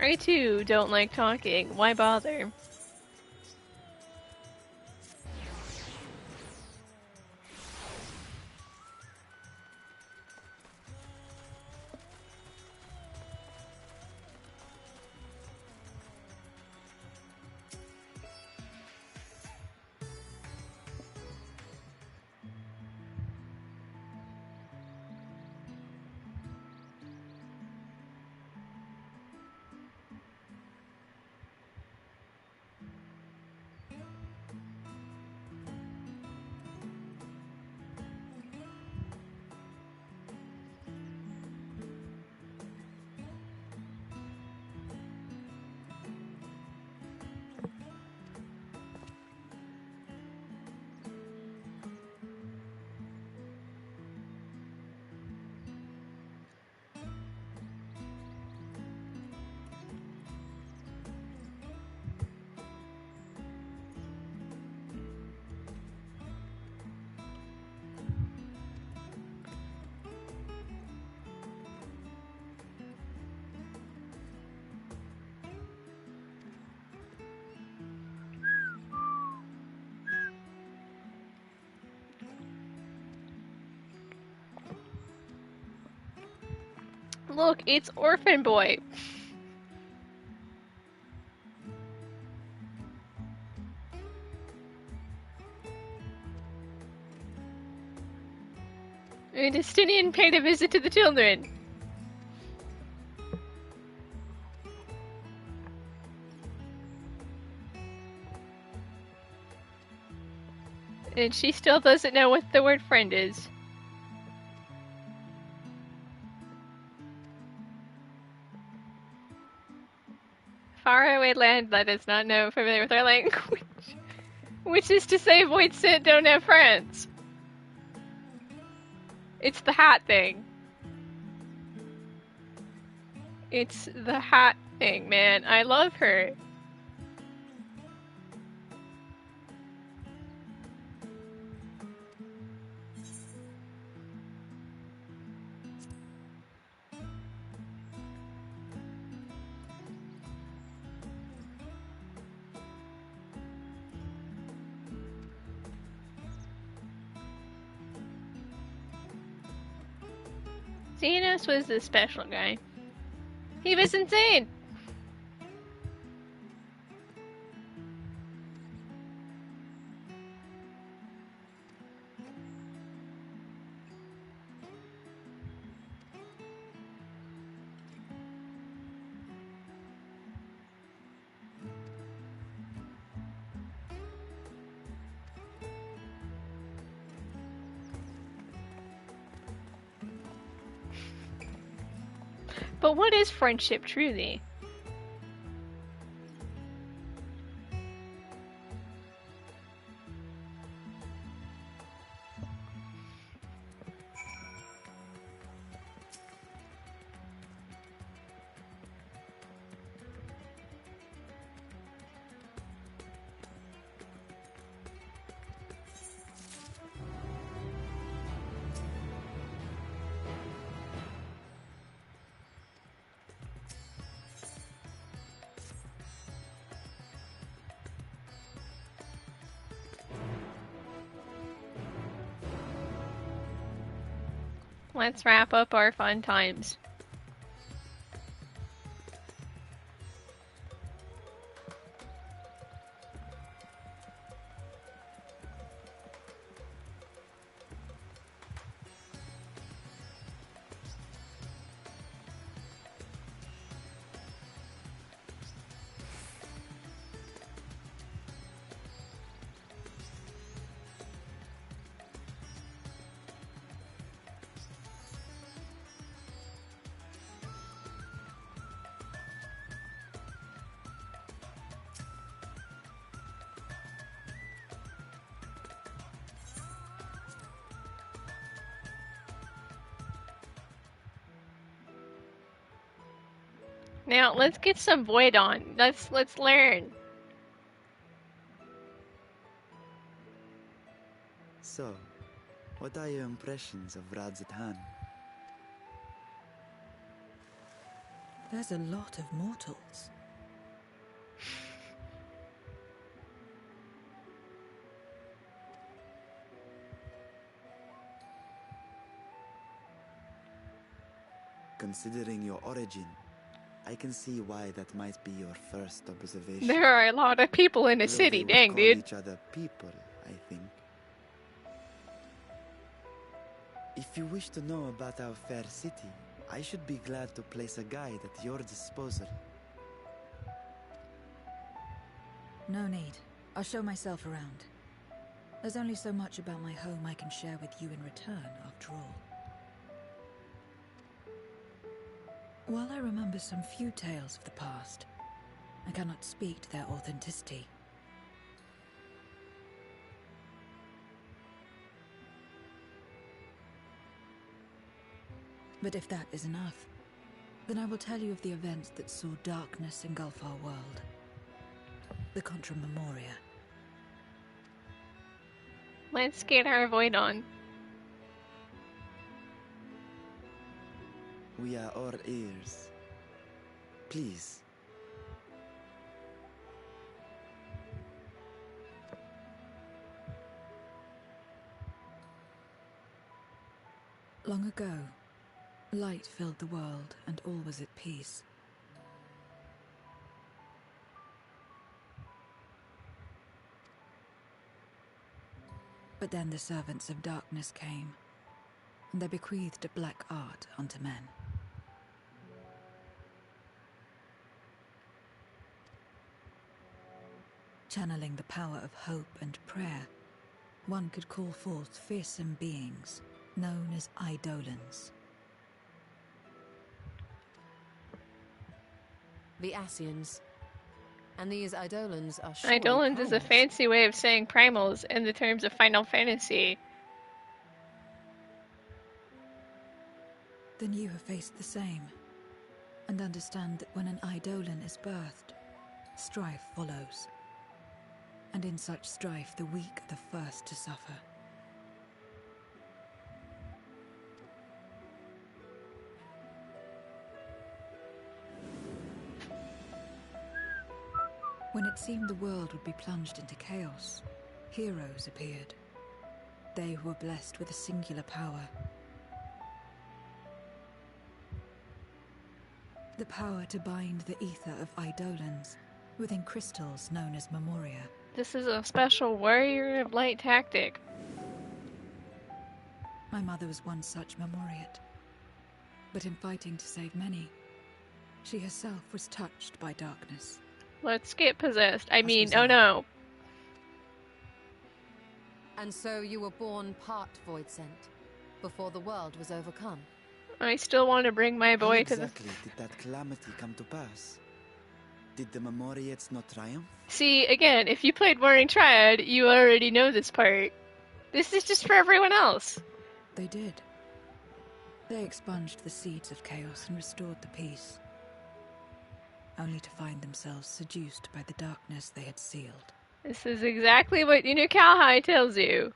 I too don't like talking. Why bother? Look, it's Orphan Boy. And Justinian paid a visit to the children. And she still doesn't know what the word friend is. Faraway land that is not known familiar with our language. Which is to say, void sent don't have friends. It's the hat thing. It's the hat thing, man. I love her. Xenos was the special guy. He was insane! But what is friendship truly? Let's wrap up our fun times. Now let's get some Void on. Let's learn. So, what are your impressions of Radzatan? There's a lot of mortals. Considering your origin, I can see why that might be your first observation. There are a lot of people in the Though city, they would dang, call dude. each other people, I think. If you wish to know about our fair city, I should be glad to place a guide at your disposal. No need. I'll show myself around. There's only so much about my home I can share with you in return, after all. While I remember some few tales of the past, I cannot speak to their authenticity. But if that is enough, then I will tell you of the events that saw darkness engulf our world. The Contra Memoria. Let's get our Void on. We are all ears. Please. Long ago, light filled the world and all was at peace. But then the servants of darkness came, and they bequeathed a black art unto men. Channeling the power of hope and prayer, one could call forth fearsome beings known as Eidolons. The Ascians. And these Eidolons are surely Eidolons is a primals. fancy way of saying primals in the terms of Final Fantasy. Then you have faced the same. and understand that when an Eidolon is birthed, strife follows. And in such strife, the weak are the first to suffer. When it seemed the world would be plunged into chaos, heroes appeared. They who were blessed with a singular power. The power to bind the ether of Eidolons within crystals known as Memoria. This is a special warrior of light tactic. My mother was one such Memoriate. But in fighting to save many, she herself was touched by darkness. Let's get possessed. I mean, oh no. And so you were born part Void Sent, before the world was overcome. I still want to bring my boy How to the... exactly did that calamity come to pass? Did the Memoriates not triumph? See, again, if you played Warring Triad, you already know this part. This is just for everyone else. They did. They expunged the seeds of chaos and restored the peace, only to find themselves seduced by the darkness they had sealed. This is exactly what Unukalhai tells you.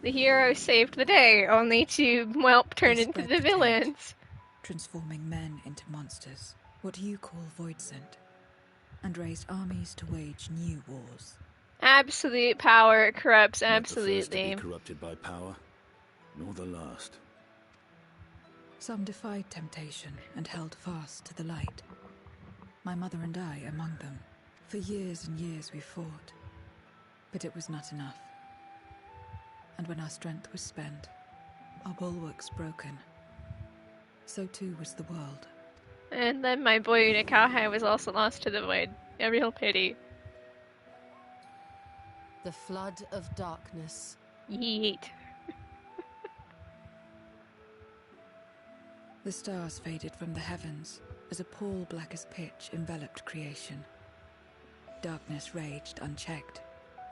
The hero saved the day, only to, well, turn They into spread the villains. tent, transforming men into monsters, what you call Void Sent, and raised armies to wage new wars. Absolute power corrupts Not the first to absolutely. be corrupted by power, nor the last. Some defied temptation and held fast to the light. My mother and I among them. For years and years we fought, but it was not enough. And when our strength was spent, our bulwarks broken, so too was the world. And then my boy Unukalhai was also lost to the void. A real pity. The flood of darkness. Yeet. The stars faded from the heavens as a pall black as pitch enveloped creation. Darkness raged unchecked,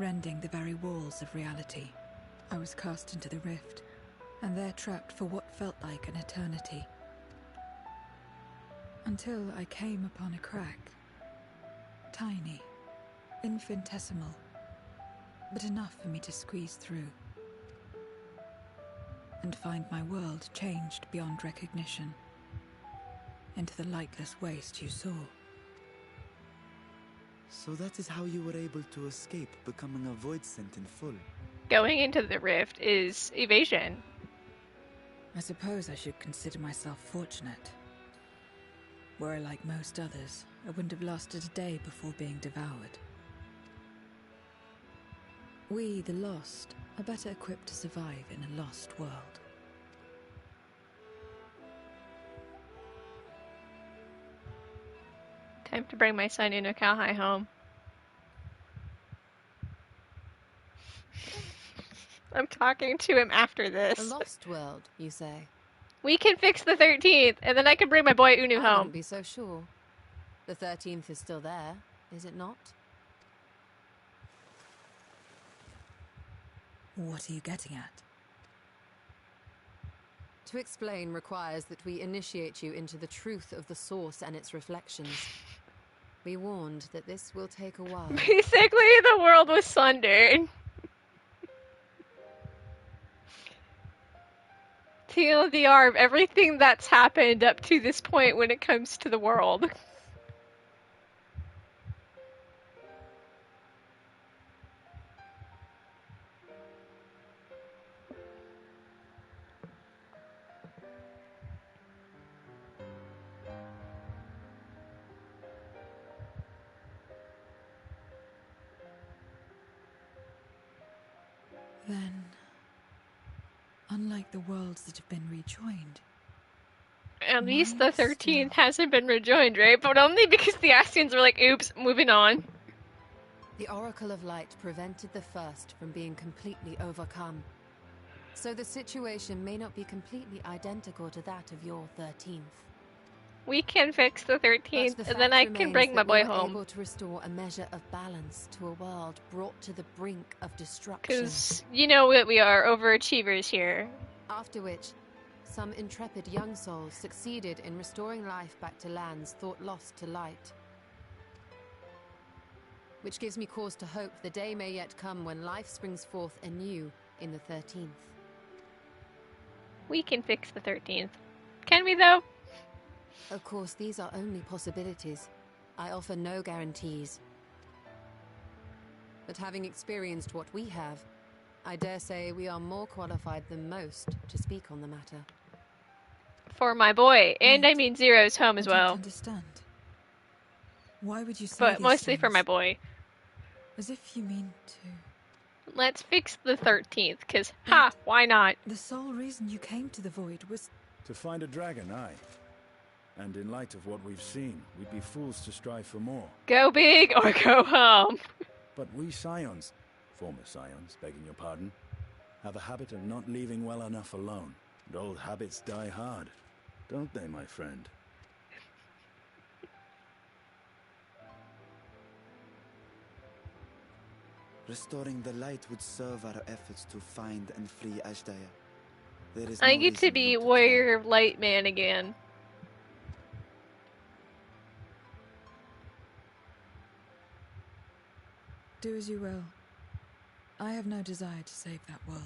rending the very walls of reality. I was cast into the rift, and there trapped for what felt like an eternity. Until I came upon a crack. Tiny, infinitesimal, but enough for me to squeeze through. And find my world changed beyond recognition, into the lightless waste you saw. So that is how you were able to escape becoming a Void Sent in full. Going into the rift is evasion. I suppose I should consider myself fortunate. Were I like most others, I wouldn't have lasted a day before being devoured. We, the lost, are better equipped to survive in a lost world. Time to bring my son Unukalhai home. I'm talking to him after A this. lost world, you say? We can fix the 13th, and then I can bring my boy Unu I home. wouldn't be so sure. The 13th is still there, is it not? What are you getting at? To explain requires that we initiate you into the truth of the source and its reflections. Be warned that this will take a while. Basically, the world was sundered. TLDR of everything that's happened up to this point when it comes to the world. Then, unlike the worlds that have been rejoined, At least the Mine 13th still. hasn't been rejoined, right? But only because the Ascians were like, oops, moving on. The Oracle of Light prevented the first from being completely overcome. So the situation may not be completely identical to that of your 13th. We can fix the 13th, But and then I fact can remains bring my that we boy are home. able to restore a measure of balance to a world brought to the brink of destruction. Because you know what we are, overachievers here. After which, some intrepid young souls succeeded in restoring life back to lands thought lost to light. Which gives me cause to hope the day may yet come when life springs forth anew in the 13th. We can fix the 13th. Can we, though? Of course, these are only possibilities. I offer no guarantees. But having experienced what we have, I dare say we are more qualified than most to speak on the matter. For my boy, and I mean Zero's home as I don't well. understand. Why would you say But these mostly things? for my boy. As if you mean to... Let's fix the 13th, because, ha, why not? The sole reason you came to the Void was... To find a dragon, aye. And in light of what we've seen, we'd be fools to strive for more. Go big or go home. But we Scions, former Scions, begging your pardon, have a habit of not leaving well enough alone. And old habits die hard, don't they, my friend? Restoring the light would serve our efforts to find and free Ashdaya. There is I no get to reason be not to Warrior of Light Man again. Do as you will. I have no desire to save that world.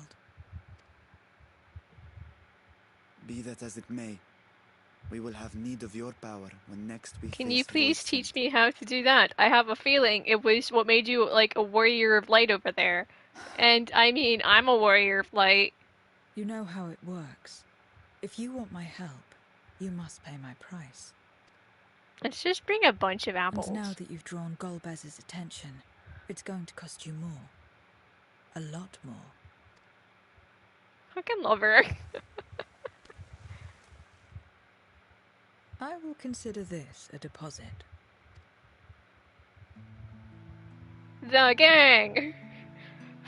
Be that as it may, we will have need of your power when next we Can face you please Void teach Sent. me how to do that? I have a feeling it was what made you like a Warrior of Light over there. And I mean, I'm a Warrior of Light. You know how it works. If you want my help, you must pay my price. Let's just bring a bunch of apples. And now that you've drawn Golbez's attention, it's going to cost you more. A lot more. Fucking love her. I will consider this a deposit. The gang!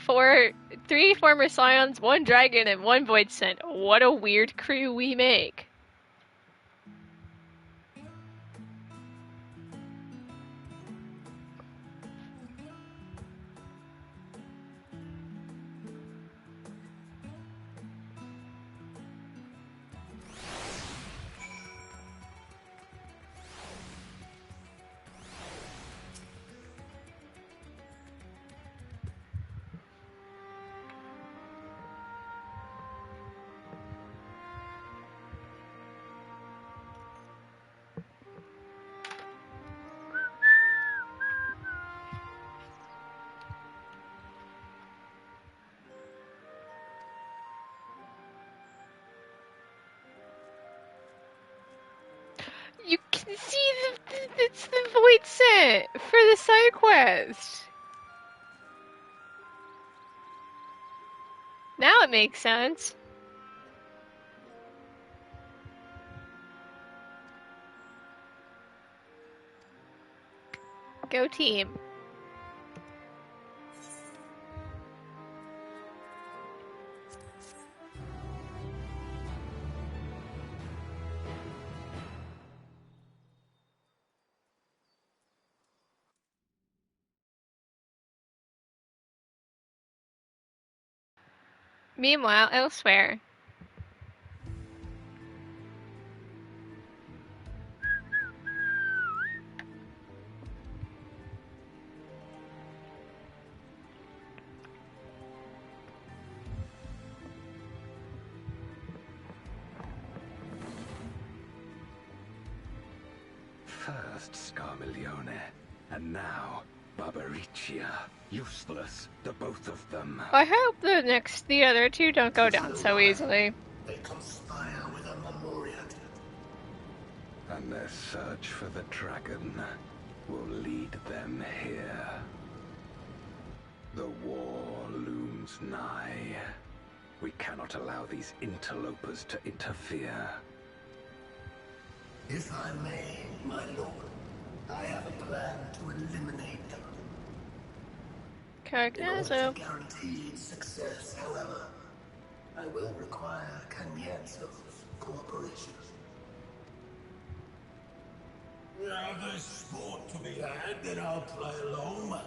For 3 former Scions, 1 dragon, and 1 Void Sent. What a weird crew we make. You can see it's the Void Sent for the side quest. Now it makes sense. Go team. Meanwhile, elsewhere. First Scarmiglione, and now Barbaricia. Useless, the both of them. I hope the other 2 don't go down so easily. They conspire with a Memoriat. And their search for the dragon will lead them here. The war looms nigh. We cannot allow these interlopers to interfere. If I may, my lord, I have a plan to eliminate them. In order to guarantee success, however, I will require Cagnezzo's cooperation. Now there's sport to be had, then I'll play along.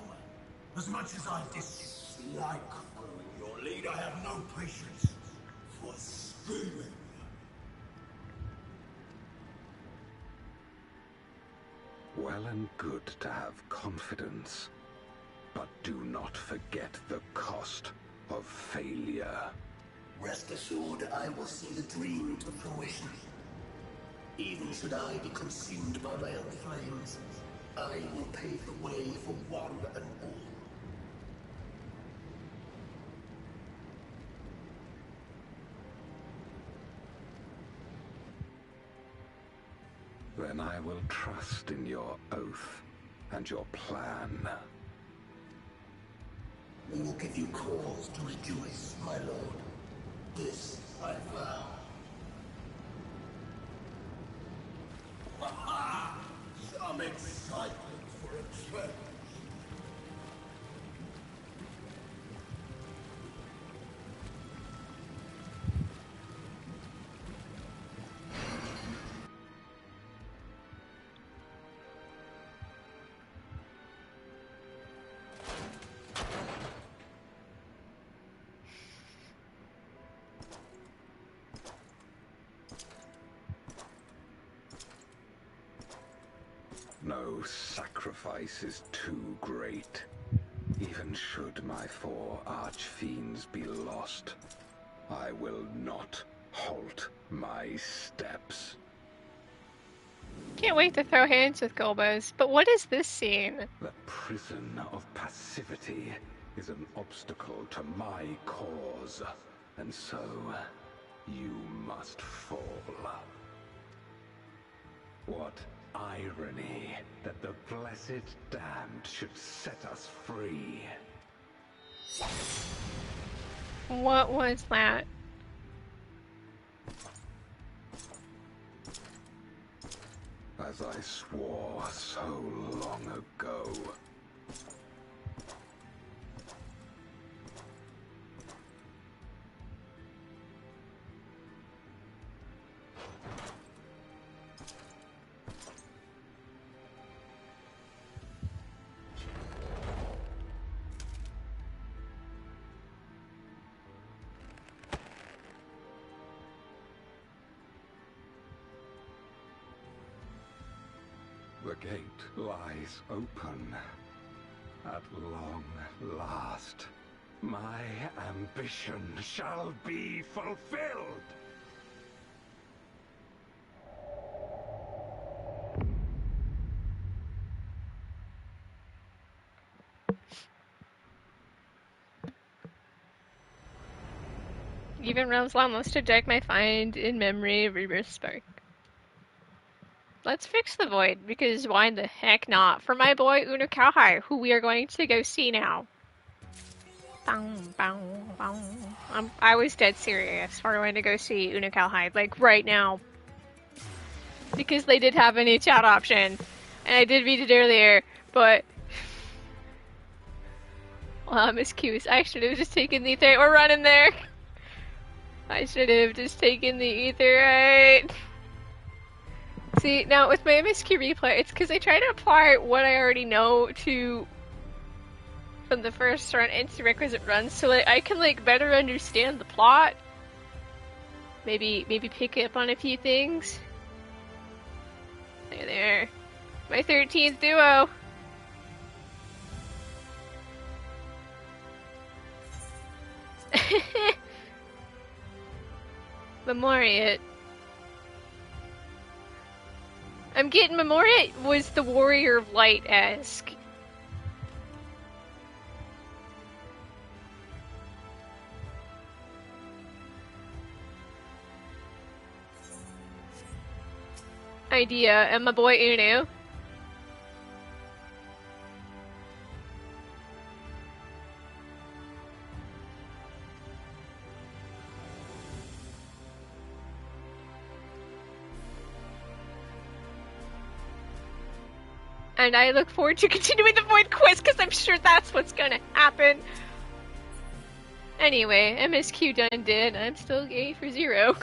As much as I dislike following your lead, I have no patience for scheming. Well and good to have confidence, but do not forget the cost of failure. Rest assured, I will see the dream to fruition. Even should I be consumed by my own flames, I will pave the way for one and all. Then I will trust in your oath and your plan. We will give you cause to rejoice, my lord. This I vow. Ha-ha! Some excitement for a change. No sacrifice is too great. Even should my 4 archfiends be lost, I will not halt my steps. Can't wait to throw hands with Golbez. But what is this scene? The prison of passivity is an obstacle to my cause, and so you must fall. What irony that the blessed damned should set us free. What was that? As I swore so long ago. The gate lies open. At long last, my ambition shall be fulfilled! Even Realms Law must object my find in memory of Rebirth Spark. Let's fix the void, because why the heck not? For my boy Unukauhai, who we are going to go see now. I was dead serious. We're going to go see Unukauhai, like right now. Because they did have a new chat option. And I did read it earlier, but... Well, Miss Q, I should have just taken the Aether. We're running there! I should have just taken the Aether, right? See, now with my MSQ replay, it's because I try to apply what I already know to from the first run into requisite runs, so that I can like better understand the plot. Maybe pick up on a few things. There. My 13th duo. Memoriat. I'm getting Memoriat was the Warrior of Light-esque. Idea, and my boy Unu. And I look forward to continuing the Void Quiz, because I'm sure that's what's gonna happen. Anyway, MSQ done did. I'm still gay for 0.